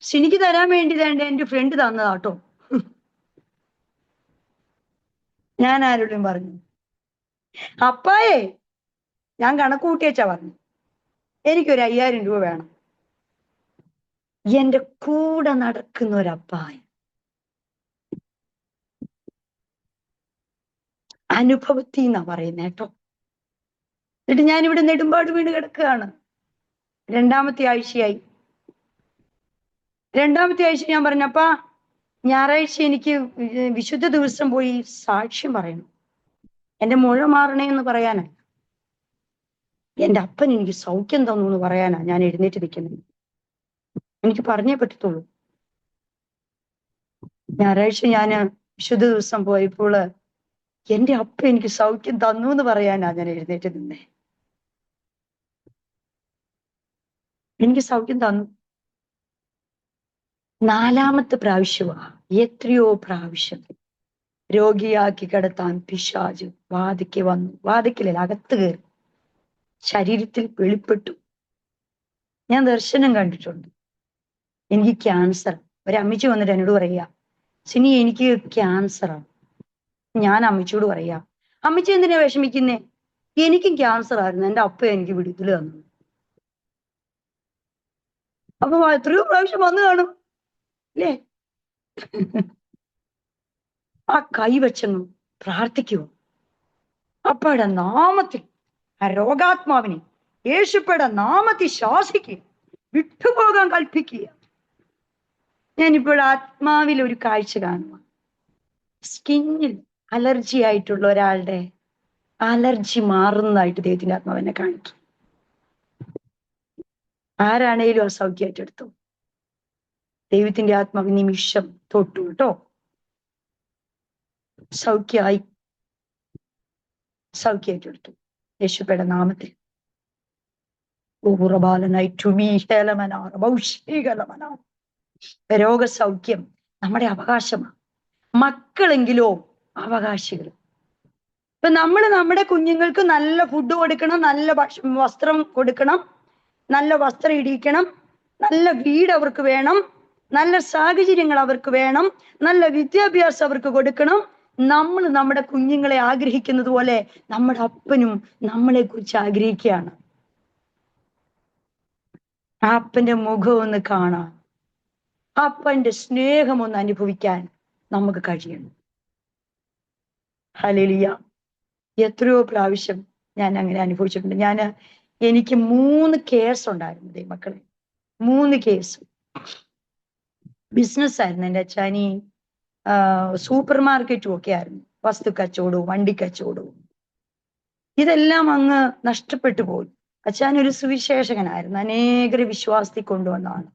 സിനിക്ക് തരാൻ വേണ്ടി വേണ്ട എൻ്റെ ഫ്രണ്ട് തന്നതാട്ടോ. ഞാൻ ആരോടും പറഞ്ഞു, അപ്പായേ ഞാൻ കണക്ക് കൂട്ടിയച്ചാ പറഞ്ഞു, എനിക്കൊരു 5,000 രൂപ വേണം. എൻ്റെ കൂടെ നടക്കുന്ന ഒരപ്പായ, അനുഭവത്തിൽ നിന്നാ പറയുന്നത് കേട്ടോ. എന്നിട്ട് ഞാനിവിടെ നെടുമ്പാട് വീണ് കിടക്കുകയാണ്. രണ്ടാമത്തെ ആഴ്ചയായി. ഞാൻ പറഞ്ഞപ്പാ ഞായറാഴ്ച എനിക്ക് വിശുദ്ധ ദിവസം പോയി സാക്ഷ്യം പറയണം. എൻ്റെ മുഴ മാറണേ എന്ന് പറയാനാ, എൻ്റെ അപ്പൻ എനിക്ക് സൗഖ്യം തന്നു എന്ന് പറയാനാ ഞാൻ എഴുന്നേറ്റ് നിൽക്കുന്നത്. എനിക്ക് പറഞ്ഞേ പറ്റത്തുള്ളൂ. ഞായറാഴ്ച ഞാൻ വിശുദ്ധ ദിവസം പോയപ്പോൾ എൻ്റെ അപ്പ എനിക്ക് സൗഖ്യം തന്നു എന്ന് പറയാനാ ഞാൻ എഴുന്നേറ്റ് നിന്നേ. എനിക്ക് സൗഖ്യം തന്നു. 4ാമത്തെ പ്രാവശ്യമാ. എത്രയോ പ്രാവശ്യം രോഗിയാക്കി കിടത്താൻ പിശാച് വാതിക്ക് വന്നു. വാതിക്കലല്ല, അകത്ത് കയറി ശരീരത്തിൽ വെളിപ്പെട്ടു. ഞാൻ ദർശനം കണ്ടിട്ടുണ്ട്. എനിക്ക് ക്യാൻസർ. ഒരമ്മച്ചി വന്നിട്ട് എന്നോട് പറയാ, സിനി എനിക്ക് ക്യാൻസറാണ്. ഞാൻ അമ്മച്ചിയോട് പറയാ, അമ്മച്ചി എന്തിനാ വിഷമിക്കുന്നേ? എനിക്കും ക്യാൻസർ ആയിരുന്നു, എൻ്റെ അപ്പ എനിക്ക് വിടുതൽ തന്നു. അപ്പൊ എത്രയോ പ്രാവശ്യം വന്നു കാണും അല്ലേ? ആ കൈ വെച്ചെന്നു പ്രാർത്ഥിക്കുക. അപ്പയുടെ നാമത്തിൽ ആ രോഗാത്മാവിനെ യേശുപ്പയുടെ നാമത്തിൽ ശാസിക്കുക, വിട്ടുപോകാൻ കൽപ്പിക്കുക. ഞാനിപ്പോൾ ആത്മാവിൽ ഒരു കാഴ്ച കാണുക. സ്കിന്നിൽ അലർജി ആയിട്ടുള്ള ഒരാളുടെ അലർജി മാറുന്നതായിട്ട് ദൈവത്തിന്റെ ആത്മാവിനെ കാണിക്കും. ആരാണേലും അസൗഖ്യമായിട്ട് എടുത്തു. ദൈവത്തിന്റെ ആത്മാവ് നിമിഷം തൊട്ടു കേട്ടോ. സൗഖ്യമായി സൗഖ്യമായിട്ടെടുത്തു യേശുപ്പയുടെ നാമത്തിൽ. രോഗസൗഖ്യം നമ്മുടെ അവകാശമാണ്. മക്കളെങ്കിലോ അവകാശികൾ. ഇപ്പൊ നമ്മൾ നമ്മുടെ കുഞ്ഞുങ്ങൾക്ക് നല്ല ഫുഡ് കൊടുക്കണം, നല്ല വസ്ത്രം കൊടുക്കണം, നല്ല വസ്ത്രം ഇടിക്കണം, നല്ല വീട് അവർക്ക് വേണം, നല്ല സാഹചര്യങ്ങൾ അവർക്ക് വേണം, നല്ല വിദ്യാഭ്യാസം അവർക്ക് കൊടുക്കണം. നമ്മൾ നമ്മുടെ കുഞ്ഞുങ്ങളെ ആഗ്രഹിക്കുന്നത് പോലെ നമ്മുടെ അപ്പനും നമ്മളെ കുറിച്ച് ആഗ്രഹിക്കുകയാണ്. ആ അപ്പന്റെ മുഖം ഒന്ന് കാണാൻ, അപ്പന്റെ സ്നേഹം ഒന്ന് അനുഭവിക്കാൻ നമുക്ക് കഴിയണം. ഹല്ലേലൂയ. എത്രയോ പ്രാവശ്യം ഞാൻ അങ്ങനെ അനുഭവിച്ചിട്ടുണ്ട്. എനിക്ക് 3 കേസ് ഉണ്ടായിരുന്നു മക്കളെ. 3 കേസ്. ബിസിനസ് ആയിരുന്നു എൻ്റെ അച്ഛാനി. സൂപ്പർ മാർക്കറ്റും ഒക്കെ ആയിരുന്നു. വസ്തു കച്ചവടവും വണ്ടി കച്ചവടവും ഇതെല്ലാം അങ്ങ് നഷ്ടപ്പെട്ടു പോയി. അച്ഛനൊരു സുവിശേഷകനായിരുന്നു, അനേകരെ വിശ്വാസത്തിൽ കൊണ്ടുവന്നാണ്.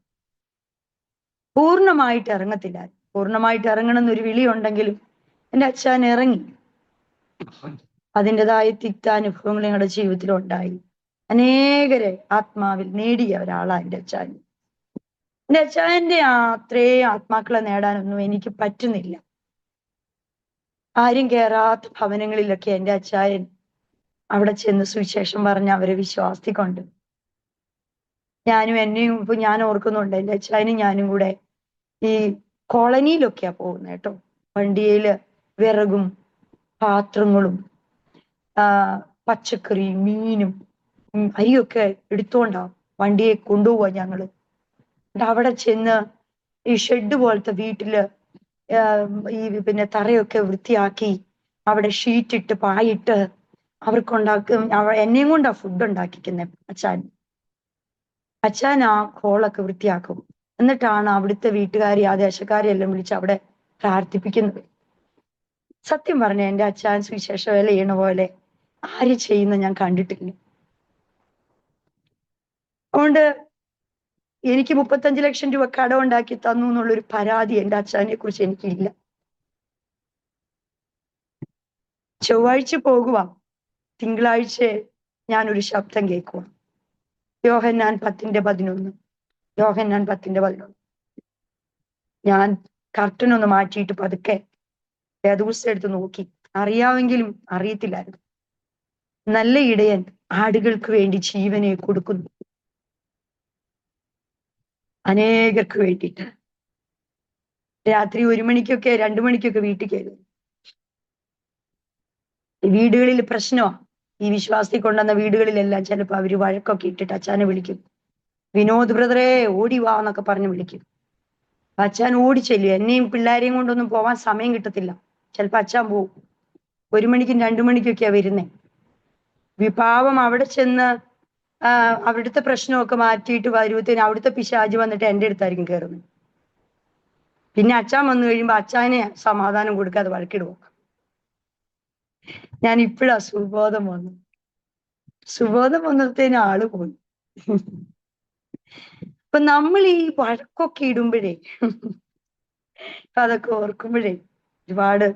പൂർണ്ണമായിട്ട് ഇറങ്ങത്തില്ല. പൂർണ്ണമായിട്ട് ഇറങ്ങണം എന്നൊരു വിളി ഉണ്ടെങ്കിലും എൻ്റെ അച്ഛൻ ഇറങ്ങി. അതിൻ്റെതായ തിക്താനുഭവങ്ങൾ ഞങ്ങളുടെ ജീവിതത്തിലുണ്ടായി. അനേകരെ ആത്മാവിൽ നേടിയ ഒരാളാണ് എൻ്റെ അച്ഛൻ. എൻ്റെ അച്ഛൻ്റെ അത്രയും ആത്മാക്കളെ നേടാനൊന്നും എനിക്ക് പറ്റുന്നില്ല. ആരും കയറാത്ത ഭവനങ്ങളിലൊക്കെ എൻ്റെ അച്ചായൻ അവിടെ ചെന്ന് സുവിശേഷം പറഞ്ഞ് അവരെ വിശ്വാസത്തിൽ കൊണ്ട്. ഇപ്പൊ ഞാൻ ഓർക്കുന്നുണ്ട്, എൻ്റെ അച്ചായനും ഞാനും കൂടെ ഈ കോളനിയിലൊക്കെയാ പോകുന്നത് കേട്ടോ. വണ്ടിയില് വിറകും പാത്രങ്ങളും പച്ചക്കറിയും മീനും അരിയൊക്കെ എടുത്തോണ്ടാ വണ്ടിയെ കൊണ്ടുപോവാ ഞങ്ങള്. അവിടെ ചെന്ന് ഈ ഷെഡ് പോലത്തെ വീട്ടില് ഈ പിന്നെ തറയൊക്കെ വൃത്തിയാക്കി അവിടെ ഷീറ്റിട്ട് പായിട്ട് അവർക്കുണ്ടാക്കും. എന്നെയും കൊണ്ടാ ഫുഡ് ഉണ്ടാക്കിക്കുന്നത് അച്ഛൻ ആ ഹോളൊക്കെ വൃത്തിയാക്കും. എന്നിട്ടാണ് അവിടുത്തെ വീട്ടുകാരി ആ ദേശക്കാരെ എല്ലാം വിളിച്ച് അവിടെ പ്രാർത്ഥിപ്പിക്കുന്നത്. സത്യം പറഞ്ഞ എൻ്റെ അച്ഛൻ സുവിശേഷ വേല ചെയ്യണ പോലെ ആര് ചെയ്യുന്ന ഞാൻ കണ്ടിട്ടില്ല. അതുകൊണ്ട് എനിക്ക് 35 ലക്ഷം രൂപ കടം ഉണ്ടാക്കി തന്നു എന്നുള്ളൊരു പരാതി എൻ്റെ അച്ഛനെ കുറിച്ച് എനിക്കില്ല. ചൊവ്വാഴ്ച പോകുക, തിങ്കളാഴ്ച ഞാനൊരു ശബ്ദം കേൾക്കുക. യോഹന്നാൻ 10:11. യോഹന്നാൻ 10:11. ഞാൻ കർട്ടനൊന്ന് മാറ്റിയിട്ട് പതുക്കെ വേദപുസ്തകം എടുത്ത് നോക്കി. അറിയാമെങ്കിലും അറിയത്തില്ലായിരുന്നു. നല്ല ഇടയൻ ആടുകൾക്ക് വേണ്ടി ജീവനെ കൊടുക്കുന്നു. അനേകർക്ക് വേണ്ടിയിട്ട്. രാത്രി 1 മണിക്കൊക്കെ 2 മണിക്കൊക്കെ വീട്ടിൽ കയറും. വീടുകളിൽ പ്രശ്നമാണ്. ഈ വിശ്വാസത്തിൽ കൊണ്ടുവന്ന വീടുകളിലെല്ലാം ചിലപ്പോൾ അവര് വഴക്കൊക്കെ ഇട്ടിട്ട് അച്ഛനെ വിളിക്കും. വിനോദ് ബ്രദറെ ഓടി വാ എന്നൊക്കെ പറഞ്ഞ് വിളിക്കും. അച്ഛൻ ഓടിച്ചെല്ലും. എന്നെയും പിള്ളേരെയും കൊണ്ടൊന്നും പോവാൻ സമയം കിട്ടത്തില്ല. ചിലപ്പോ അച്ഛൻ പോവും. 1 മണിക്കും 2 മണിക്കൊക്കെയാ വരുന്നേ. വിഭാവം അവിടെ ചെന്ന് അവിടുത്തെ പ്രശ്നമൊക്കെ മാറ്റിയിട്ട് വരുവത്തേന് അവിടുത്തെ പിശാച് വന്നിട്ട് എൻ്റെ അടുത്തായിരിക്കും കയറുന്നത്. പിന്നെ അച്ഛൻ വന്നു കഴിയുമ്പോ അച്ഛനെ സമാധാനം കൊടുക്കാതെ വഴക്കിടുവോ. ഞാൻ ഇപ്പോഴാ സുബോധം വന്നത്തേന് ആള് പോയി. അപ്പൊ നമ്മൾ ഈ വഴക്കൊക്കെ ഇടുമ്പോഴേ അതൊക്കെ ഓർക്കുമ്പോഴേ ഒരുപാട്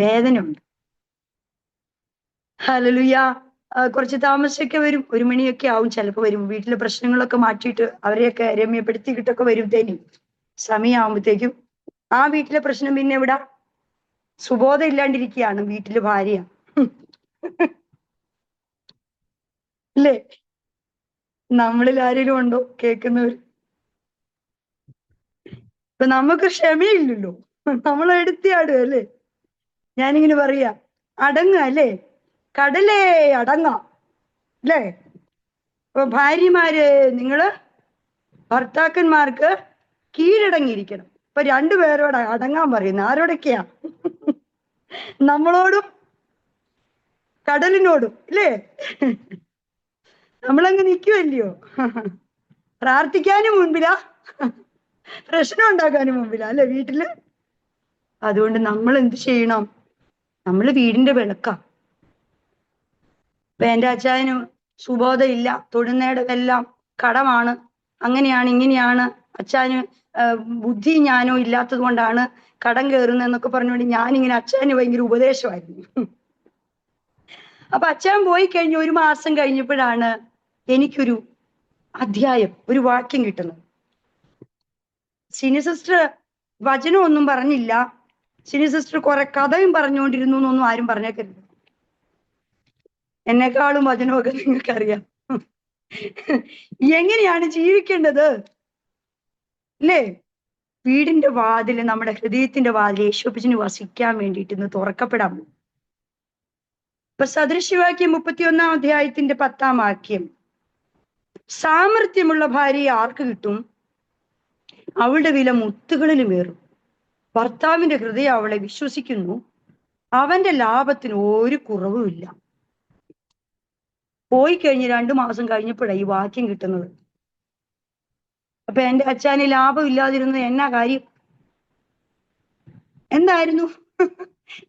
വേദനയുണ്ട്. ഹല്ലേലൂയ. കുറച്ച് താമസിച്ചൊക്കെ വരും. 1 മണിയൊക്കെ ആവും ചിലപ്പോ വരും. വീട്ടിലെ പ്രശ്നങ്ങളൊക്കെ മാറ്റിയിട്ട് അവരെയൊക്കെ രമ്യപ്പെടുത്തിയിട്ടൊക്കെ വരുമ്പത്തേനും സമയമാകുമ്പോഴത്തേക്കും ആ വീട്ടിലെ പ്രശ്നം പിന്നെ എവിടാ? സുബോധം ഇല്ലാണ്ടിരിക്കുകയാണ് വീട്ടില് ഭാര്യ. അല്ലേ? നമ്മളിൽ ആരെങ്കിലും ഉണ്ടോ കേൾക്കുന്നവർ? ഇപ്പൊ നമുക്ക് ക്ഷമയില്ലല്ലോ, നമ്മൾ എടുത്തിയാടുക അല്ലേ? ഞാനിങ്ങനെ പറയാ, അടങ്ങ അല്ലേ, കടലേ അടങ്ങാം അല്ലേ? ഇപ്പൊ ഭാര്യമാര് നിങ്ങള് ഭർത്താക്കന്മാർക്ക് കീഴടങ്ങിയിരിക്കണം. ഇപ്പൊ 2 പേരോട് അടങ്ങാൻ പറയുന്നു. ആരോടൊക്കെയാ? നമ്മളോടും കടലിനോടും അല്ലേ? നമ്മളങ്ങ് നിൽക്കുമല്ലയോ? പ്രാർത്ഥിക്കാനും മുൻപിലാ, പ്രശ്നം ഉണ്ടാക്കാനും മുൻപിലാ അല്ലെ വീട്ടില്. അതുകൊണ്ട് നമ്മൾ എന്ത് ചെയ്യണം? നമ്മൾ വീടിന്റെ വിളക്കാ. ഇപ്പൊ എൻ്റെ അച്ചായനും സുബോധം ഇല്ല. തൊടുന്നേടമെല്ലാം കടമാണ്, അങ്ങനെയാണ് ഇങ്ങനെയാണ്, അച്ഛന് ബുദ്ധി ജ്ഞാനോ ഇല്ലാത്തത് കൊണ്ടാണ് കടം കയറുന്നതെന്നൊക്കെ പറഞ്ഞുകൊണ്ട് ഞാനിങ്ങനെ അച്ഛന് ഭയങ്കര ഉപദേശമായിരുന്നു. അപ്പൊ അച്ഛൻ പോയി കഴിഞ്ഞ് 1 മാസം കഴിഞ്ഞപ്പോഴാണ് എനിക്കൊരു അധ്യായം, ഒരു വാക്യം കിട്ടുന്നത്. സിനി സിസ്റ്റർ വചനമൊന്നും പറഞ്ഞില്ല, സിനി സിസ്റ്റർ കുറെ കഥയും പറഞ്ഞുകൊണ്ടിരുന്നു എന്നൊന്നും ആരും പറഞ്ഞേക്കരുത്. എന്നെക്കാളും വചനമൊക്കെ നിങ്ങൾക്കറിയാം. എങ്ങനെയാണ് ജീവിക്കേണ്ടത് അല്ലേ? വീടിന്റെ വാതില്, നമ്മുടെ ഹൃദയത്തിന്റെ വാതിൽ യേശുവിന് വസിക്കാൻ വേണ്ടിയിട്ട് ഇന്ന് തുറക്കപ്പെടാൻ പോകും. ഇപ്പൊ സദൃശവാക്യം 31 അധ്യായത്തിന്റെ 10 വാക്യം, സാമർത്ഥ്യമുള്ള ഭാര്യയെ ആർക്ക് കിട്ടും? അവളുടെ വില മുത്തുകളിലും ഏറും. ഭർത്താവിന്റെ ഹൃദയം അവളെ വിശ്വസിക്കുന്നു, അവന്റെ ലാഭത്തിന് ഒരു കുറവുമില്ല. പോയി കഴിഞ്ഞ് 2 മാസം കഴിഞ്ഞപ്പോഴാണ് ഈ വാക്യം കിട്ടുന്നത്. അപ്പൊ എന്റെ അച്ഛന് ലാഭം ഇല്ലാതിരുന്നത് എന്നാ കാര്യം? എന്തായിരുന്നു?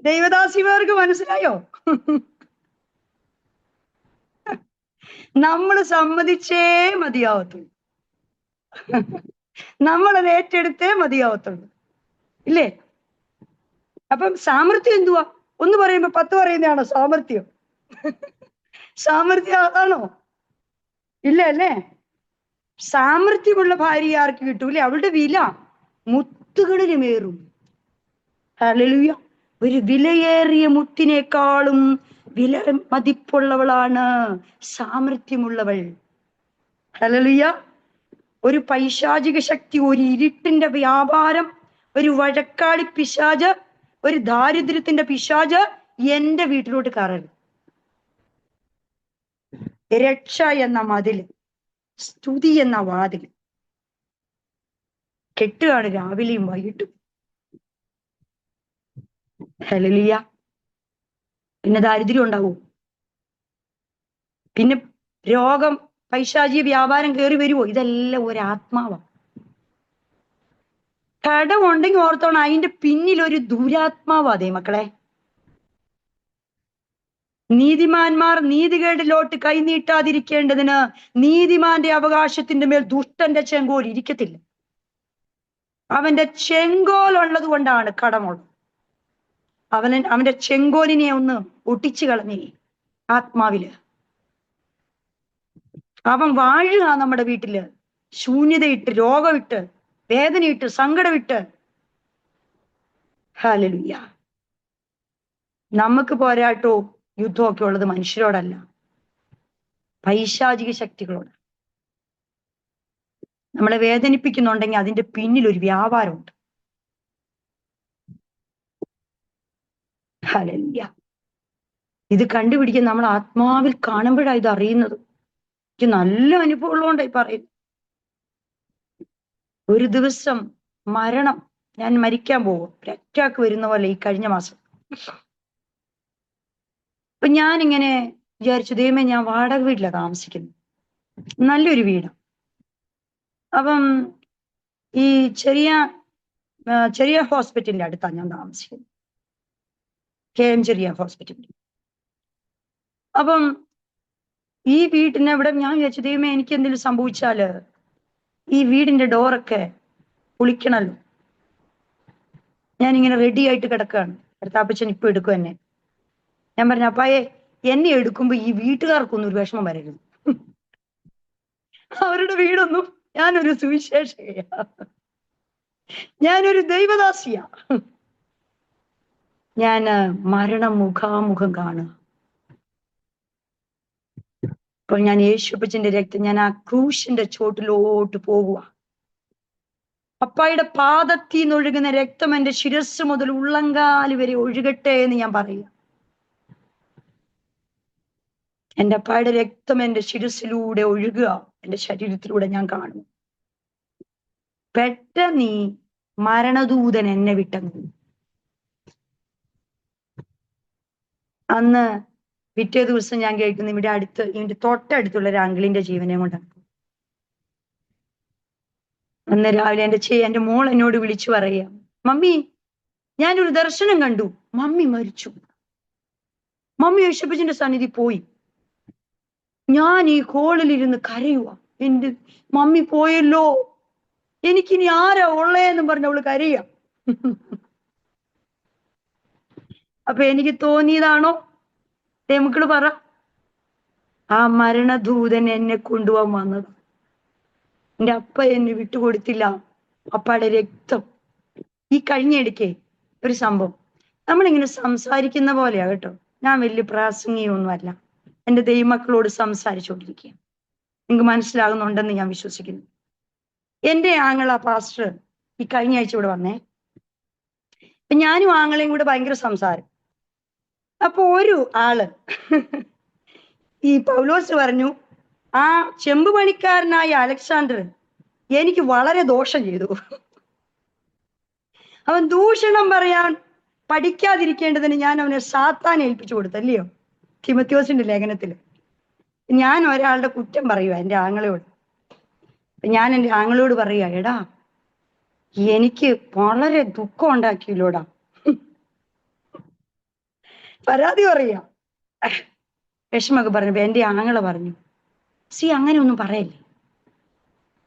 ദൈവദാസിമാർക്ക് മനസ്സിലായോ? നമ്മൾ സമ്മതിച്ചേ മതിയാവത്തുള്ളൂ, നമ്മളത് ഏറ്റെടുത്തേ മതിയാവത്തുള്ളൂ, ഇല്ലേ? അപ്പം സാമർത്ഥ്യം എന്തുവാ? ഒന്ന് പറയുമ്പോ 10 പറയുന്നതാണോ സാമർത്ഥ്യം? സാമർത്ഥ്യം അതാണോ? ഇല്ല അല്ലേ? സാമർത്ഥ്യമുള്ള ഭാര്യ ആർക്ക് കിട്ടൂലേ? അവളുടെ വില മുത്തുകളിലുമേറും. ഹല്ലേലൂയ! ഒരു വിലയേറിയ മുത്തിനേക്കാളും വില മതിപ്പുള്ളവളാണ് സാമർത്ഥ്യമുള്ളവൾ. ഹല്ലേലൂയ! ഒരു പൈശാചിക ശക്തി, ഒരു ഇരുട്ടിന്റെ വ്യാപാരം, ഒരു വഴക്കാളി പിശാച്, ഒരു ദാരിദ്ര്യത്തിന്റെ പിശാച് എന്റെ വീട്ടിലോട്ട് കയറരുത്. രക്ഷ എന്ന മതിൽ, സ്തുതി എന്ന വാതിൽ കെട്ടുകയാണ് രാവിലെയും വൈകിട്ടും. ഹല്ലേലൂയ! പിന്നെ ദാരിദ്ര്യം ഉണ്ടാവൂ? പിന്നെ രോഗം, പൈശാചിക വ്യാപാരം കയറി വരുവോ? ഇതെല്ലാം ഒരാത്മാവാ. കടം ഉണ്ടെങ്കിൽ ഓർത്തോണം, അതിന്റെ പിന്നിൽ ഒരു ദുരാത്മാവാതേ മക്കളെ. നീതിമാന്മാർ നീതികേടിലോട്ട് കൈനീട്ടാതിരിക്കേണ്ടതിന് നീതിമാന്റെ അവകാശത്തിന്റെ മേൽ ദുഷ്ടന്റെ ചെങ്കോൽ ഇരിക്കത്തില്ല. അവന്റെ ചെങ്കോൽ ഉള്ളത് കൊണ്ടാണ് കടമുള്ളത്. അവന്റെ ചെങ്കോലിനെ ഒന്ന് ഒട്ടിച്ചു കളഞ്ഞേ ആത്മാവില്. അവൻ വാഴുക നമ്മുടെ വീട്ടില്, ശൂന്യതയിട്ട്, രോഗമിട്ട്, വേദനയിട്ട്, സങ്കടമിട്ട്. ഹല്ലേലൂയ! നമുക്ക് പോരാട്ടോ യുദ്ധമൊക്കെ ഉള്ളത് മനുഷ്യരോടല്ല, പൈശാചിക ശക്തികളോട്. നമ്മളെ വേദനിപ്പിക്കുന്നുണ്ടെങ്കിൽ അതിന്റെ പിന്നിൽ ഒരു വ്യാപാരമുണ്ട്. ഹല്ലേലൂയ! ഇത് കണ്ടുപിടിക്കാൻ നമ്മൾ ആത്മാവിൽ കാണുമ്പോഴാണ് ഇത് അറിയുന്നത്. എനിക്ക് നല്ല അനുഭവം ഉള്ളതുകൊണ്ടായി പറയുന്നത്. ഒരു ദിവസം മരണം, ഞാൻ മരിക്കാൻ പോകും, അറ്റാക്ക് വരുന്ന പോലെ ഈ കഴിഞ്ഞ മാസം. അപ്പൊ ഞാനിങ്ങനെ വിചാരിച്ചു, ദൈവമേ, ഞാൻ വാടക വീട്ടിലാണ് താമസിക്കുന്നത്, നല്ലൊരു വീട്. അപ്പം ഈ ചെറിയ ഹോസ്പിറ്റലിന്റെ അടുത്താണ് ഞാൻ താമസിക്കുന്നത്, KM ചെറിയ ഹോസ്പിറ്റലിൽ. അപ്പം ഈ വീട്ടിന് ഇവിടെ ഞാൻ വിചാരിച്ചു, ദൈവമേ, എനിക്ക് എന്തെങ്കിലും സംഭവിച്ചാല് ഈ വീടിന്റെ ഡോറൊക്കെ പൊളിക്കണല്ലോ. ഞാനിങ്ങനെ റെഡി ആയിട്ട് കിടക്കുകയാണ്. ഭർത്താപ്പച്ചൻ ഇപ്പൊ എടുക്കും എന്നെ. ഞാൻ പറഞ്ഞു, അപ്പായെ, എന്നെ എടുക്കുമ്പോ ഈ വീട്ടുകാർക്കൊന്നും ഒരു വിഷമം വരരുത്. അവരുടെ വീടൊന്നും, ഞാനൊരു സുവിശേഷകയാ, ഞാനൊരു ദൈവദാസിയാ. ഞാന് മരണം മുഖാമുഖം കാണുക. അപ്പോൾ ഞാൻ യേശുപ്പച്ചന്റെ രക്തം, ഞാൻ ആ ക്രൂശിന്റെ ചോട്ടിലോട്ട് പോകുക. അപ്പായുടെ പാദത്തിൽ നിന്നൊഴുകുന്ന രക്തം എന്റെ ശിരസ് മുതൽ ഉള്ളങ്കാല് വരെ ഒഴുകട്ടെ എന്ന് ഞാൻ പറയുക. എന്റെ അപ്പായുടെ രക്തം എന്റെ ശിരസിലൂടെ ഒഴുകുക, എന്റെ ശരീരത്തിലൂടെ ഞാൻ കാണും. പെട്ടെന്ന് ഈ മരണദൂതൻ എന്നെ വിട്ടങ്ങ്. അന്ന് പിറ്റേ ദിവസം ഞാൻ കേൾക്കുന്നു, ഇവിടെ അടുത്ത്, ഇതിന്റെ തൊട്ടടുത്തുള്ള ഒരു അങ്കിളിന്റെ ജീവനെ കൊണ്ടാണ്. അന്ന് രാവിലെ എന്റെ മോൾ എന്നോട് വിളിച്ചു പറയാ, മമ്മി, ഞാനൊരു ദർശനം കണ്ടു, മമ്മി മരിച്ചു. മമ്മി യേശുപ്പച്ചന്റെ സന്നിധി പോയി. ഞാൻ ഈ ഹോളിലിരുന്ന് കരയുക, എന്റെ മമ്മി പോയല്ലോ, എനിക്കിനി ആരാ ഉള്ളേന്നും പറഞ്ഞ് അവള് കരയാ. അപ്പൊ എനിക്ക് തോന്നിയതാണോ? മക്കള് പറ. ആ മരണദൂതൻ എന്നെ കൊണ്ടുപോകാൻ വന്നത്. എന്റെ അപ്പ എന്നെ വിട്ടുകൊടുത്തില്ല. അപ്പയുടെ രക്തം. ഈ കഴിഞ്ഞിടയ്ക്ക് ഒരു സംഭവം, നമ്മളിങ്ങനെ സംസാരിക്കുന്ന പോലെയാ കേട്ടോ. ഞാൻ വലിയ പ്രാസംഗികയൊന്നുമല്ല. എന്റെ ദൈവമക്കളോട് സംസാരിച്ചുകൊണ്ടിരിക്കുക. നിങ്ങൾക്ക് മനസ്സിലാകുന്നുണ്ടെന്ന് ഞാൻ വിശ്വസിക്കുന്നു. എന്റെ ആങ്ങള പാസ്റ്റർ ഈ കഴിഞ്ഞ ആഴ്ച ഇവിടെ വന്നേ. ഞാനും ആങ്ങളെയും കൂടെ ഭയങ്കര സംസാരം. അപ്പൊ ഒരു ആള് ഈ പൗലോസ് പറഞ്ഞു, ആ ചെമ്പ് പണിക്കാരനായ അലക്സാണ്ടർ എനിക്ക് വളരെ ദോഷം ചെയ്തു. അവൻ ദൂഷണം പറയാൻ പഠിക്കാതിരിക്കേണ്ടതിന് ഞാൻ അവനെ സാത്താൻ ഏൽപ്പിച്ചു കൊടുത്തല്ലയോ, തിമത്യോസിന്റെ ലേഖനത്തില്. ഞാൻ ഒരാളുടെ കുറ്റം പറയുക എന്റെ ആങ്ങളയോട്. ഞാൻ എന്റെ ആങ്ങളോട് പറയുക, എടാ എനിക്ക് വളരെ ദുഃഖം ഉണ്ടാക്കിയില്ലോടാ. പരാതി പറയാ. വിഷമൊക്കെ പറഞ്ഞു. എന്റെ ആങ്ങള പറഞ്ഞു, അങ്ങനെ ഒന്നും പറയല്ലേ,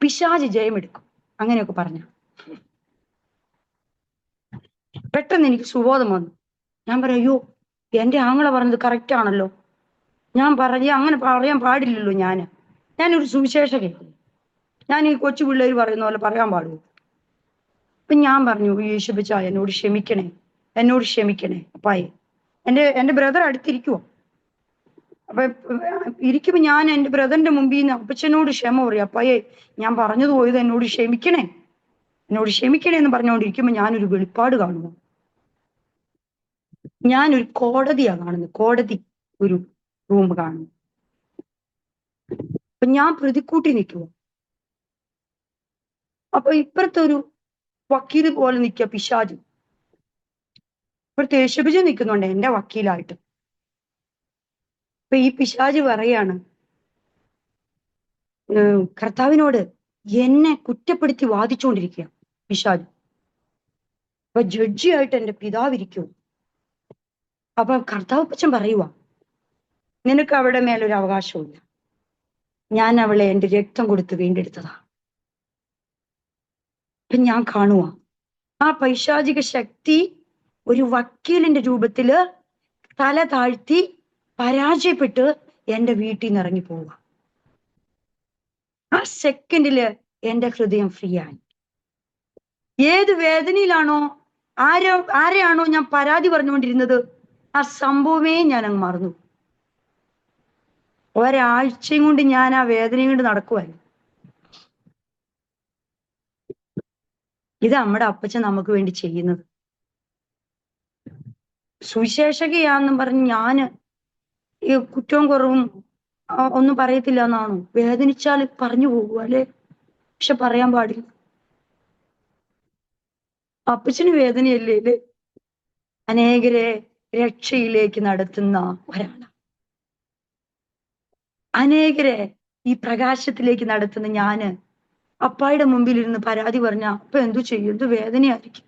പിശാച് ജയമെടുക്കും, അങ്ങനെയൊക്കെ പറഞ്ഞു. പെട്ടെന്ന് എനിക്ക് സുബോധം വന്നു. ഞാൻ പറയാം, അയ്യോ എന്റെ ആങ്ങള പറഞ്ഞത് കറക്റ്റ് ആണല്ലോ. ഞാൻ അങ്ങനെ പറയാൻ പാടില്ലല്ലോ. ഞാനൊരു സുവിശേഷകയല്ലേ. ഞാൻ ഈ കൊച്ചു പിള്ളേർ പറയുന്ന പോലെ പറയാൻ പാടുള്ളൂ. അപ്പൊ ഞാൻ പറഞ്ഞു, യേശുബിച്ച എന്നോട് ക്ഷമിക്കണേ അപ്പായി. എന്റെ ബ്രദർ അടുത്തിരിക്കുവോ. അപ്പൊ ഇരിക്കുമ്പോ ഞാൻ എന്റെ ബ്രദറിന്റെ മുമ്പിൽ നിന്ന് അപ്പച്ചനോട് ക്ഷമ പറയും, അപ്പായെ ഞാൻ പറഞ്ഞത് പോയത് എന്നോട് ക്ഷമിക്കണേ എന്ന് പറഞ്ഞുകൊണ്ടിരിക്കുമ്പോ ഞാനൊരു വെളിപ്പാട് കാണുന്നു. ഞാനൊരു കോടതിയാ കാണുന്നത്. കോടതി ഒരു റൂം കാണുന്നു. അപ്പൊ ഞാൻ പ്രതിക്കൂട്ടി നിൽക്കുക. അപ്പൊ ഇപ്പുറത്തെ ഒരു വക്കീല് പോലെ നിൽക്കുക പിശാച്. ഇപ്പുറത്തെ യേശുബിജ നിൽക്കുന്നുണ്ട് എന്റെ വക്കീലായിട്ട്. അപ്പൊ ഈ പിശാച് പറയാണ്, കർത്താവിനോട് എന്നെ കുറ്റപ്പെടുത്തി വാദിച്ചുകൊണ്ടിരിക്കുക പിശാച്. അപ്പൊ ജഡ്ജിയായിട്ട് എന്റെ പിതാവ് ഇരിക്കും. അപ്പൊ കർത്താവ് പച്ചൻ പറയുക, നിനക്ക് അവിടെ മേലൊരു അവകാശമില്ല. ഞാൻ അവളെ എന്റെ രക്തം കൊടുത്ത് വീണ്ടെടുത്തതാ. അപ്പൊ ഞാൻ കാണുക ആ പൈശാചിക ശക്തി ഒരു വക്കീലിന്റെ രൂപത്തില് തല താഴ്ത്തി പരാജയപ്പെട്ട് എന്റെ വീട്ടിൽ നിന്ന് ഇറങ്ങി പോവുക. ആ സെക്കൻഡില് എന്റെ ഹൃദയം ഫ്രീ ആയി. ഏത് വേദനയിലാണോ, ആരെയാണോ ഞാൻ പരാതി പറഞ്ഞുകൊണ്ടിരുന്നത്, ആ സംഭവമേ ഞാൻ അങ്ങ് മറന്നു. ഒരാഴ്ചയും കൊണ്ട് ഞാൻ ആ വേദനയും കൊണ്ട് നടക്കുവായിരുന്നു. ഇത് നമ്മുടെ അപ്പച്ചൻ നമുക്ക് വേണ്ടി ചെയ്യുന്നത്. സുവിശേഷകയാന്നും പറഞ്ഞ് ഞാന് ഈ കുറ്റവും കുറവും ഒന്നും പറയത്തില്ല എന്നാണോ? വേദനിച്ചാൽ പറഞ്ഞു പോകുക അല്ലെ, പക്ഷെ പറയാൻ പാടില്ല. അപ്പച്ചന് വേദനയല്ലേ അല്ലേ? അനേകരെ രക്ഷയിലേക്ക് നടത്തുന്ന ഒരാളാണ്. അനേകരെ ഈ പ്രകാശത്തിലേക്ക് നടത്തുന്ന ഞാന് അപ്പായുടെ മുമ്പിൽ ഇരുന്ന് പരാതി പറഞ്ഞ അപ്പൊ എന്തു ചെയ്യും? എന്ത് വേദനയായിരിക്കും.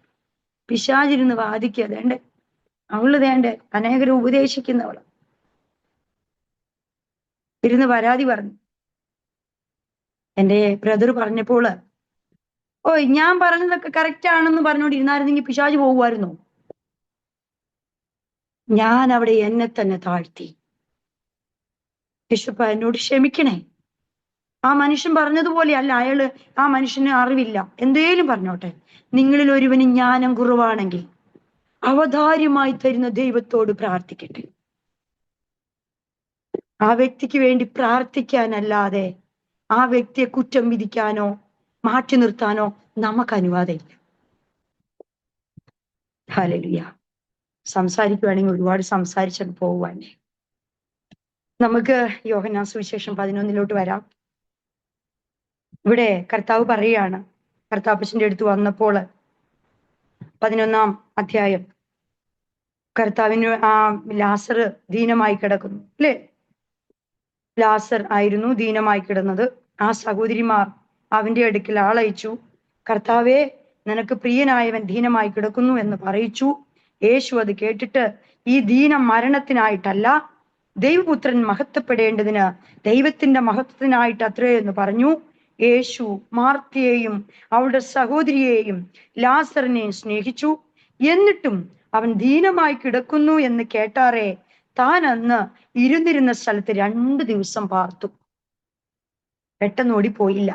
പിശാചിരുന്ന് വാദിക്കുക. വേണ്ടേ, അവള് വേണ്ടേ അനേകരെ ഉപദേശിക്കുന്നവള് ഇരുന്ന് പരാതി പറഞ്ഞു. എന്റെ ബ്രദർ പറഞ്ഞപ്പോള്, ഞാൻ പറഞ്ഞതൊക്കെ കറക്റ്റ് ആണെന്ന് പറഞ്ഞുകൊണ്ടിരുന്നായിരുന്നെങ്കിൽ പിശാച് പോകുമായിരുന്നോ? ഞാൻ അവിടെ എന്നെ തന്നെ താഴ്ത്തി, യേശുപ്പ എന്നോട് ക്ഷമിക്കണേ. ആ മനുഷ്യൻ പറഞ്ഞതുപോലെ അല്ല. ആ മനുഷ്യന് അറിവില്ല, എന്തേലും പറഞ്ഞോട്ടെ. നിങ്ങളിൽ ഒരുവന് ജ്ഞാനം കുറവാണെങ്കിൽ അവതാര്യമായി തരുന്ന ദൈവത്തോട് പ്രാർത്ഥിക്കട്ടെ. ആ വ്യക്തിക്ക് വേണ്ടി പ്രാർത്ഥിക്കാനല്ലാതെ ആ വ്യക്തിയെ കുറ്റം വിധിക്കാനോ മാറ്റി നിർത്താനോ നമുക്ക് അനുവാദമില്ല. ഹല്ലേലൂയ. സംസാരിക്കുവാണെങ്കിൽ ഒരുപാട് സംസാരിച്ചത് പോകുവാനേ. നമുക്ക് യോഹന്നാൻ സുവിശേഷം 11 വരാം. ഇവിടെ കർത്താവ് പറയാണ്, കർത്താപ്പച്ചന്റെ അടുത്ത് വന്നപ്പോൾ 11 അധ്യായം, കർത്താവിന് ആ ലാസർ ദീനമായി കിടക്കുന്നു അല്ലേ? ലാസർ ആയിരുന്നു ദീനമായി കിടന്നത്. ആ സഹോദരിമാർ അവന്റെ അടുക്കൽ ആളയച്ചു, കർത്താവേ നിനക്ക് പ്രിയനായവൻ ദീനമായി കിടക്കുന്നു എന്ന് പറയിച്ചു. യേശു അത് കേട്ടിട്ട്, ഈ ദീനം മരണത്തിനായിട്ടല്ല, ദൈവപുത്രൻ മഹത്വപ്പെടേണ്ടതിന് ദൈവത്തിന്റെ മഹത്വത്തിനായിട്ട് അത്രേ എന്ന് പറഞ്ഞു. യേശു മാർത്തയെയും അവളുടെ സഹോദരിയെയും ലാസറിനെയും സ്നേഹിച്ചു. എന്നിട്ടും അവൻ ദീനമായി കിടക്കുന്നു എന്ന് കേട്ടാറേ താൻ അന്ന് ഇരുന്നിരുന്ന സ്ഥലത്ത് 2 ദിവസം പാർത്തു. പെട്ടെന്ന് ഓടിപ്പോയില്ല.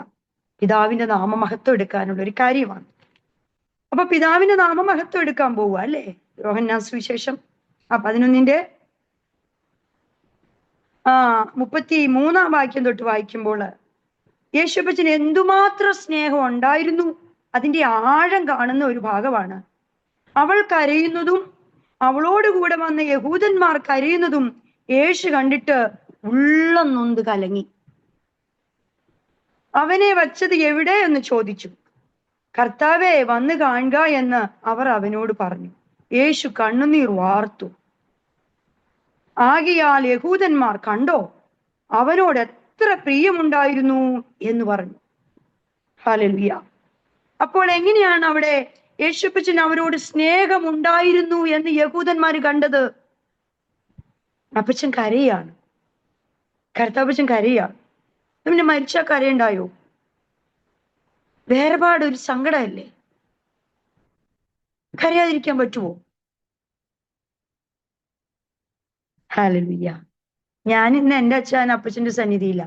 പിതാവിന്റെ നാമമഹത്വം എടുക്കാനുള്ള ഒരു കാര്യമാണ്. അപ്പൊ പിതാവിന്റെ നാമമഹത്വം എടുക്കാൻ പോവുക അല്ലേ? യോഹന്നാൻ സുവിശേഷം 11 33 വാക്യം തൊട്ട് വായിക്കുമ്പോൾ യേശുപ്പച്ചന് എന്തുമാത്രം സ്നേഹം ഉണ്ടായിരുന്നു അതിന്റെ ആഴം കാണുന്ന ഒരു ഭാഗമാണ്. അവൾ കരയുന്നതും അവളോടുകൂടെ വന്ന യഹൂദന്മാർ കരയുന്നതും യേശു കണ്ടിട്ട് ഉള്ളം നൊന്ത് കലങ്ങി. അവനെ വച്ചത് എവിടെ എന്ന് ചോദിച്ചു. കർത്താവെ, വന്ന് കാണുക എന്ന് അവർ അവനോട് പറഞ്ഞു. യേശു കണ്ണുനീർ വാർത്തു. ആകയാൽ യഹൂദന്മാർ കണ്ടോ, അവനോട് എത്ര പ്രിയമുണ്ടായിരുന്നു എന്ന് പറഞ്ഞു. ഹല്ലേലൂയ. അപ്പോൾ എങ്ങനെയാണ് അവിടെ യേശുപ്പച്ചൻ അവരോട് സ്നേഹമുണ്ടായിരുന്നു എന്ന് യഹൂദന്മാര് കണ്ടത്? അപ്പച്ചൻ കരയാണ്, കർത്താപ്പച്ചൻ കരയാണ്. പിന്നെ മരിച്ചാൽ കരയുണ്ടായോ? വേറെപാടൊരു സങ്കടമല്ലേ? കരയാതിരിക്കാൻ പറ്റുമോ? ഹല്ലേലൂയ. ഞാൻ ഇന്ന് എൻ്റെ അച്ഛൻ അപ്പച്ചന്റെ സന്നിധിയില്ല.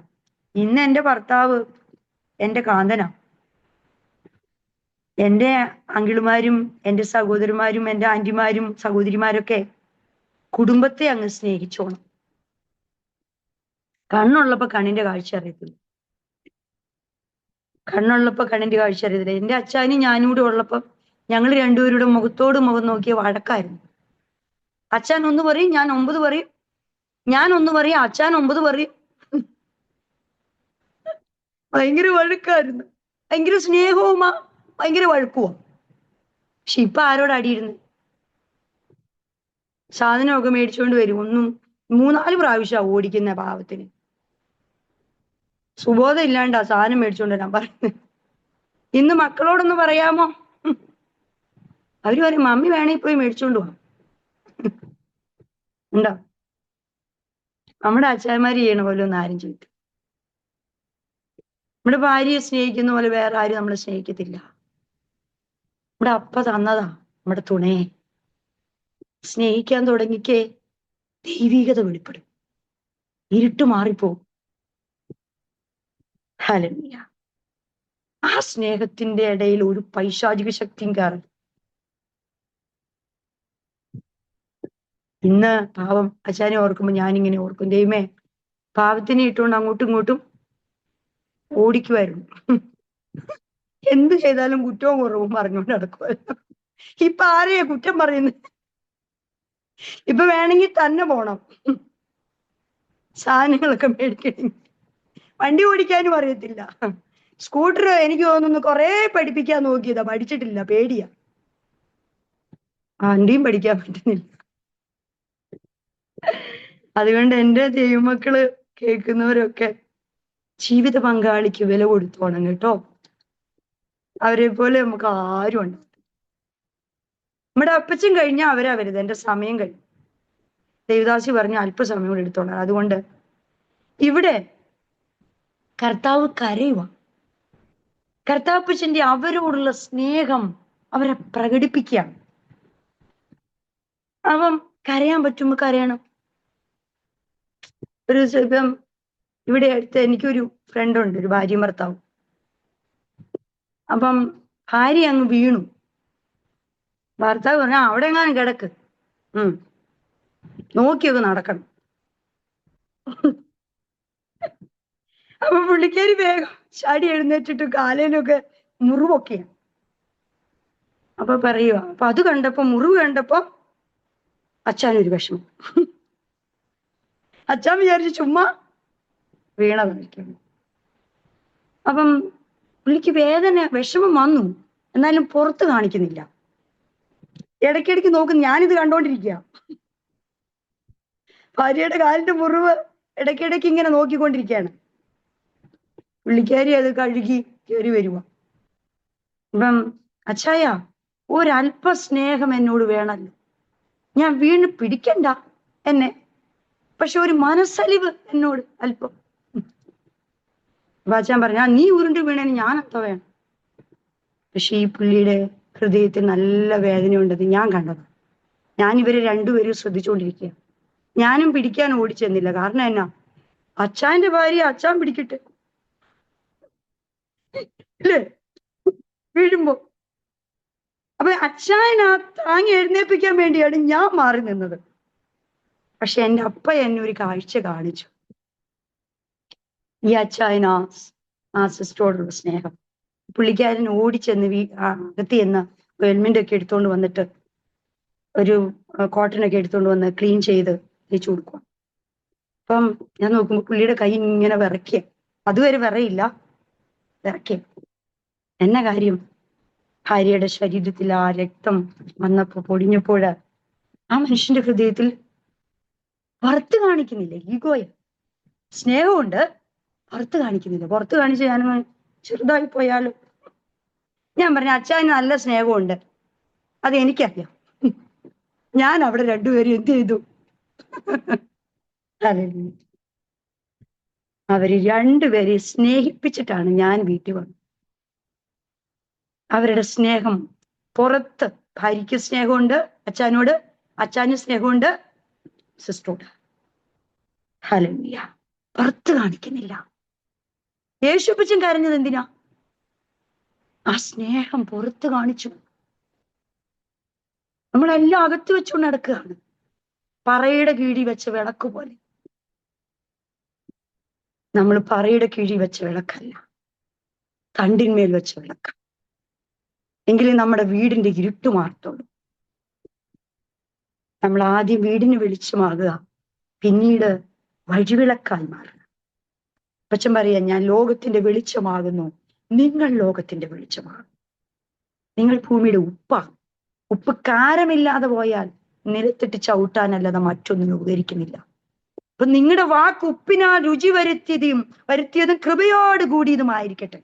ഇന്ന് എൻ്റെ ഭർത്താവ് എൻ്റെ കാന്തനാ. എൻ്റെ അങ്കിളുമാരും എൻ്റെ സഹോദരന്മാരും എൻ്റെ ആന്റിമാരും സഹോദരിമാരൊക്കെ കുടുംബത്തെ അങ്ങ് സ്നേഹിച്ചോണം. കണ്ണുള്ളപ്പോ കണ്ണിന്റെ കാഴ്ച അറിയത്തില്ല. കണ്ണുള്ളപ്പോ കണ്ണിന്റെ കാഴ്ച അറിയത്തില്ല. എൻ്റെ അച്ഛനും ഞാനും കൂടെ ഉള്ളപ്പോ ഞങ്ങൾ രണ്ടുപേരുടെ മുഖത്തോട് മുഖം നോക്കിയ വഴക്കായിരുന്നു. അച്ഛൻ 1 പറയും, ഞാൻ 9 പറയും. ഞാൻ 1 പറയും, അച്ഛൻ 9 പറയും. ഭയങ്കര വഴക്കായിരുന്നു. ഭയങ്കര സ്നേഹവുമാ, ഭയങ്കര വഴക്കുവാ. പക്ഷെ ഇപ്പൊ ആരോട് അടിയിരുന്നു? സാധനമൊക്കെ മേടിച്ചുകൊണ്ട് വരും. 3-4 പ്രാവശ്യം ഓടിക്കുന്ന പാവത്തിന്. സുബോധം ഇല്ലാണ്ടാ സാധനം മേടിച്ചുകൊണ്ട് വരാൻ പറയുന്നത്. ഇന്ന് മക്കളോടൊന്ന് പറയാമോ? അവര് പറയും, മമ്മി വേണമെങ്കിൽ പോയി മേടിച്ചോണ്ട് പോവാം. ഉണ്ടോ? നമ്മുടെ അച്ഛന്മാര് ചെയ്യണ പോലെ ഒന്നും ആരും ചെയ്തു. നമ്മുടെ ഭാര്യയെ സ്നേഹിക്കുന്ന പോലെ വേറെ ആരും നമ്മളെ സ്നേഹിക്കത്തില്ല. നമ്മുടെ അപ്പ തന്നതാ നമ്മുടെ തുണയെ. സ്നേഹിക്കാൻ തുടങ്ങിക്കേ ദൈവികത വെളിപ്പെടും, ഇരുട്ട് മാറിപ്പോവും. ഹല്ലേലൂയ. ആ സ്നേഹത്തിന്റെ ഇടയിൽ ഒരു പൈശാചിക ശക്തിയും കയറും. ഇന്ന് പാവം അച്ഛനെ ഓർക്കുമ്പോ ഞാനിങ്ങനെ ഓർക്കും, ദൈവമേ, പാവത്തിനെ ഇട്ടുകൊണ്ട് അങ്ങോട്ടും ഇങ്ങോട്ടും ഓടിക്കുമായിരുന്നു. എന്ത് ചെയ്താലും കുറ്റവും കുറവും പറഞ്ഞുകൊണ്ട് നടക്കുമായിരുന്നു. ഇപ്പൊ ആരെയാ കുറ്റം പറയുന്നത്? ഇപ്പൊ വേണമെങ്കിൽ തന്നെ പോണം സാധനങ്ങളൊക്കെ മേടിക്കണമെങ്കിൽ. വണ്ടി ഓടിക്കാനും അറിയത്തില്ല. സ്കൂട്ടർ എനിക്ക് തോന്നുന്നു കുറെ പഠിപ്പിക്കാൻ നോക്കിയതാ, പഠിച്ചിട്ടില്ല, പേടിയാ. വണ്ടിയും പഠിക്കാൻ പറ്റുന്നില്ല. അതുകൊണ്ട് എൻ്റെ ദൈവമക്കള് കേൾക്കുന്നവരൊക്കെ ജീവിത പങ്കാളിക്ക് വില കൊടുത്തോണം കേട്ടോ. അവരെ പോലെ നമുക്ക് ആരും ഉണ്ട്. നമ്മുടെ അപ്പച്ചൻ കഴിഞ്ഞാൽ അവരാ വരുത്. എൻ്റെ സമയം കഴിഞ്ഞു. ദേവദാസി പറഞ്ഞ അല്പസമയം കൂടെ എടുത്തോണം. അതുകൊണ്ട് ഇവിടെ കർത്താവ് കരയുക. കർത്താപ്പച്ചന്റെ അവരോടുള്ള സ്നേഹം അവരെ പ്രകടിപ്പിക്കുകയാണ്. അപ്പം കരയാൻ പറ്റുമ്പോ കരയണം. ഒരു ഇപ്പം ഇവിടെ അടുത്ത് എനിക്കൊരു ഫ്രണ്ടുണ്ട്, ഒരു ഭാര്യയും ഭർത്താവും. അപ്പം ഭാര്യ അങ്ങ് വീണു. ഭർത്താവ് പറഞ്ഞ അവിടെ എങ്ങാനും കിടക്ക്, നോക്കിയൊക്കെ നടക്കണം. അപ്പൊ പുള്ളിക്കാരി വേഗം ചാടി എഴുന്നേറ്റിട്ട് കാലേലൊക്കെ മുറിവൊക്കെയാണ്. അപ്പൊ പറയുക, അപ്പൊ അത് കണ്ടപ്പോ, മുറിവ് കണ്ടപ്പോ അച്ഛനൊരു വിഷമം. അച്ഛൻ വിചാരിച്ചു ചുമ്മാ വീണതായിരിക്കും. അപ്പം പുള്ളിക്ക് വേദന, വിഷമം വന്നു, എന്നാലും പുറത്ത് കാണിക്കുന്നില്ല. ഇടയ്ക്കിടയ്ക്ക് നോക്കുന്നു. ഞാനിത് കണ്ടോണ്ടിരിക്കുക. ഭാര്യയുടെ കാലിന്റെ മുറിവ് ഇടയ്ക്കിടയ്ക്ക് ഇങ്ങനെ നോക്കിക്കൊണ്ടിരിക്കുകയാണ്. പുള്ളിക്കാരി അത് കഴുകി കയറി വരുക. അപ്പം അച്ഛായ, ഒരല്പ സ്നേഹം എന്നോട് വേണമല്ലോ. ഞാൻ വീണ് പിടിക്കണ്ട എന്നെ, പക്ഷെ ഒരു മനസ്സലിവ് എന്നോട് അല്പം അപ്പൊ അച്ഛൻ പറഞ്ഞു, നീ ഉരുണ്ട് വീണേന് ഞാൻ എന്തോ വേണം. പക്ഷെ ഈ പുള്ളിയുടെ ഹൃദയത്തിൽ നല്ല വേദനയുണ്ടെന്ന് ഞാൻ കണ്ടത്. ഞാൻ ഇവരെ രണ്ടുപേരും ശ്രദ്ധിച്ചുകൊണ്ടിരിക്കുക. ഞാനും പിടിക്കാൻ ഓടിച്ചെന്നില്ല. കാരണം എന്നാ, അച്ഛാന്റെ ഭാര്യ അച്ഛൻ പിടിക്കട്ടെ അല്ലേ വീഴുമ്പോ. അപ്പൊ അച്ഛനെ താങ്ങി എഴുന്നേൽപ്പിക്കാൻ വേണ്ടിയാണ് ഞാൻ മാറി നിന്നത്. പക്ഷെ എൻ്റെ അപ്പ എന്നെ ഒരു കാഴ്ച കാണിച്ചു. ഈ അച്ഛൻ ആ സിസ്റ്ററോടുള്ള സ്നേഹം. പുള്ളിക്കാരൻ ഓടിച്ചെന്ന് അകത്ത് ചെന്ന് ഓയിൽമെന്റ് ഒക്കെ എടുത്തോണ്ട് വന്നിട്ട് ഒരു കോട്ടനൊക്കെ എടുത്തോണ്ട് വന്ന് ക്ലീൻ ചെയ്ത് തേച്ചു കൊടുക്കുക. അപ്പം ഞാൻ നോക്കുമ്പോ പുള്ളിയുടെ കൈ ഇങ്ങനെ വിറയ്ക്കുക. അതുവരെ വിറയില്ല, വിറയ്ക്കുക. എന്നാ കാര്യം? ഭാര്യയുടെ ശരീരത്തിൽ ആ രക്തം വന്നപ്പോ പൊടിഞ്ഞപ്പോൾ ആ മനുഷ്യന്റെ ഹൃദയത്തിൽ പുറത്ത് കാണിക്കുന്നില്ല, ഈഗോയ. സ്നേഹമുണ്ട്, പുറത്ത് കാണിക്കുന്നില്ല. പുറത്ത് കാണിച്ച് ഞാൻ ചെറുതായി പോയാലും. ഞാൻ പറഞ്ഞ അച്ഛന് നല്ല സ്നേഹമുണ്ട്, അത് എനിക്കറിയാം. ഞാൻ അവിടെ രണ്ടുപേരും എന്ത് ചെയ്തു? അവര് രണ്ടുപേരെ സ്നേഹിപ്പിച്ചിട്ടാണ് ഞാൻ വീട്ടിൽ വന്നത്. അവരുടെ സ്നേഹം പുറത്ത്, ഭാര്യയ്ക്ക് സ്നേഹമുണ്ട് അച്ഛനോട്, അച്ഛന് സ്നേഹമുണ്ട് സിസ്റ്ററോട്. ഹല്ലേലൂയ. പുറത്ത് കാണിക്കുന്നില്ല. യേശുപ്പച്ചൻ കരഞ്ഞത് എന്തിനാ? ആ സ്നേഹം പുറത്ത് കാണിച്ചു. നമ്മളെല്ലാം അകത്ത് വെച്ചുകൊണ്ട് നടക്കുകയാണ്, പറയുടെ കീഴിൽ വെച്ച വിളക്ക് പോലെ. നമ്മൾ പറയുടെ കീഴിൽ വെച്ച വിളക്കല്ല, തണ്ടിന്മേൽ വെച്ച വിളക്ക്. എങ്കിലും നമ്മുടെ വീടിന്റെ ഇരുട്ട് മാറത്തുള്ളൂ. നമ്മൾ ആദ്യം വീടിന് വെളിച്ചമാകുക, പിന്നീട് വഴിവിളക്കായി മാറുക. അപ്പച്ചൻ പറയാ, ഞാൻ ലോകത്തിന്റെ വെളിച്ചമാകുന്നു, നിങ്ങൾ ലോകത്തിന്റെ വെളിച്ചമാകും. നിങ്ങൾ ഭൂമിയുടെ ഉപ്പാണ്. ഉപ്പ് കാരമില്ലാതെ പോയാൽ നിലത്തിട്ട് ചവിട്ടാനല്ലാതെ മറ്റൊന്നിനും ഉപകരിക്കുന്നില്ല. അപ്പൊ നിങ്ങളുടെ വാക്ക് ഉപ്പിനാൽ രുചി വരുത്തിയതും കൃപയോട് കൂടിയതുമായിരിക്കട്ടെ.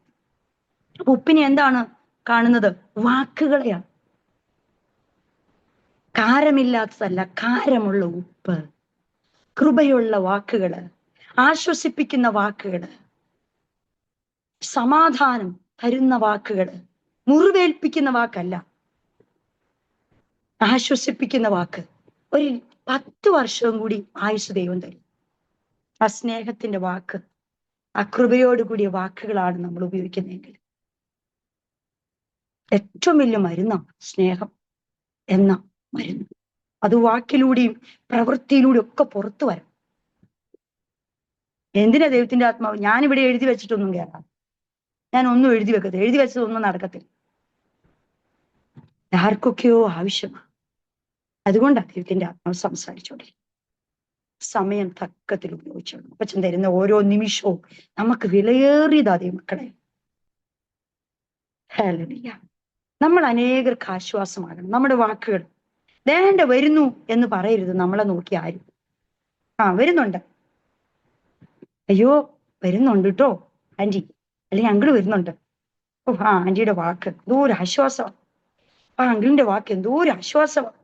അപ്പൊ ഉപ്പിനെ എന്താണ് കാണുന്നത്? വാക്കുകളെയാണ്. കാരമില്ലാത്തതല്ല, കാരമുള്ള ഉപ്പ്, കൃപയുള്ള വാക്കുകള്, ആശ്വസിപ്പിക്കുന്ന വാക്കുകള്, സമാധാനം തരുന്ന വാക്കുകള്, മുറിവേൽപ്പിക്കുന്ന വാക്കല്ല, ആശ്വസിപ്പിക്കുന്ന വാക്ക്. ഒരു 10 വർഷവും കൂടി ആയുസ് ദൈവം തരും. ആ സ്നേഹത്തിന്റെ വാക്ക്, ആ കൃപയോട് കൂടിയ വാക്കുകളാണ് നമ്മൾ ഉപയോഗിക്കുന്നതെങ്കിൽ ഏറ്റവും വലിയ മരുന്നാ സ്നേഹം എന്ന മരുന്ന്. അത് വാക്കിലൂടെയും പ്രവൃത്തിയിലൂടെയും ഒക്കെ പുറത്തു വരാം. എന്തിനാ ദൈവത്തിന്റെ ആത്മാവ്? ഞാനിവിടെ എഴുതി വെച്ചിട്ടൊന്നും കേറാം. ഞാൻ ഒന്നും എഴുതി വെക്കത്തില്ല, എഴുതി വെച്ചതൊന്നും നടക്കത്തില്ല. ആർക്കൊക്കെയോ ആവശ്യമാണ്. അതുകൊണ്ടാണ് ദൈവത്തിന്റെ ആത്മാവ് സംസാരിച്ചോണ്ടിരിക്കും. സമയം തക്കത്തിൽ ഉപയോഗിച്ചോളൂ. അപ്പച്ചൻ തരുന്ന ഓരോ നിമിഷവും നമുക്ക് വിലയേറിയതാ ദൈവമക്കളെ. ഹല്ലേലൂയ. നമ്മൾ അനേകർക്ക് ആശ്വാസമാകണം. നമ്മുടെ വാക്കുകൾ വേണ്ട വരുന്നു എന്ന് പറയരുത്. നമ്മളെ നോക്കി ആരും വരുന്നുണ്ട്, അയ്യോ വരുന്നുണ്ട് കേട്ടോ ആന്റി, അല്ലെങ്കിൽ അങ്കിള് വരുന്നുണ്ട്. ഓ ആന്റിയുടെ വാക്ക് എന്തോ ഒരു ആശ്വാസമാണ്. അങ്കിളിന്റെ വാക്ക് എന്തോ ഒരു ആശ്വാസമാണ്.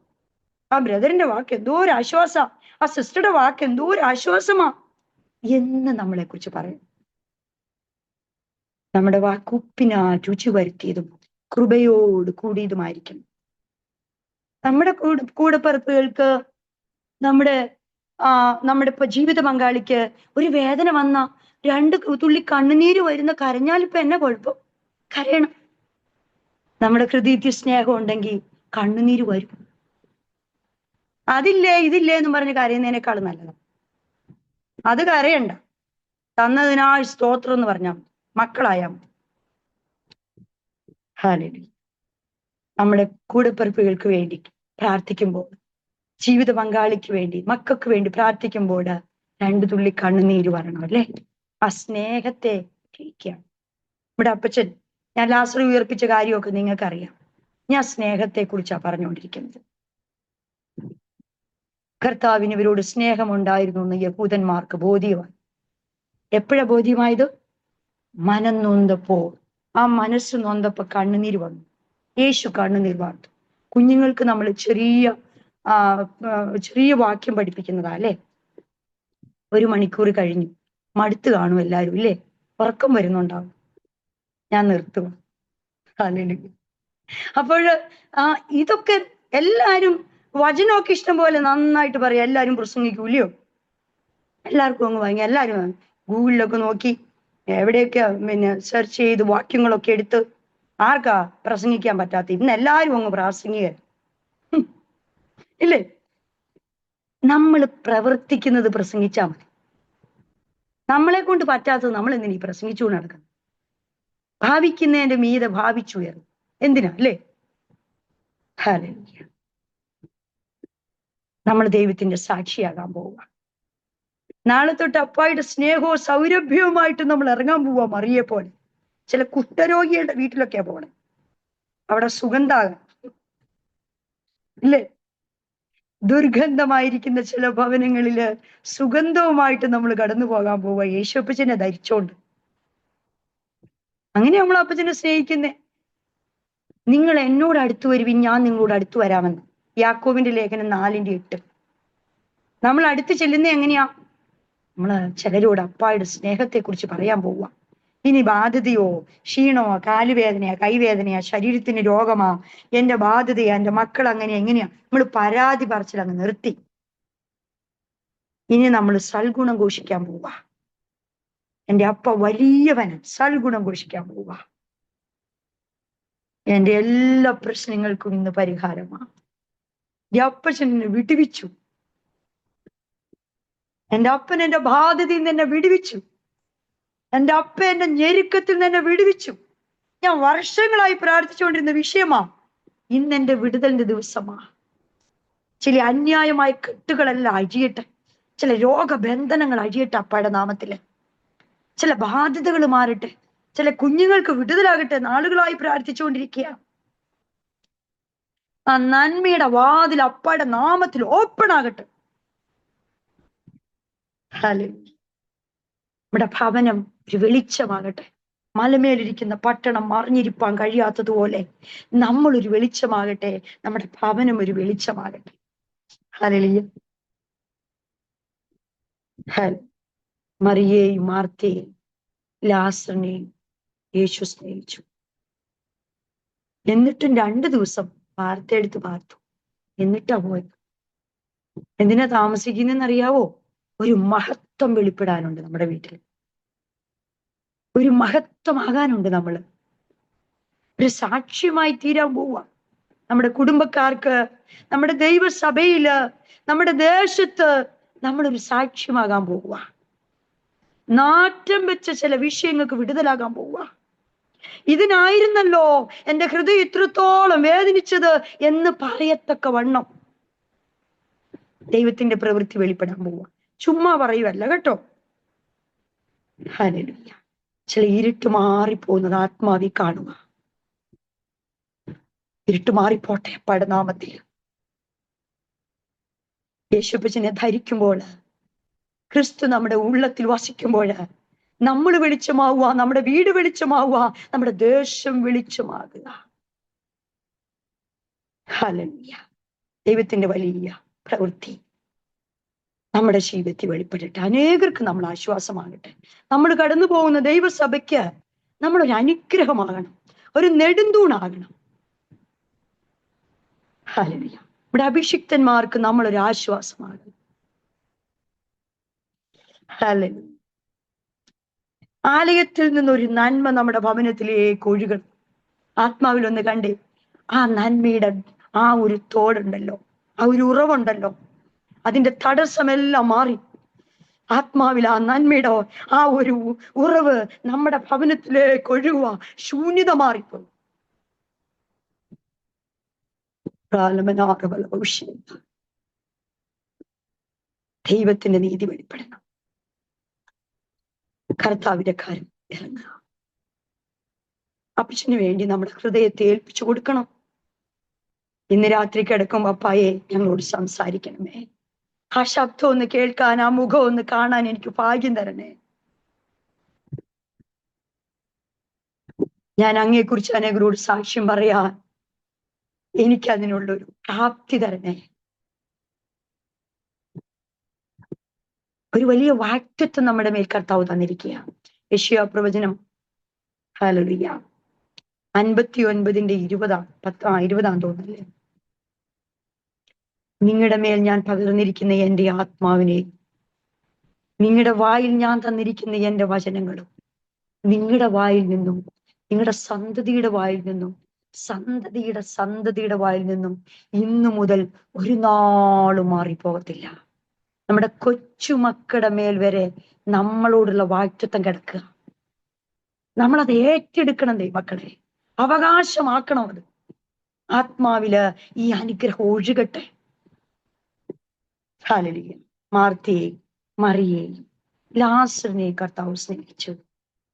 ബ്രദറിന്റെ വാക്ക് എന്തോ ഒരു ആശ്വാസം. സിസ്റ്ററുടെ വാക്ക് എന്തോ ഒരു ആശ്വാസമാ എന്ന് നമ്മളെ കുറിച്ച് പറയും. നമ്മുടെ വാക്ക് ഉപ്പിനാൽ രുചി വരുത്തിയതും കൃപയോട് കൂടിയതുമായിരിക്കണം. നമ്മുടെ കൂടപ്പിറപ്പുകൾക്ക്, നമ്മുടെ ഇപ്പൊ ജീവിത പങ്കാളിക്ക് ഒരു വേദന വന്ന 2 തുള്ളി കണ്ണുനീര് വരുന്ന കരഞ്ഞാൽ ഇപ്പൊ എന്നാ കുഴപ്പം? കരയണം. നമ്മുടെ ഹൃദയത്തിൽ സ്നേഹം ഉണ്ടെങ്കിൽ കണ്ണുനീര് വരും. അതില്ലേ ഇതില്ലേ എന്ന് പറഞ്ഞ് കരയുന്നതിനേക്കാൾ നല്ലതാണ്. അത് കരയണ്ട, തന്നതിനായി സ്തോത്രം എന്ന് പറഞ്ഞാൽ മക്കളായാ മതി. ഹല്ലേലൂയ. നമ്മുടെ കൂടപ്പിറപ്പുകൾക്ക് വേണ്ടി പ്രാർത്ഥിക്കുമ്പോൾ, ജീവിത പങ്കാളിക്ക് വേണ്ടി, മക്കൾക്ക് വേണ്ടി പ്രാർത്ഥിക്കുമ്പോൾ 2 തുള്ളി കണ്ണുനീര് വരണം അല്ലേ? ആ സ്നേഹത്തെ ഗ്രഹിക്കുകയാണ്. ഇവിടെ അപ്പച്ചൻ, ഞാൻ ലാസർ ഉയർപ്പിച്ച കാര്യമൊക്കെ നിങ്ങൾക്കറിയാം. ഞാൻ സ്നേഹത്തെ കുറിച്ചാണ് പറഞ്ഞുകൊണ്ടിരിക്കുന്നത്. കർത്താവിന് ഇവരോട് സ്നേഹമുണ്ടായിരുന്നു എന്ന് യഹൂദന്മാർക്ക് ബോധ്യമായി. എപ്പോഴാ ബോധ്യമായത്? മനം നൊന്തപ്പോ, ആ മനസ്സ് നൊന്തപ്പോ കണ്ണുനീര് വന്നു. യേശു കണ്ണുനീർ വാർത്തു. കുഞ്ഞുങ്ങൾക്ക് നമ്മൾ ചെറിയ വാക്യം പഠിപ്പിക്കുന്നതാ അല്ലേ? 1 മണിക്കൂർ കഴിഞ്ഞു, മടുത്ത് കാണും എല്ലാവരും ഇല്ലേ? ഉറക്കം വരുന്നുണ്ടാവും. ഞാൻ നിർത്തുക. ഹല്ലേലൂയ. അപ്പോൾ ഇതൊക്കെ എല്ലാരും വചനമൊക്കെ ഇഷ്ടം പോലെ നന്നായിട്ട് പറയാം. എല്ലാരും പ്രസംഗിക്കൂല്ലയോ? എല്ലാവർക്കും അങ്ങ് വാങ്ങി. എല്ലാരും ഗൂഗിളിലൊക്കെ നോക്കി എവിടെയൊക്കെ സെർച്ച് ചെയ്ത് വാക്യങ്ങളൊക്കെ എടുത്ത് ആർക്കാ പ്രസംഗിക്കാൻ പറ്റാത്ത? ഇന്ന് എല്ലാരും അങ്ങ് പ്രാസംഗികർ ഇല്ലേ? നമ്മൾ പ്രവർത്തിക്കുന്നത് പ്രസംഗിച്ചാൽ മതി. നമ്മളെ കൊണ്ട് പറ്റാത്തത് നമ്മൾ എന്തിനീ പ്രസംഗിച്ചുകൊണ്ട് നടക്കുന്നത്? ഭാവിക്കുന്നതിന്റെ മീതെ ഭാവിച്ചുയർന്നു. എന്തിനാ അല്ലേ? ഹല്ലേലൂയ. നമ്മൾ ദൈവത്തിന്റെ സാക്ഷിയാകാൻ പോവുക. നാളെ തൊട്ട് അപ്പായുടെ സ്നേഹവും സൗരഭ്യവുമായിട്ട് നമ്മൾ ഇറങ്ങാൻ പോവാ. മറിയെ പോലെ ചില കുഷ്ഠരോഗികളുടെ വീട്ടിലൊക്കെയാ പോണേ. അവിടെ സുഗന്ധാകാൻ ഇല്ലേ? ദുർഗന്ധമായിരിക്കുന്ന ചില ഭവനങ്ങളില് സുഗന്ധവുമായിട്ട് നമ്മൾ കടന്നു പോകാൻ പോവുക. യേശുപ്പച്ചനെ ധരിച്ചോണ്ട്. അങ്ങനെ നമ്മൾ അപ്പച്ചനെ സ്നേഹിക്കുന്നേ. നിങ്ങൾ എന്നോട് അടുത്തു വരുവിൻ, ഞാൻ നിങ്ങളോട് അടുത്തു വരാമെന്ന്. യാക്കോബിന്റെ ലേഖനം 4:8. നമ്മൾ അടുത്ത് ചെല്ലുന്ന എങ്ങനെയാ? നമ്മള് ചിലരോട് അപ്പായുടെ സ്നേഹത്തെ കുറിച്ച് പറയാൻ പോവുക. ഇനി ബാധ്യതയോ ക്ഷീണമോ കാലുവേദനയാ കൈവേദനയാ ശരീരത്തിന് രോഗമാ എന്റെ ബാധ്യതയാ എന്റെ മക്കൾ അങ്ങനെ എങ്ങനെയാ നമ്മൾ പരാതി പറച്ചിൽ അങ്ങ് നിർത്തി. ഇനി നമ്മൾ സൽഗുണം ഘോഷിക്കാൻ പോവുക. എന്റെ അപ്പ വലിയവന് സൽഗുണം ഘോഷിക്കാൻ പോവുക. എന്റെ എല്ലാ പ്രശ്നങ്ങൾക്കും ഇന്ന് പരിഹാരമാണ്. എന്റെ അപ്പച്ചൻ എന്നെ വിടുവിച്ചു. എന്റെ അപ്പൻ എന്റെ ബാധ്യതയിൽ നിന്ന് എന്നെ വിടുവിച്ചു. എന്റെ അപ്പ എന്റെ ഞെരുക്കത്തിൽ നിന്ന് എന്നെ വിടുവിച്ചു. ഞാൻ വർഷങ്ങളായി പ്രാർത്ഥിച്ചുകൊണ്ടിരുന്ന വിഷയമാ. ഇന്ന് എന്റെ വിടുതലിന്റെ ദിവസമാ. ചില അന്യായമായ കെട്ടുകളെല്ലാം അഴിയട്ടെ. ചില രോഗബന്ധനങ്ങൾ അഴിയട്ടെ അപ്പായുടെ നാമത്തില്. ചില ബാധ്യതകൾ മാറട്ടെ. ചില കുഞ്ഞുങ്ങൾക്ക് വിടുതലാകട്ടെ. നാളുകളായി പ്രാർത്ഥിച്ചുകൊണ്ടിരിക്കുക. ആ നന്മയുടെ വാതിൽ അപ്പായുടെ നാമത്തിൽ ഓപ്പൺ ആകട്ടെ. നമ്മുടെ ഭവനം ഒരു വെളിച്ചമാകട്ടെ. മലമേലിരിക്കുന്ന പട്ടണം മറിഞ്ഞിരിപ്പാൻ കഴിയാത്തതുപോലെ നമ്മളൊരു വെളിച്ചമാകട്ടെ. നമ്മുടെ ഭവനം ഒരു വെളിച്ചമാകട്ടെ. ഹല്ലേലൂയ. മറിയേയും മാർത്തയെയും ലാസറിനെയും യേശു സ്നേഹിച്ചു. എന്നിട്ടും 2 ദിവസം വാർത്ത എടുത്ത് പാർത്തു. എന്നിട്ടാ പോയത്. എന്തിനാ താമസിക്കുന്നറിയാവോ? ഒരു മഹത്വം വെളിപ്പെടാനുണ്ട് നമ്മുടെ വീട്ടിൽ. ഒരു മഹത്വമാകാനുണ്ട്. നമ്മള് ഒരു സാക്ഷ്യമായി തീരാൻ പോവുക. നമ്മുടെ കുടുംബക്കാർക്ക്, നമ്മുടെ ദൈവസഭയില്, നമ്മുടെ ദേശത്ത് നമ്മളൊരു സാക്ഷ്യമാകാൻ പോവുക. നാറ്റം വെച്ച ചില വിഷയങ്ങൾക്ക് വിടുതലാകാൻ പോവുക. ഇതിനായിരുന്നല്ലോ എന്റെ ഹൃദയം ഇത്രത്തോളം വേദനിച്ചത് എന്ന് പറയത്തക്ക വണ്ണം ദൈവത്തിന്റെ പ്രവൃത്തി വെളിപ്പെടാൻ പോവുക. ചുമ്മാ പറയുവല്ല കേട്ടോ. ഹല്ലേലൂയ. ചില ഇരുട്ട് മാറിപ്പോകുന്നത് ആത്മാവി കാണുക. ഇരുട്ട് മാറിപ്പോട്ടെ അപ്പാടെ നാമത്തിൽ. യേശുപ്പച്ചനെ ധരിക്കുമ്പോൾ, ക്രിസ്തു നമ്മുടെ ഉള്ളത്തിൽ വസിക്കുമ്പോൾ നമ്മൾ വെളിച്ചമാവുക, നമ്മുടെ വീട് വെളിച്ചമാവുക, നമ്മുടെ ദേശം വെളിച്ചമാകുക. ഹല്ലേലൂയ. ദൈവത്തിന്റെ വലിയ പ്രവൃത്തി നമ്മുടെ ജീവിതത്തിൽ വെളിപ്പെടട്ടെ. അനേകർക്ക് നമ്മൾ ആശ്വാസമാകട്ടെ. നമ്മൾ കടന്നു പോകുന്ന ദൈവസഭയ്ക്ക് നമ്മളൊരു അനുഗ്രഹമാകണം, ഒരു നെടുന്തൂണാകണം. ഹല്ലേലൂയ. ഇവിടെ അഭിഷിക്തന്മാർക്ക് നമ്മളൊരു ആശ്വാസമാകണം. ഹല്ലേലൂയ. ആലയത്തിൽ നിന്നൊരു നന്മ നമ്മുടെ ഭവനത്തിലേക്ക് ഒഴുകണം. ആത്മാവിലൊന്ന് കണ്ടേ. ആ നന്മയുടെ ആ ഒരു തോടുണ്ടല്ലോ, ആ ഒരു ഉറവുണ്ടല്ലോ, അതിന്റെ തടസ്സമെല്ലാം മാറി ആത്മാവിൽ ആ നന്മയുടെ ആ ഒരു ഉറവ് നമ്മുടെ ഭവനത്തിലേക്ക് ഒഴുകുക. ശൂന്യത മാറിപ്പോയി. ദൈവത്തിന്റെ നീതി വെളിപ്പെടണം. കർത്താവിന്റെ കാര്യം ഇറങ്ങുക. അപ്പച്ചന് വേണ്ടി നമ്മുടെ ഹൃദയത്തെ ഏൽപ്പിച്ചു കൊടുക്കണം. ഇന്ന് രാത്രി കിടക്കുമ്പോ അപ്പായെ ഞങ്ങളോട് സംസാരിക്കണമേ. ആ ശബ്ദം ഒന്ന് കേൾക്കാൻ, ആ മുഖം ഒന്ന് കാണാൻ എനിക്ക് ഭാഗ്യം തരണേ. ഞാൻ അങ്ങയെക്കുറിച്ച് അനേകരോട് സാക്ഷ്യം പറയാൻ എനിക്കതിനുള്ളൊരു പ്രാപ്തി തരണേ. ഒരു വലിയ വാക്തത്വം നമ്മുടെ മേൽ കർത്താവ് തന്നിരിക്കുക. യെശയ്യാ പ്രവചനം ഹല്ലേലൂയ 59:20 തോന്നുന്നില്ലേ? നിങ്ങളുടെ മേൽ ഞാൻ പകർന്നിരിക്കുന്ന എന്റെ ആത്മാവിനെ, നിങ്ങളുടെ വായിൽ ഞാൻ തന്നിരിക്കുന്ന എന്റെ വചനങ്ങളും നിങ്ങളുടെ വായിൽ നിന്നും, നിങ്ങളുടെ സന്തതിയുടെ വായിൽ നിന്നും, സന്തതിയുടെ വായിൽ നിന്നും ഇന്നു മുതൽ ഒരു നാളും മാറിപ്പോകത്തില്ല. നമ്മുടെ കൊച്ചുമക്കളുടെ മേൽ വരെ നമ്മളോടുള്ള വാഴ്ത്തത്വം കിടക്കുക. നമ്മളത് ഏറ്റെടുക്കണം മക്കളെ, അവകാശമാക്കണം. അത് ആത്മാവില് ഈ അനുഗ്രഹം ഒഴുകട്ടെ. ഹല്ലേലൂയ. മാർത്തയെയും മറിയെയും ലാസറിനെയും കർത്താവ് സ്നേഹിച്ചു.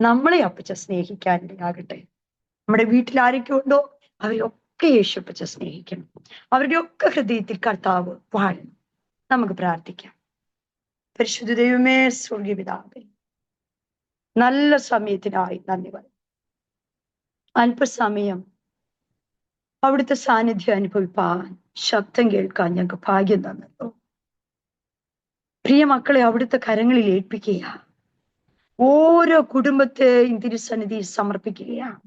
നമ്മളെ അപ്പച്ച സ്നേഹിക്കാൻ ഇടയാകട്ടെ. നമ്മുടെ വീട്ടിൽ ആരൊക്കെ ഉണ്ടോ അവരൊക്കെ യേശുപ്പച്ച സ്നേഹിക്കണം. അവരുടെ ഒക്കെ ഹൃദയത്തിൽ കർത്താവ് വാഴണം. നമുക്ക് പ്രാർത്ഥിക്കാം. പരിശുദ്ധ ദൈവമേ, സ്വർഗീയ പിതാവേ, നല്ല സമയത്തിനായി നന്ദി പറയും. അല്പസമയം അവിടുത്തെ സാന്നിധ്യം അനുഭവിപ്പാൻ, ശബ്ദം കേൾക്കാൻ ഞങ്ങൾക്ക് ഭാഗ്യം തന്നല്ലോ. പ്രിയ മക്കളെ അവിടുത്തെ കരങ്ങളിൽ ഏൽപ്പിക്കുക. ഓരോ കുടുംബത്തെയും തിരുസന്നിധിയിൽ സമർപ്പിക്കുകയാണ്.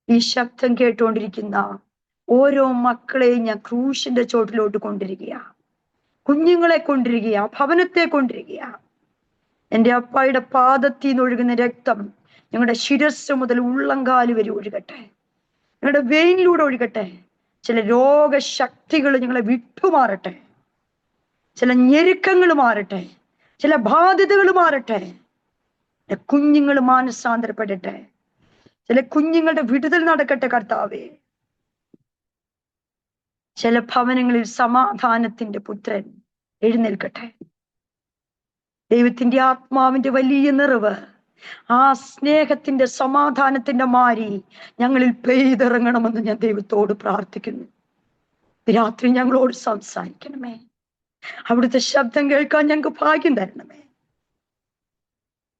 ഈ ശബ്ദം കേട്ടുകൊണ്ടിരിക്കുന്ന ഓരോ മക്കളെയും ഞാൻ ക്രൂശിന്റെ ചോട്ടിലോട്ട് കൊണ്ടിരിക്കുക, കുഞ്ഞുങ്ങളെ കൊണ്ടിരിക്കുക, ഭവനത്തെ കൊണ്ടിരിക്കുക. എൻ്റെ അപ്പായുടെ പാദത്തിൽ നിന്ന് ഒഴുകുന്ന രക്തം ഞങ്ങളുടെ ശിരസ് മുതൽ ഉള്ളങ്കാല് വരെ ഒഴുകട്ടെ, ഞങ്ങളുടെ വെയിനിലൂടെ ഒഴുകട്ടെ. ചില രോഗശക്തികൾ ഞങ്ങളെ വിട്ടുമാറട്ടെ, ചില ഞെരുക്കങ്ങൾ മാറട്ടെ, ചില ബാധ്യതകൾ മാറട്ടെ. കുഞ്ഞുങ്ങൾ മാനസാന്തരപ്പെടട്ടെ, ചില കുഞ്ഞുങ്ങളുടെ വിടുതൽ നടക്കട്ടെ കർത്താവേ. ചില ഭവനങ്ങളിൽ സമാധാനത്തിന്റെ പുത്രൻ എഴുന്നേൽക്കട്ടെ. ദൈവത്തിന്റെ ആത്മാവിന്റെ വലിയ നിറവ്, ആ സ്നേഹത്തിന്റെ സമാധാനത്തിന്റെ മാരി ഞങ്ങളിൽ പെയ്തിറങ്ങണമെന്ന് ഞാൻ ദൈവത്തോട് പ്രാർത്ഥിക്കുന്നു. രാത്രി ഞങ്ങളോട് സംസാരിക്കണമേ. അവിടുത്തെ ശബ്ദം കേൾക്കാൻ ഞങ്ങൾക്ക് ഭാഗ്യം തരണമേ.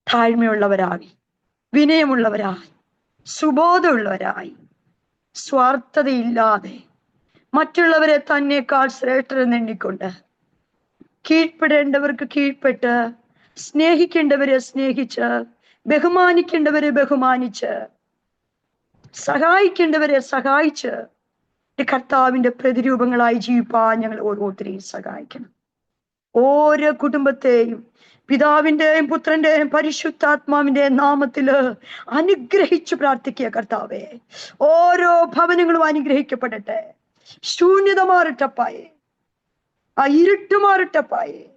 താഴ്മയുള്ളവരായി, വിനയമുള്ളവരായി, സുബോധമുള്ളവരായി, സ്വാർത്ഥതയില്ലാതെ മറ്റുള്ളവരെ തന്നെക്കാൾ ശ്രേഷ്ഠരെന്ന് എണ്ണിക്കൊണ്ട് കീഴ്പ്പെടേണ്ടവർക്ക് കീഴ്പ്പെട്ട്, സ്നേഹിക്കേണ്ടവരെ സ്നേഹിച്ച്, ബഹുമാനിക്കേണ്ടവരെ ബഹുമാനിച്ച്, സഹായിക്കേണ്ടവരെ സഹായിച്ച് കർത്താവിന്റെ പ്രതിരൂപങ്ങളായി ജീവിപ്പാൻ ഞങ്ങൾ ഓരോരുത്തരെയും സഹായിക്കണം. ഓരോ കുടുംബത്തെയും പിതാവിന്റെയും പുത്രന്റെയും പരിശുദ്ധാത്മാവിന്റെയും നാമത്തില് അനുഗ്രഹിച്ചു പ്രാർത്ഥിക്കുക കർത്താവേ. ഓരോ ഭവനങ്ങളും അനുഗ്രഹിക്കപ്പെടട്ടെ. ശൂന്യത മാറട്ടപ്പായേ, ആ ഇരുട്ട് മാറട്ടപ്പായേ.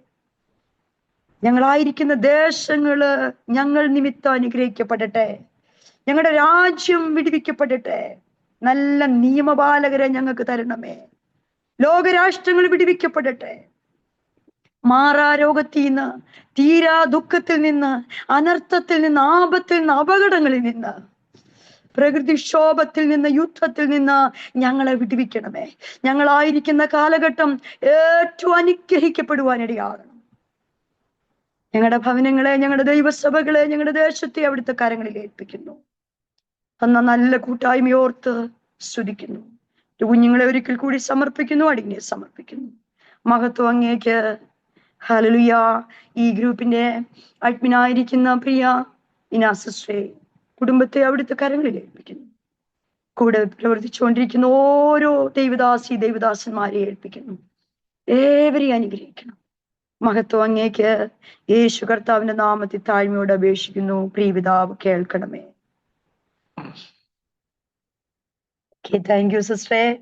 ഞങ്ങളായിരിക്കുന്ന ദേശങ്ങള് ഞങ്ങൾ നിമിത്തം അനുഗ്രഹിക്കപ്പെടട്ടെ. ഞങ്ങളുടെ രാജ്യം വിടുവിക്കപ്പെടട്ടെ. നല്ല നിയമപാലകരെ ഞങ്ങൾക്ക് തരണമേ. ലോകരാഷ്ട്രങ്ങൾ വിടുവിക്കപ്പെടട്ടെ. മാറാരോഗത്തിൽ നിന്ന്, തീരാ ദുഃഖത്തിൽ നിന്ന്, അനർത്ഥത്തിൽ നിന്ന്, ആപത്തിൽ നിന്ന്, അപകടങ്ങളിൽ നിന്ന്, പ്രകൃതിക്ഷോഭത്തിൽ നിന്ന്, യുദ്ധത്തിൽ നിന്ന് ഞങ്ങളെ വിടുവിക്കണമേ. ഞങ്ങളായിരിക്കുന്ന കാലഘട്ടം ഏറ്റവും അനുഗ്രഹിക്കപ്പെടുവാനിടയാകണം. ഞങ്ങളുടെ ഭവനങ്ങളെ, ഞങ്ങളുടെ ദൈവസഭകളെ, ഞങ്ങളുടെ ദേശത്തെ അവിടുത്തെ കരങ്ങളിൽ ഏൽപ്പിക്കുന്നു. അന്ന നല്ല കൂട്ടായ്മയോർത്ത് സ്തുതിക്കുന്നു. കുഞ്ഞുങ്ങളെ ഒരിക്കൽ കൂടി സമർപ്പിക്കുന്നു, അടിനെ സമർപ്പിക്കുന്നു. മഹത്വം അങ്ങേക്ക്. ഹല്ലേലൂയ. ഈ ഗ്രൂപ്പിന്റെ അഡ്മിനായിരിക്കുന്ന പ്രിയ ഇനാസിസ്റ്ററെ, കുടുംബത്തെ അവിടുത്തെ കരങ്ങളിൽ ഏൽപ്പിക്കുന്നു. കൂടെ പ്രവർത്തിച്ചുകൊണ്ടിരിക്കുന്ന ഓരോ ദൈവദാസന്മാരെ ഏൽപ്പിക്കുന്നു. ഏവരെയും അനുഗ്രഹിക്കണം. മഹത്വം അങ്ങേക്ക്. യേശു കർത്താവിന്റെ നാമത്തിൽ താഴ്മയോട് അപേക്ഷിക്കുന്നു. പ്രിയ പിതാവ് കേൾക്കണമേ. താങ്ക് യു സിസ്റ്ററെ.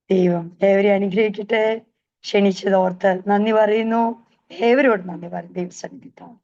ദൈവം ഏവരെ അനുഗ്രഹിക്കട്ടെ. ക്ഷണിച്ചതോർത്ത് നന്ദി പറയുന്നു. ഏവരോട് നന്ദി പറയും. ദൈവസന്നിധിത്താണ്.